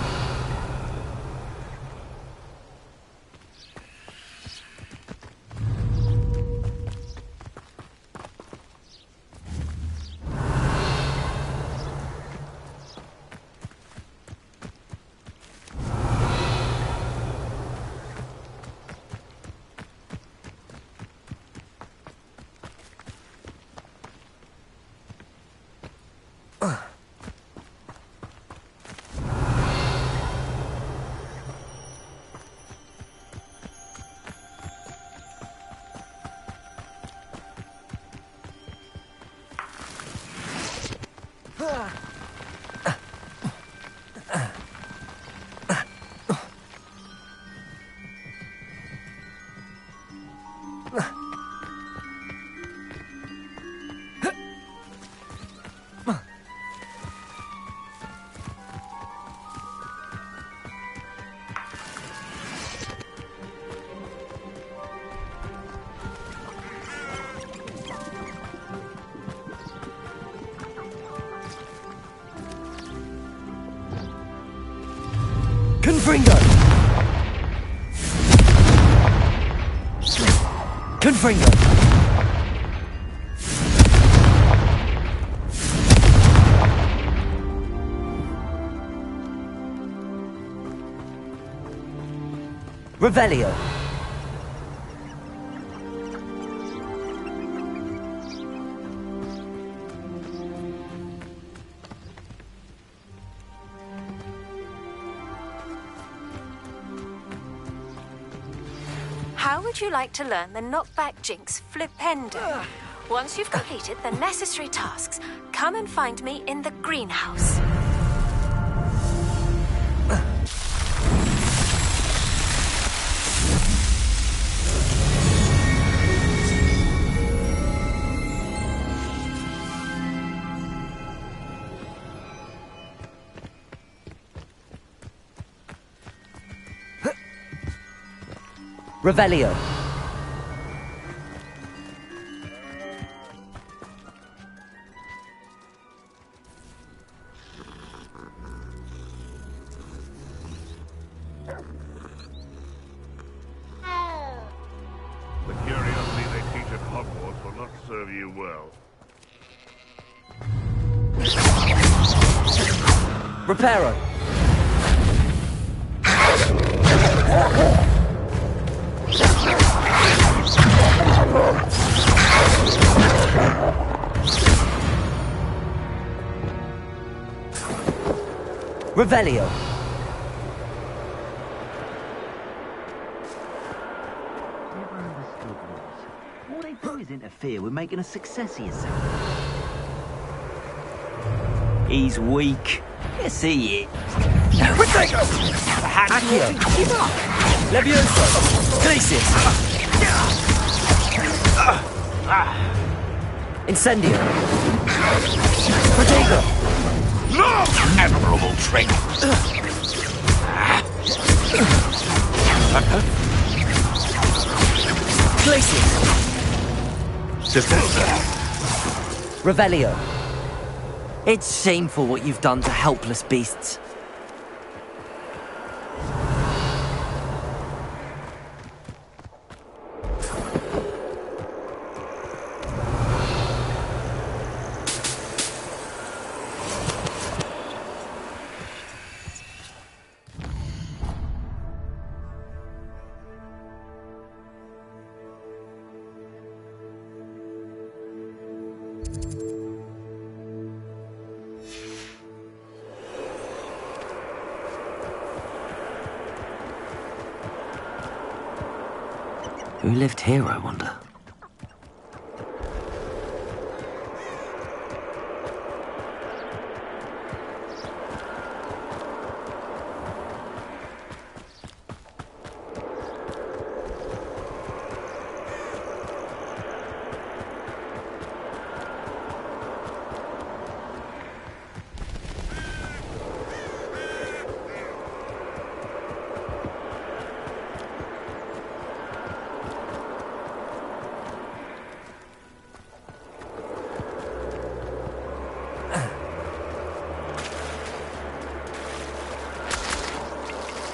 S3: Confringo! Confringo!
S9: Revelio.
S6: How would you like to learn the knockback jinx flipendo? Once you've completed the necessary tasks, come and find me in the greenhouse.
S9: Revelio.
S1: The curiosity they teach at Hogwarts will not serve you well.
S9: Reparo. Revelio.
S16: Never understood Lords. All they do is interfere with making a success of yourself. He's weak. Yes, he is.
S3: Protego! Accio! Levioso! Glacius! Incendio! Protego!
S1: No! Admirable trick!
S3: Glacius!
S1: Defender!
S3: Revelio! It's shameful what you've done to helpless beasts. Who lived here, I wonder?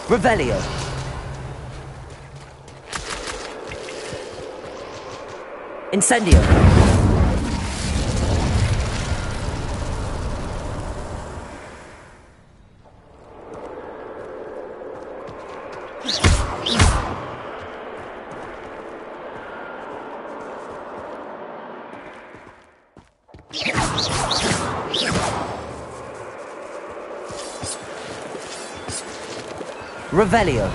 S3: Revelio. Incendio. Revelio.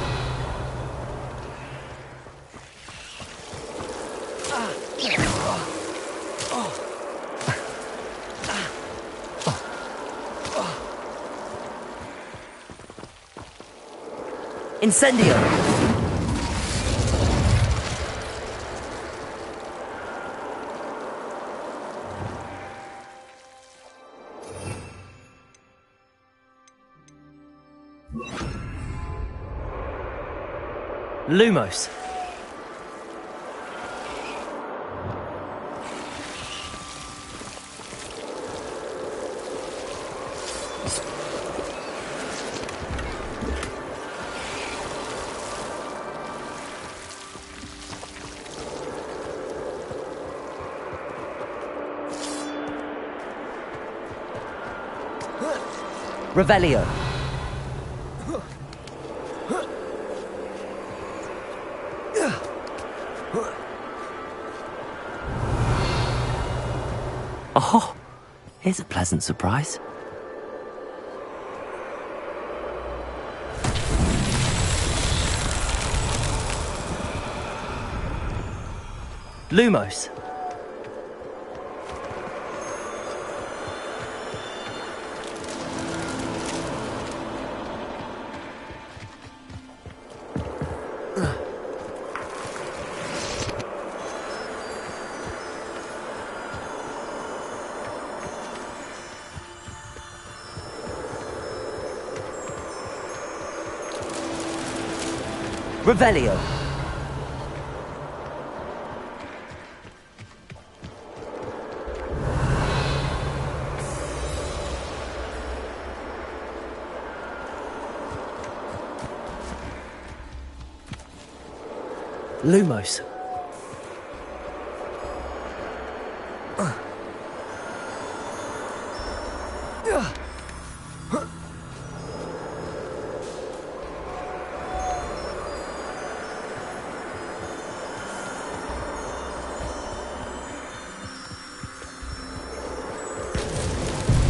S3: Incendio. Lumos. Revelio. Oh, here's a pleasant surprise. Lumos. Revelio. Lumos.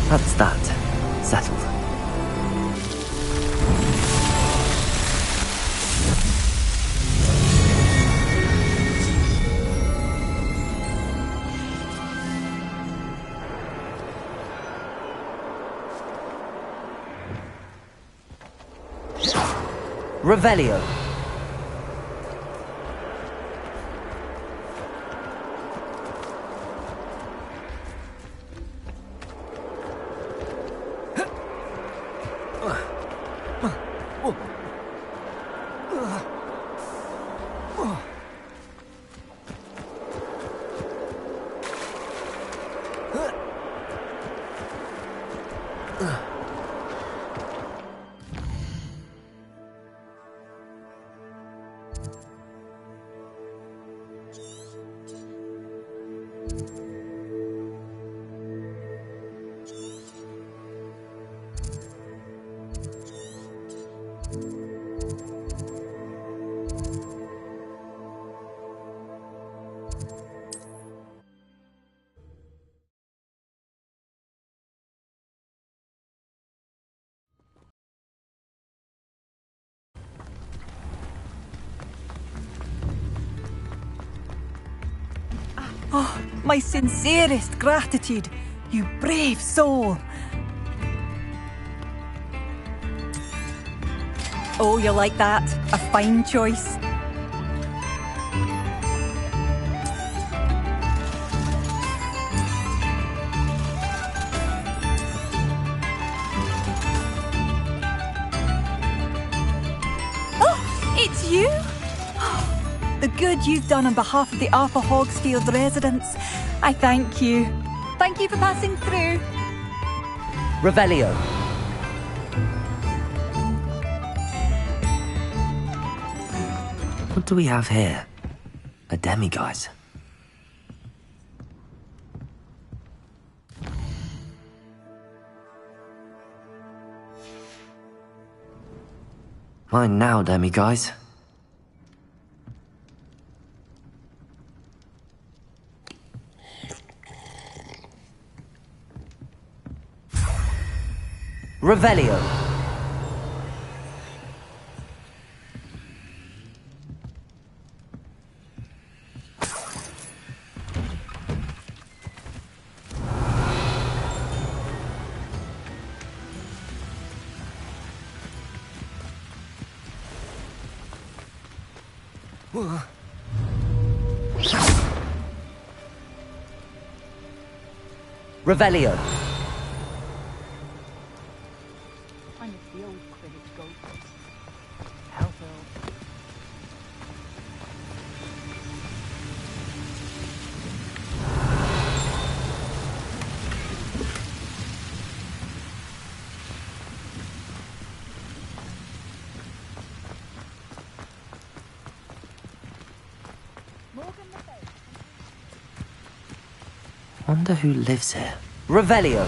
S3: That's that. Settled.
S9: Revelio.
S8: Oh, my sincerest gratitude, you brave soul. Oh, you like that? A fine choice. Oh, it's you? The good you've done on behalf of the Arthur Hogsfield residents. I thank you. Thank you for passing through.
S9: Revelio.
S3: What do we have here? A demiguise. Mine now, demiguise.
S9: Revelio. Revelio.
S21: And it's the old Quidditch goalpost.
S3: Wonder who lives here.
S9: Revelio.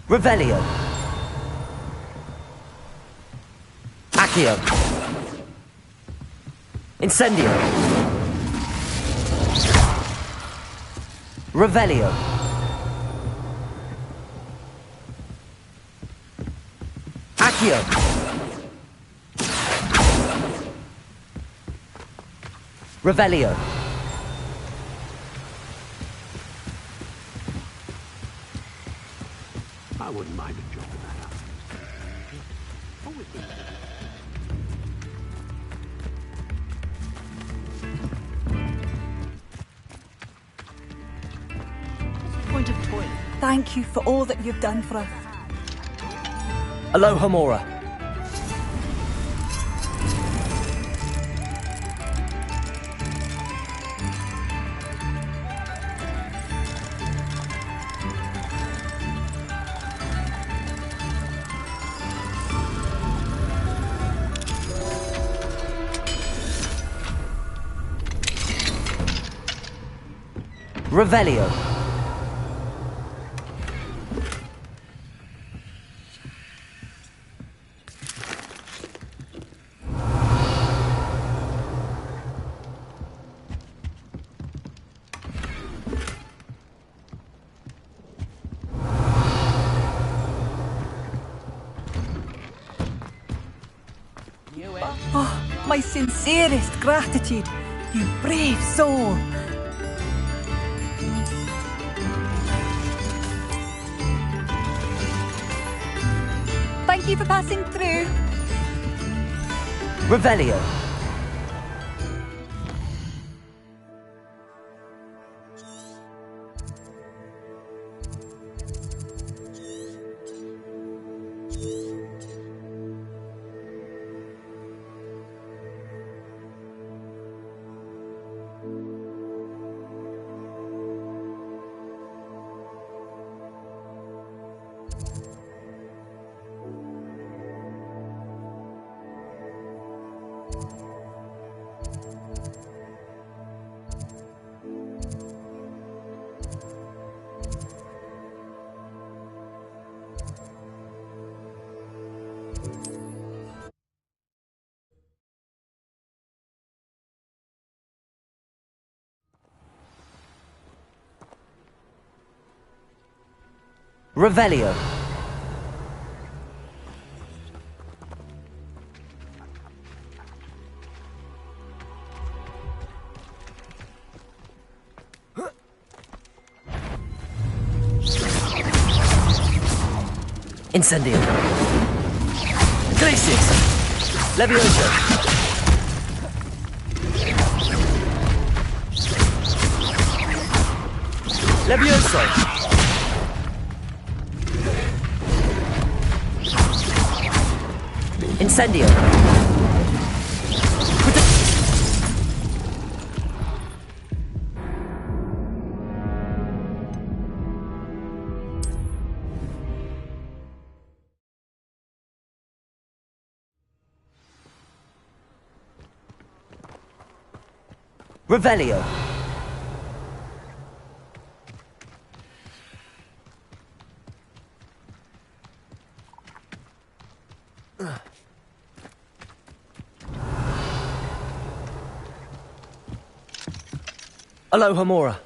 S9: Revelio. Accio. Incendio. Revelio. Accio. Revelio.
S18: I wouldn't mind a job in that house. Always been.
S20: Point of toilet.
S8: Thank you for all that you've done for us.
S9: Aloha Mora. Revelio.
S8: Oh, my sincerest gratitude, you brave soul. Thank you for passing through.
S9: Revelio. Revelio. Incendio. Glacius. Levioso. Levioso. Incendio. Revelio. Aloha Mora.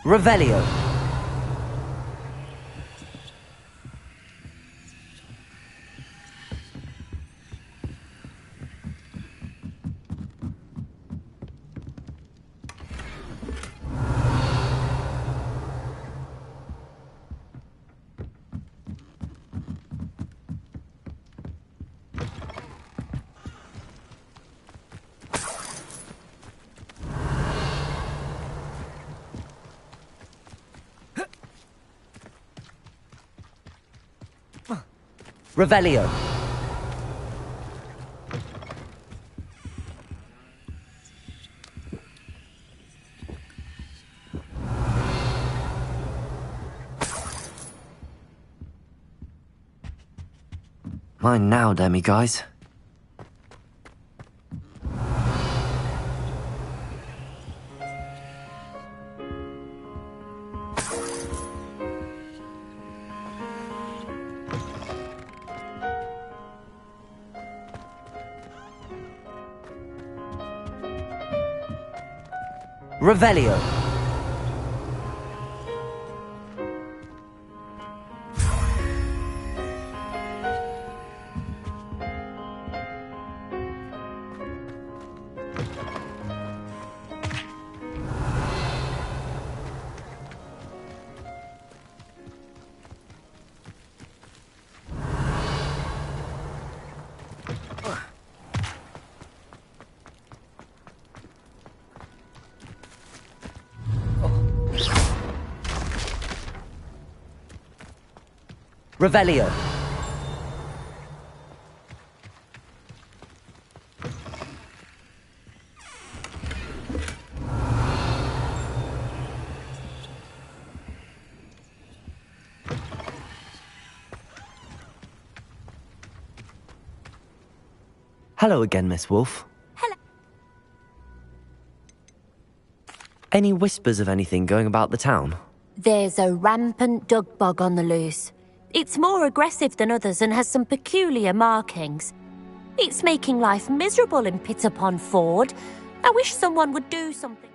S9: Revelio. Revelio.
S3: Mine now, Demi guys.
S9: Revelio. Revelio.
S3: Hello again, Miss Wolf.
S6: Hello.
S3: Any whispers of anything going about the town?
S6: There's a rampant dug bug on the loose. It's more aggressive than others and has some peculiar markings. It's making life miserable in Pitterpond Ford. I wish someone would do something.